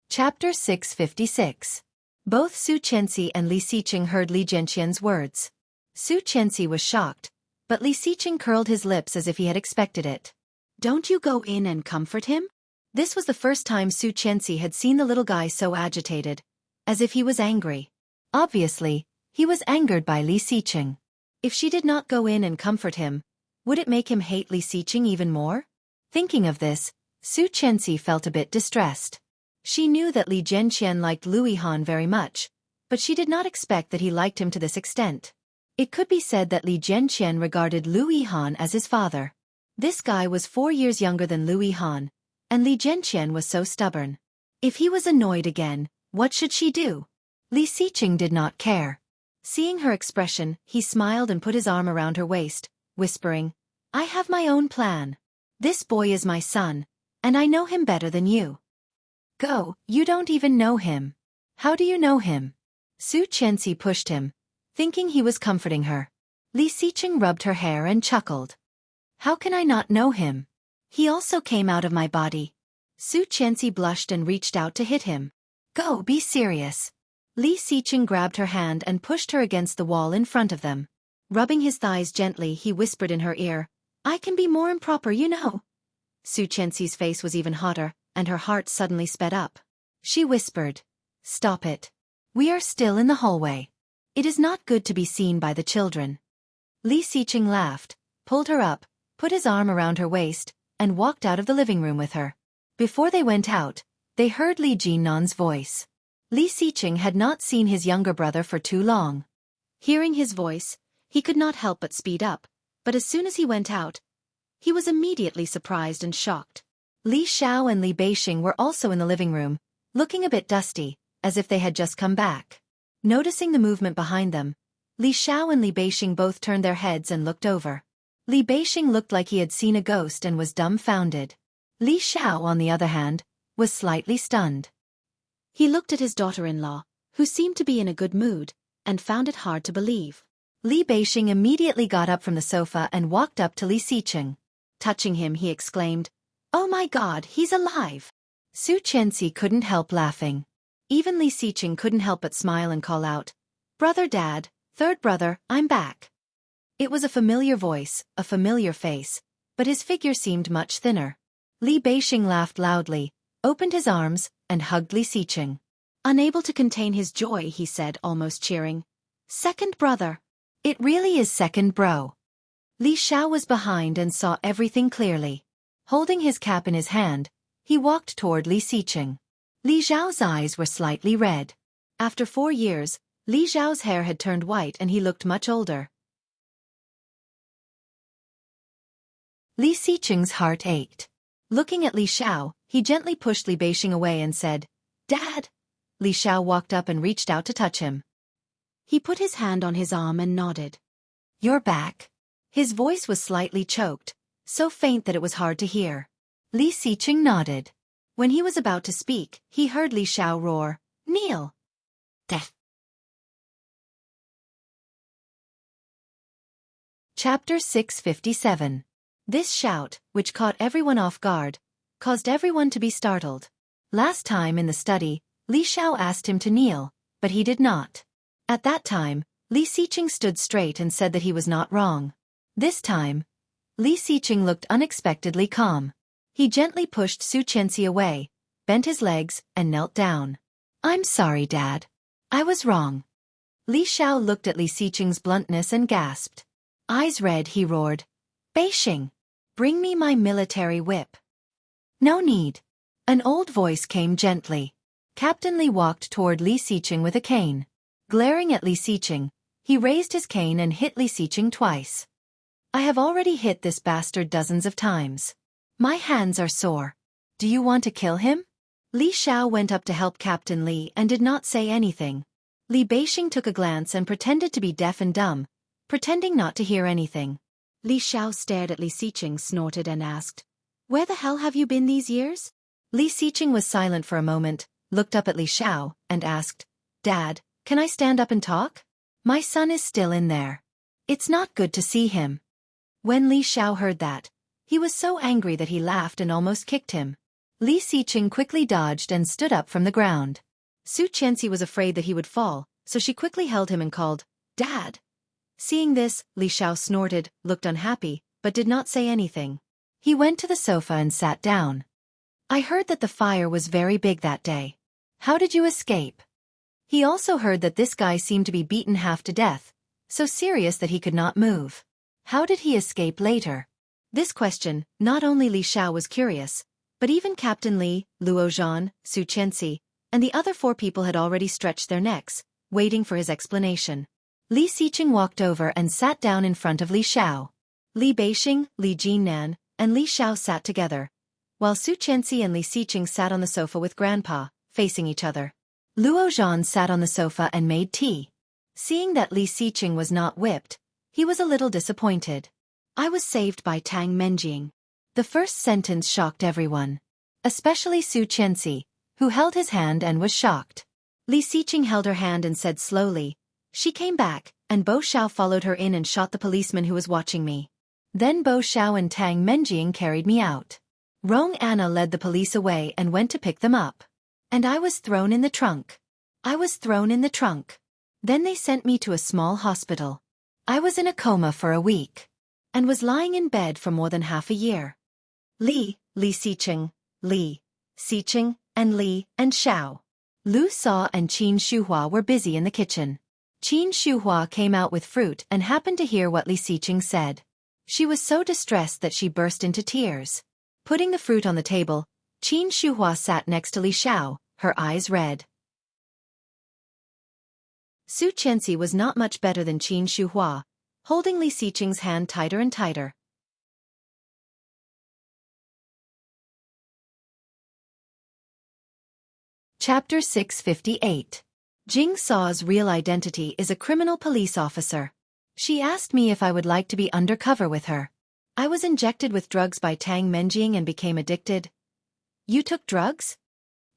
Chapter 656. Both Xueqi and Li Xiqing heard Li Jianqian's words. Xueqi was shocked, but Li Xiqing curled his lips as if he had expected it. "Don't you go in and comfort him?" This was the first time Xueqi had seen the little guy so agitated, as if he was angry. Obviously, he was angered by Li Xiqing. If she did not go in and comfort him, would it make him hate Li Xiqing even more? Thinking of this, Xueqi felt a bit distressed. She knew that Li Zhenqian liked Louis Han very much, but she did not expect that he liked him to this extent. It could be said that Li Zhenqian regarded Louis Han as his father. This guy was 4 years younger than Louis Han, and Li Zhenqian was so stubborn. If he was annoyed again, what should she do? Li Xiqing did not care. Seeing her expression, he smiled and put his arm around her waist, whispering, "I have my own plan. This boy is my son, and I know him better than you. Go, you don't even know him. How do you know him?" Xueqi pushed him, thinking he was comforting her. Li Xiqing rubbed her hair and chuckled. "How can I not know him? He also came out of my body." Xueqi blushed and reached out to hit him. "Go, be serious." Li Xiqing grabbed her hand and pushed her against the wall in front of them. Rubbing his thighs gently, he whispered in her ear, "I can be more improper, you know." Xueqi's face was even hotter, and her heart suddenly sped up. She whispered, "Stop it. We are still in the hallway. It is not good to be seen by the children." Li Xiqing laughed, pulled her up, put his arm around her waist, and walked out of the living room with her. Before they went out, they heard Li Jinnan's voice. Li Xiqing had not seen his younger brother for too long. Hearing his voice, he could not help but speed up, but as soon as he went out, he was immediately surprised and shocked. Li Xiao and Li Beixing were also in the living room, looking a bit dusty, as if they had just come back. Noticing the movement behind them, Li Xiao and Li Beixing both turned their heads and looked over. Li Beixing looked like he had seen a ghost and was dumbfounded. Li Xiao, on the other hand, was slightly stunned. He looked at his daughter-in-law, who seemed to be in a good mood, and found it hard to believe. Li Beixing immediately got up from the sofa and walked up to Li Xiqing. Touching him, he exclaimed, "Oh my God, he's alive!" Xueqi couldn't help laughing. Even Li Xiqing couldn't help but smile and call out, "Brother, Dad, third brother, I'm back." It was a familiar voice, a familiar face, but his figure seemed much thinner. Li Beixing laughed loudly, opened his arms, and hugged Li Xiqing. Unable to contain his joy, he said, almost cheering, "Second brother. It really is second bro." Li Xiao was behind and saw everything clearly. Holding his cap in his hand, he walked toward Li Xiqing. Li Xiao's eyes were slightly red. After 4 years, Li Xiao's hair had turned white and he looked much older. Li Xiqing's heart ached. Looking at Li Xiao, he gently pushed Li Beixing away and said, "Dad." Li Xiao walked up and reached out to touch him. He put his hand on his arm and nodded. "You're back." His voice was slightly choked, so faint that it was hard to hear. Li Xiqing nodded. When he was about to speak, he heard Li Xiao roar, "Kneel!" Death. Chapter 657. This shout, which caught everyone off guard, caused everyone to be startled. Last time in the study, Li Xiao asked him to kneel, but he did not. At that time, Li Xiqing stood straight and said that he was not wrong. This time, Li Xiqing looked unexpectedly calm. He gently pushed Xueqi away, bent his legs, and knelt down. "I'm sorry, Dad. I was wrong." Li Xiao looked at Li Xiqing's bluntness and gasped. Eyes red, he roared, "Beixing, bring me my military whip." "No need." An old voice came gently. Captain Li walked toward Li Xiqing with a cane. Glaring at Li Xiqing, he raised his cane and hit Li Xiqing twice. "I have already hit this bastard dozens of times. My hands are sore. Do you want to kill him?" Li Xiao went up to help Captain Li and did not say anything. Li Beixing took a glance and pretended to be deaf and dumb, pretending not to hear anything. Li Xiao stared at Li Xiqing, snorted and asked, "Where the hell have you been these years?" Li Xiqing was silent for a moment, looked up at Li Xiao, and asked, "Dad, can I stand up and talk? My son is still in there. It's not good to see him." When Li Xiao heard that, he was so angry that he laughed and almost kicked him. Li Xiqing quickly dodged and stood up from the ground. Xueqi was afraid that he would fall, so she quickly held him and called, "Dad." Seeing this, Li Xiao snorted, looked unhappy, but did not say anything. He went to the sofa and sat down. I heard that the fire was very big that day. How did you escape? He also heard that this guy seemed to be beaten half to death, so serious that he could not move. How did he escape later? This question, not only Li Xiao was curious, but even Captain Li, Luo Zhan, Xueqi, and the other 4 people had already stretched their necks, waiting for his explanation. Li Xiqing walked over and sat down in front of Li Xiao. Li Beixing, Li Jinnan, and Li Xiao sat together, while Xueqi and Li Xiqing sat on the sofa with Grandpa, facing each other. Luo Zhan sat on the sofa and made tea. Seeing that Li Xiqing was not whipped, he was a little disappointed. I was saved by Tang Menjing. The first sentence shocked everyone, especially Xueqi, who held his hand and was shocked. Li Xiqing held her hand and said slowly, "She came back, and Bo Xiao followed her in and shot the policeman who was watching me. Then Bo Xiao and Tang Menjing carried me out. Rong Anna led the police away and went to pick them up. And I was thrown in the trunk. Then they sent me to a small hospital. I was in a coma for a week, and was lying in bed for more than half a year." Li Xiqing, and Li and Xiao. Lu Sa and Qin Shuhua were busy in the kitchen. Qin Shuhua came out with fruit and happened to hear what Li Xiqing said. She was so distressed that she burst into tears. Putting the fruit on the table, Qin Shuhua sat next to Li Xiao, her eyes red. Xueqi was not much better than Qin Shuhua, holding Li Xiqing's hand tighter and tighter. Chapter 658. Jing Sa's real identity is a criminal police officer. She asked me if I would like to be undercover with her. I was injected with drugs by Tang Menjing and became addicted. You took drugs?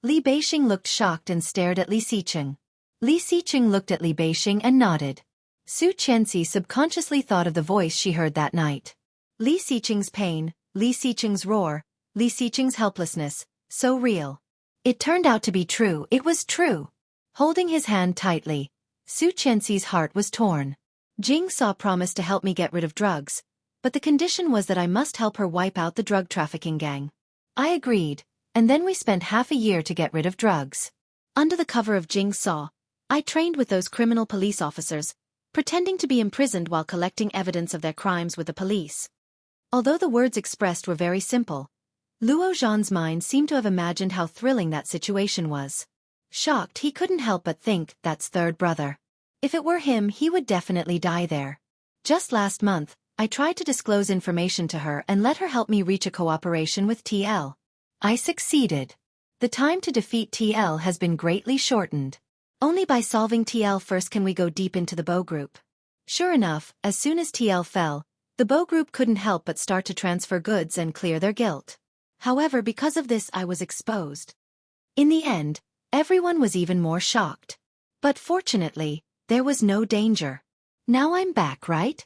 Li Beixing looked shocked and stared at Li Xiqing. Li Xiqing looked at Li Beixing and nodded. Xueqi subconsciously thought of the voice she heard that night. Li Xiqing's pain, Li Xiqing's roar, Li Xiqing's helplessness, so real. It turned out to be true. It was true. Holding his hand tightly, Xueqi's heart was torn. Jing Sa promised to help me get rid of drugs, but the condition was that I must help her wipe out the drug trafficking gang. I agreed, and then we spent half a year to get rid of drugs. Under the cover of Jing Sa, I trained with those criminal police officers, pretending to be imprisoned while collecting evidence of their crimes with the police. Although the words expressed were very simple, Luo Zhan's mind seemed to have imagined how thrilling that situation was. Shocked, he couldn't help but think, that's third brother. If it were him, he would definitely die there. Just last month, I tried to disclose information to her and let her help me reach a cooperation with TL. I succeeded. The time to defeat TL has been greatly shortened. Only by solving TL first can we go deep into the Bo group. Sure enough, as soon as TL fell, the Bo group couldn't help but start to transfer goods and clear their guilt. However, because of this I was exposed. In the end, everyone was even more shocked. But fortunately, there was no danger. Now I'm back, right?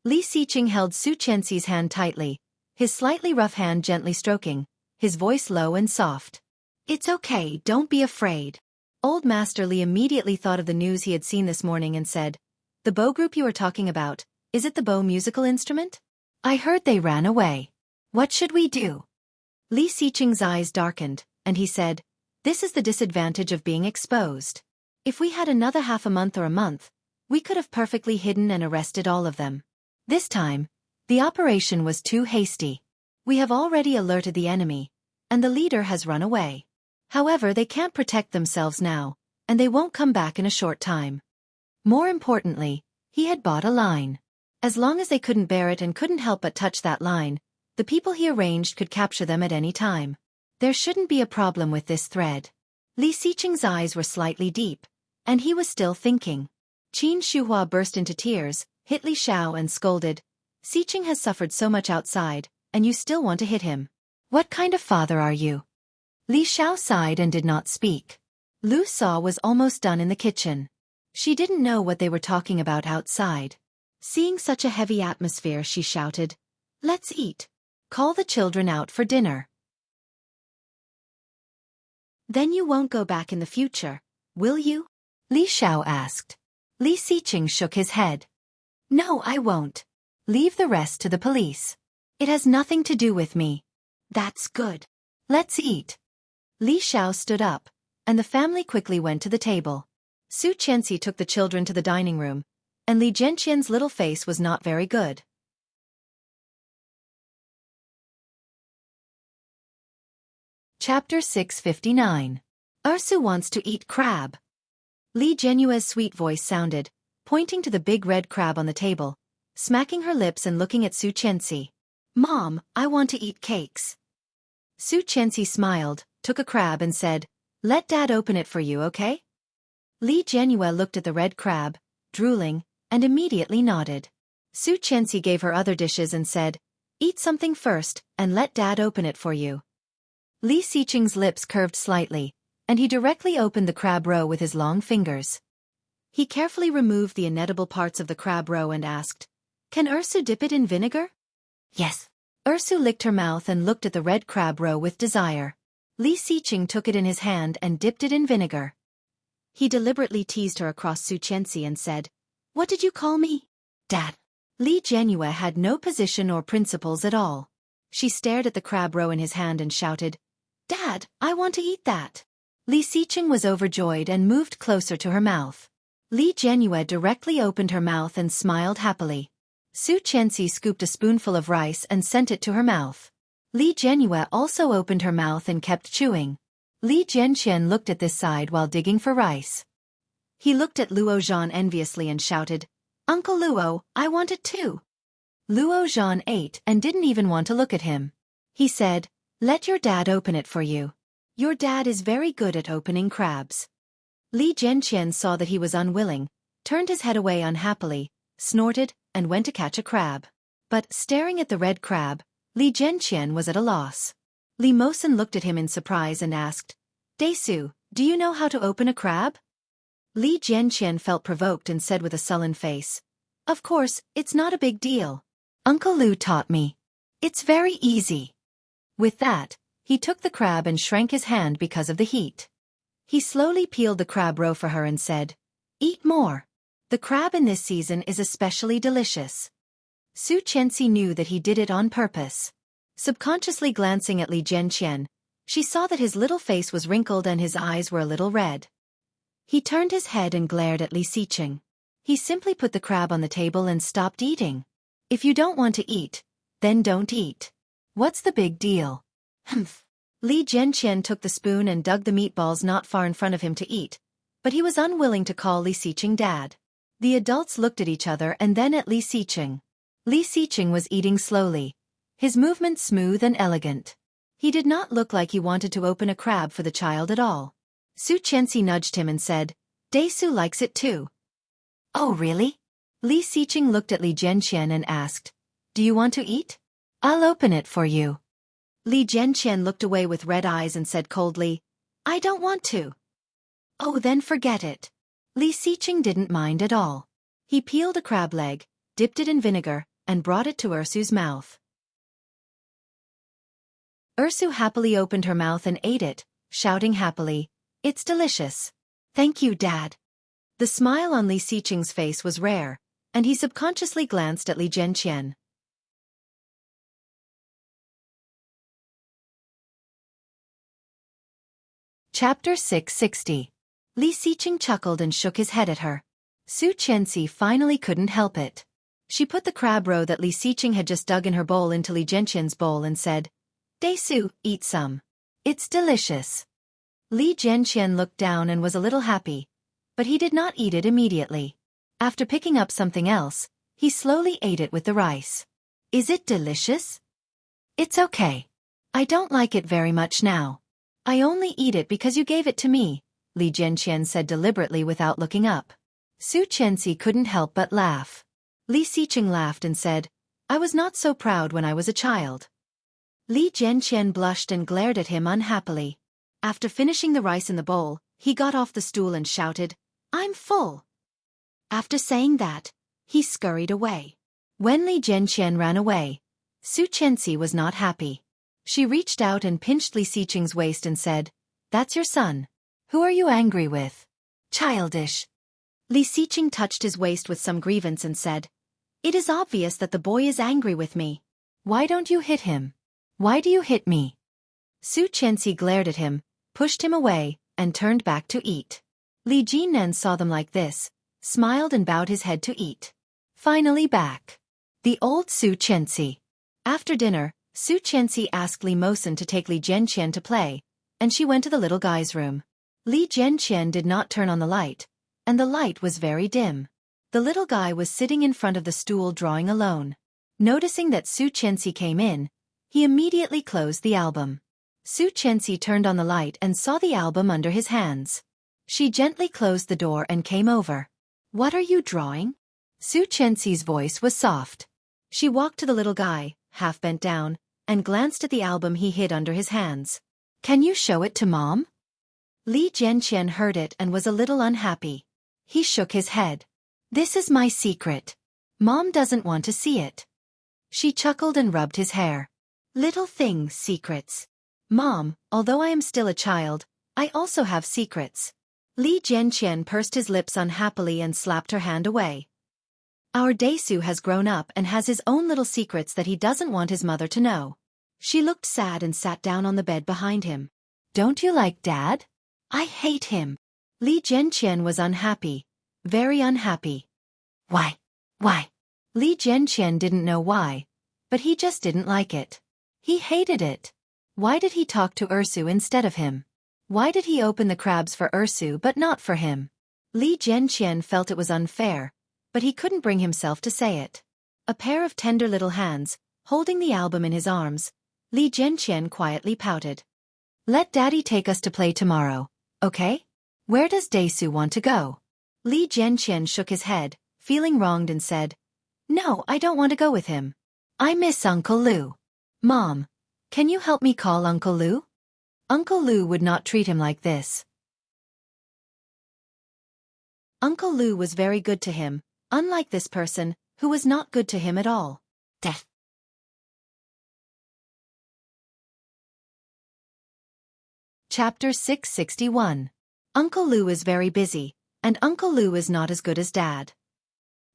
Li Xiqing held Xueqi's hand tightly, his slightly rough hand gently stroking, his voice low and soft. It's okay, don't be afraid. Old Master Li immediately thought of the news he had seen this morning and said, "The Bo group you are talking about, is it the Bo musical instrument? I heard they ran away. What should we do?" Li Xiqing's eyes darkened, and he said, "This is the disadvantage of being exposed. If we had another half a month or a month, we could have perfectly hidden and arrested all of them. This time, the operation was too hasty. We have already alerted the enemy, and the leader has run away. However, they can't protect themselves now, and they won't come back in a short time." More importantly, he had bought a line. As long as they couldn't bear it and couldn't help but touch that line, the people he arranged could capture them at any time. There shouldn't be a problem with this thread. Li Xiqing's eyes were slightly deep, and he was still thinking. Qin Shuhua burst into tears, hit Li Xiao and scolded, "Xiqing has suffered so much outside, and you still want to hit him. What kind of father are you?" Li Xiao sighed and did not speak. Lu Sa was almost done in the kitchen. She didn't know what they were talking about outside. Seeing such a heavy atmosphere, she shouted, "Let's eat. Call the children out for dinner. Then you won't go back in the future, will you?" Li Xiao asked. Li Xiqing shook his head. No, I won't. Leave the rest to the police. It has nothing to do with me. That's good. Let's eat. Li Xiao stood up, and the family quickly went to the table. Xueqi took the children to the dining room, and Li Zhenqian's little face was not very good. Chapter 659. Ursu wants to eat crab. Li Zhenyue's sweet voice sounded, pointing to the big red crab on the table, smacking her lips and looking at Xueqi. Mom, I want to eat cakes. Xueqi smiled, took a crab and said, let Dad open it for you, okay? Li Zhenyue looked at the red crab, drooling, and immediately nodded. Xueqi gave her other dishes and said, eat something first, and let Dad open it for you. Li Xiqing's lips curved slightly, and he directly opened the crab roe with his long fingers. He carefully removed the inedible parts of the crab roe and asked, can Ursu dip it in vinegar? Yes. Ursu licked her mouth and looked at the red crab roe with desire. Li Xiqing took it in his hand and dipped it in vinegar. He deliberately teased her across Xueqi and said, what did you call me? Dad. Li Zhenyue had no position or principles at all. She stared at the crab roe in his hand and shouted, Dad, I want to eat that. Li Xiqing was overjoyed and moved closer to her mouth. Li Zhenyue directly opened her mouth and smiled happily. Xueqi scooped a spoonful of rice and sent it to her mouth. Li Zhenyue also opened her mouth and kept chewing. Li Zhenqian looked at this side while digging for rice. He looked at Luo Zhan enviously and shouted, Uncle Luo, I want it too. Luo Zhan ate and didn't even want to look at him. He said, let your dad open it for you. Your dad is very good at opening crabs. Li Zhenqian saw that he was unwilling, turned his head away unhappily, snorted, and went to catch a crab. But, staring at the red crab, Li Zhenqian was at a loss. Li Mosen looked at him in surprise and asked, Daisu, do you know how to open a crab? Li Zhenqian felt provoked and said with a sullen face, of course, it's not a big deal. Uncle Lu taught me. It's very easy. With that, he took the crab and shrank his hand because of the heat. He slowly peeled the crab roe for her and said, eat more. The crab in this season is especially delicious. Xueqi knew that he did it on purpose. Subconsciously glancing at Li Zhenqian, she saw that his little face was wrinkled and his eyes were a little red. He turned his head and glared at Li Xiqing. He simply put the crab on the table and stopped eating. If you don't want to eat, then don't eat. What's the big deal? Humph. Li Zhenqian took the spoon and dug the meatballs not far in front of him to eat, but he was unwilling to call Li Xiqing dad. The adults looked at each other and then at Li Xiqing. Li Xiqing was eating slowly, his movements smooth and elegant. He did not look like he wanted to open a crab for the child at all. Xueqi nudged him and said, Daisu likes it too. Oh really? Li Xiqing looked at Li Zhenqian and asked, do you want to eat? I'll open it for you. Li Zhenqian looked away with red eyes and said coldly, I don't want to. Oh then forget it. Li Xiqing didn't mind at all. He peeled a crab leg, dipped it in vinegar, and brought it to Ursu's mouth. Ursu happily opened her mouth and ate it, shouting happily, it's delicious. Thank you, Dad. The smile on Li Xiqing's face was rare, and he subconsciously glanced at Li Zhenqian. Chapter 660. Li Xiqing chuckled and shook his head at her. Xueqi finally couldn't help it. She put the crab roe that Li Xiqing had just dug in her bowl into Li Zhenqian's bowl and said, Daisu, eat some. It's delicious. Li Zhenqian looked down and was a little happy, but he did not eat it immediately. After picking up something else, he slowly ate it with the rice. Is it delicious? It's okay. I don't like it very much now. I only eat it because you gave it to me, Li Zhenqian said deliberately without looking up. Xueqi couldn't help but laugh. Li Xiqing laughed and said, I was not so proud when I was a child. Li Zhenqian blushed and glared at him unhappily. After finishing the rice in the bowl, he got off the stool and shouted, I'm full. After saying that, he scurried away. When Li Zhenqian ran away, Xueqi was not happy. She reached out and pinched Li Xiqing's waist and said, That's your son. Who are you angry with? Childish. Li Xiqing touched his waist with some grievance and said, It is obvious that the boy is angry with me. Why don't you hit him? Why do you hit me? Xueqi glared at him, pushed him away, and turned back to eat. Li Jinnan saw them like this, smiled and bowed his head to eat. Finally back. The old Xueqi. After dinner, Xueqi asked Li Mosen to take Li Jianqian to play, and she went to the little guy's room. Li Jianqian did not turn on the light, and the light was very dim. The little guy was sitting in front of the stool drawing alone. Noticing that Xueqi came in, he immediately closed the album. Xueqi turned on the light and saw the album under his hands. She gently closed the door and came over. What are you drawing? Xueqi's voice was soft. She walked to the little guy, half bent down, and glanced at the album he hid under his hands. Can you show it to Mom? Li Jianqian heard it and was a little unhappy. He shook his head. This is my secret. Mom doesn't want to see it. She chuckled and rubbed his hair. Little thing, secrets. Mom, although I am still a child, I also have secrets. Li Jianqian pursed his lips unhappily and slapped her hand away. Our Daesu has grown up and has his own little secrets that he doesn't want his mother to know. She looked sad and sat down on the bed behind him. Don't you like Dad? I hate him. Li Jianqian was unhappy. Very unhappy. Why? Why? Li Jianqian didn't know why, but he just didn't like it. He hated it. Why did he talk to Ursu instead of him? Why did he open the crabs for Ursu but not for him? Li Jianqian felt it was unfair, but he couldn't bring himself to say it. A pair of tender little hands, holding the album in his arms, Li Jianqian quietly pouted. Let Daddy take us to play tomorrow, okay? Where does Daesu want to go? Li Jianqian shook his head, feeling wronged and said, No, I don't want to go with him. I miss Uncle Lu. Mom, can you help me call Uncle Lu? Uncle Lu would not treat him like this. Uncle Lu was very good to him, unlike this person, who was not good to him at all. Death. Chapter 661. Uncle Lu is very busy, and Uncle Lu is not as good as Dad.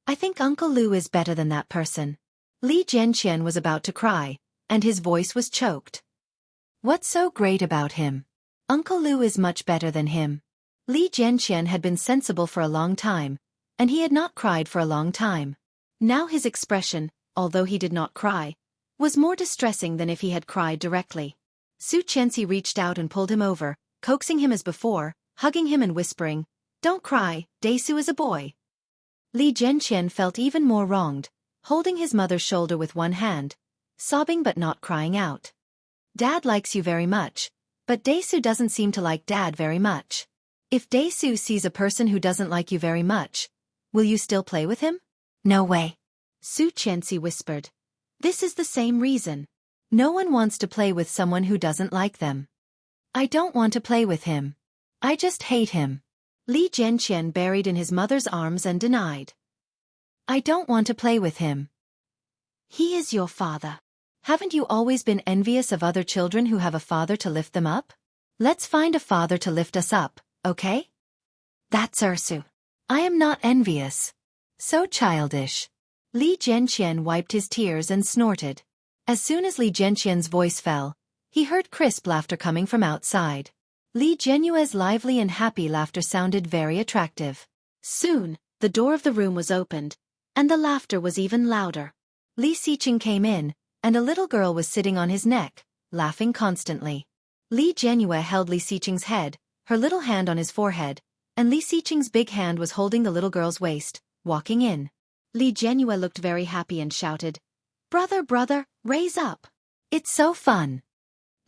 I think Uncle Lu is better than that person. Li Jianqian was about to cry, and his voice was choked. What's so great about him? Uncle Lu is much better than him. Li Jianqian had been sensible for a long time, and he had not cried for a long time. Now his expression, although he did not cry, was more distressing than if he had cried directly. Xueqi reached out and pulled him over, coaxing him as before, hugging him and whispering, Don't cry, Daesu is a boy. Li Jianqian felt even more wronged, holding his mother's shoulder with one hand, sobbing but not crying out. Dad likes you very much, but Daesu doesn't seem to like Dad very much. If Daesu sees a person who doesn't like you very much, will you still play with him? No way. Xueqi whispered. This is the same reason. No one wants to play with someone who doesn't like them. I don't want to play with him. I just hate him. Li Jianqian buried in his mother's arms and denied. I don't want to play with him. He is your father. Haven't you always been envious of other children who have a father to lift them up? Let's find a father to lift us up, okay? That's Ursu. I am not envious. So childish. Li Jianqian wiped his tears and snorted. As soon as Li Jianqian's voice fell, he heard crisp laughter coming from outside. Li Jianyue's lively and happy laughter sounded very attractive. Soon, the door of the room was opened, and the laughter was even louder. Li Xiqing came in, and a little girl was sitting on his neck, laughing constantly. Li Jianyue held Li Xiqing's head, her little hand on his forehead, and Li Xiqing's big hand was holding the little girl's waist, walking in. Li Jianyue looked very happy and shouted, Brother, brother, raise up. It's so fun.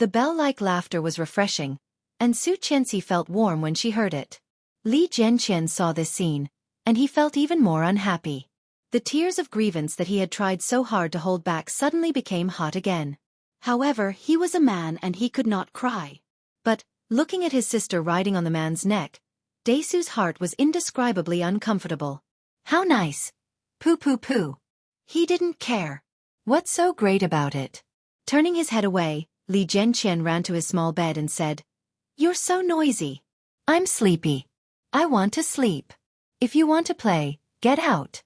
The bell-like laughter was refreshing, and Xueqi felt warm when she heard it. Li Jianqian saw this scene, and he felt even more unhappy. The tears of grievance that he had tried so hard to hold back suddenly became hot again. However, he was a man and he could not cry. But, looking at his sister riding on the man's neck, Daesu's heart was indescribably uncomfortable. How nice. Poo poo poo. He didn't care. What's so great about it? Turning his head away, Li Jianqian ran to his small bed and said, You're so noisy. I'm sleepy. I want to sleep. If you want to play, get out.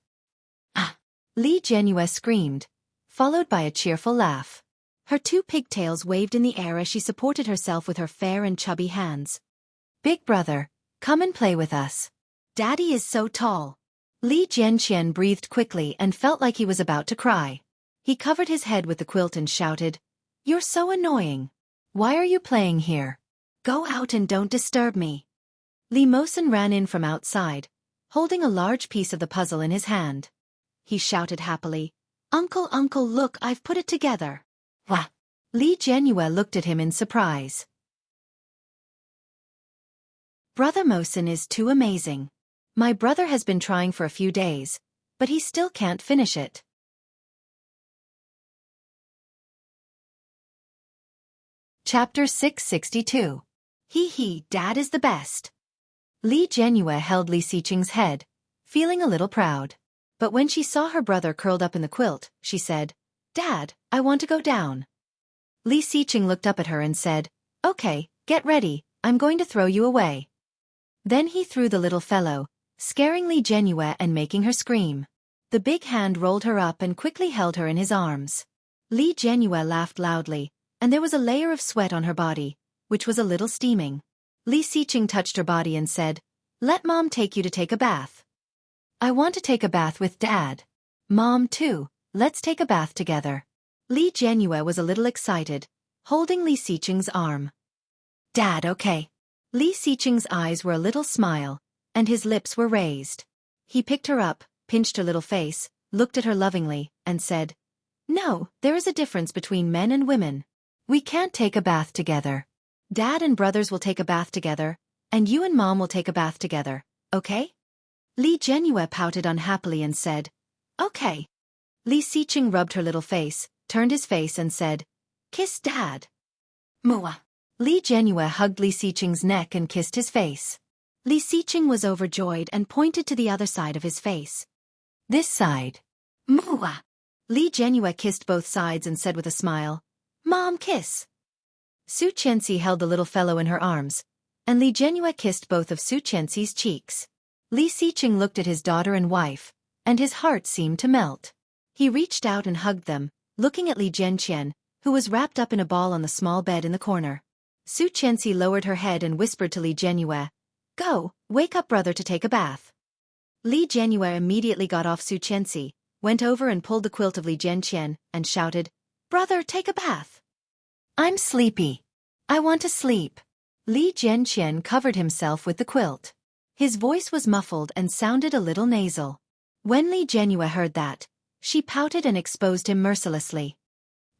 Ah. Li Jianyue screamed, followed by a cheerful laugh. Her two pigtails waved in the air as she supported herself with her fair and chubby hands. Big brother, come and play with us. Daddy is so tall. Li Jianqian breathed quickly and felt like he was about to cry. He covered his head with the quilt and shouted, "You're so annoying. Why are you playing here? Go out and don't disturb me." Li Mosen ran in from outside, holding a large piece of the puzzle in his hand. He shouted happily, "Uncle, uncle, look, I've put it together." Wah! Li Jianyue looked at him in surprise. Brother Mosen is too amazing. My brother has been trying for a few days, but he still can't finish it. Chapter 662. Hee, Dad is the best. Li Jianyue held Li Xiqing's head, feeling a little proud. But when she saw her brother curled up in the quilt, she said, "Dad, I want to go down." Li Xiqing looked up at her and said, "Okay, get ready, I'm going to throw you away." Then he threw the little fellow, scaring Li Jianyue and making her scream. The big hand rolled her up and quickly held her in his arms. Li Jianyue laughed loudly, and there was a layer of sweat on her body, which was a little steaming. Li Xiqing touched her body and said, "Let Mom take you to take a bath." "I want to take a bath with Dad. Mom too, let's take a bath together." Li Jianyue was a little excited, holding Li Xiqing's arm. "Dad, okay." Li Xiqing's eyes were a little smile, and his lips were raised. He picked her up, pinched her little face, looked at her lovingly, and said, "No, there is a difference between men and women. We can't take a bath together. Dad and brothers will take a bath together, and you and Mom will take a bath together, okay?" Li Jianyue pouted unhappily and said, "Okay." Li Xiqing rubbed her little face, turned his face and said, "Kiss Dad." Mua. Li Jianyue hugged Li Xiqing's neck and kissed his face. Li Xiqing was overjoyed and pointed to the other side of his face. "This side." Mua. Li Jianyue kissed both sides and said with a smile, "Mom, kiss." Xueqi held the little fellow in her arms, and Li Jianyue kissed both of Xueqi's cheeks. Li Xiqing looked at his daughter and wife, and his heart seemed to melt. He reached out and hugged them, looking at Li Jianqian, who was wrapped up in a ball on the small bed in the corner. Xueqi lowered her head and whispered to Li Jianyue, "Go, wake up brother to take a bath." Li Jianyue immediately got off Xueqi, went over and pulled the quilt of Li Jianqian, and shouted, "Brother, take a bath." "I'm sleepy. I want to sleep." Li Jianqian covered himself with the quilt. His voice was muffled and sounded a little nasal. When Li Jianyue heard that, she pouted and exposed him mercilessly.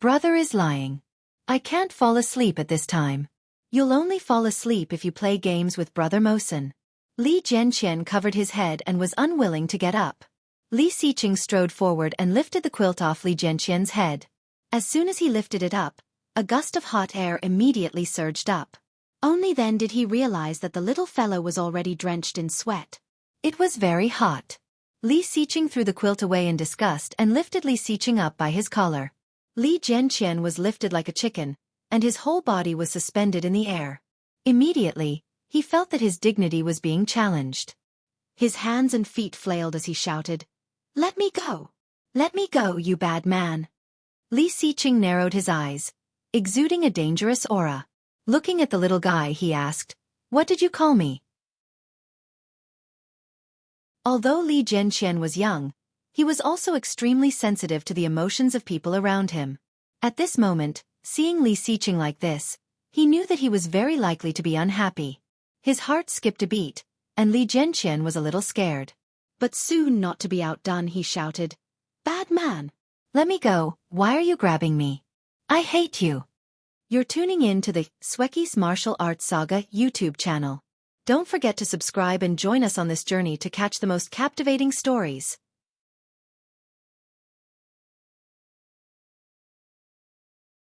"Brother is lying. I can't fall asleep at this time. You'll only fall asleep if you play games with Brother Mosen." Li Jianqian covered his head and was unwilling to get up. Li Xiqing strode forward and lifted the quilt off Li Jianqian's head. As soon as he lifted it up, a gust of hot air immediately surged up. Only then did he realize that the little fellow was already drenched in sweat. It was very hot. Li Xiqing threw the quilt away in disgust and lifted Li Xiqing up by his collar. Li Jianqian was lifted like a chicken, and his whole body was suspended in the air. Immediately, he felt that his dignity was being challenged. His hands and feet flailed as he shouted, "Let me go! Let me go, you bad man!" Li Xiqing narrowed his eyes, exuding a dangerous aura. Looking at the little guy, he asked, "What did you call me?" Although Li Jianqian was young, he was also extremely sensitive to the emotions of people around him. At this moment, seeing Li Xiqing like this, he knew that he was very likely to be unhappy. His heart skipped a beat, and Li Jianqian was a little scared. But soon, not to be outdone, he shouted, "Bad man! Let me go, why are you grabbing me? I hate you!" You're tuning in to the Xueqi's Martial Arts Saga YouTube channel. Don't forget to subscribe and join us on this journey to catch the most captivating stories.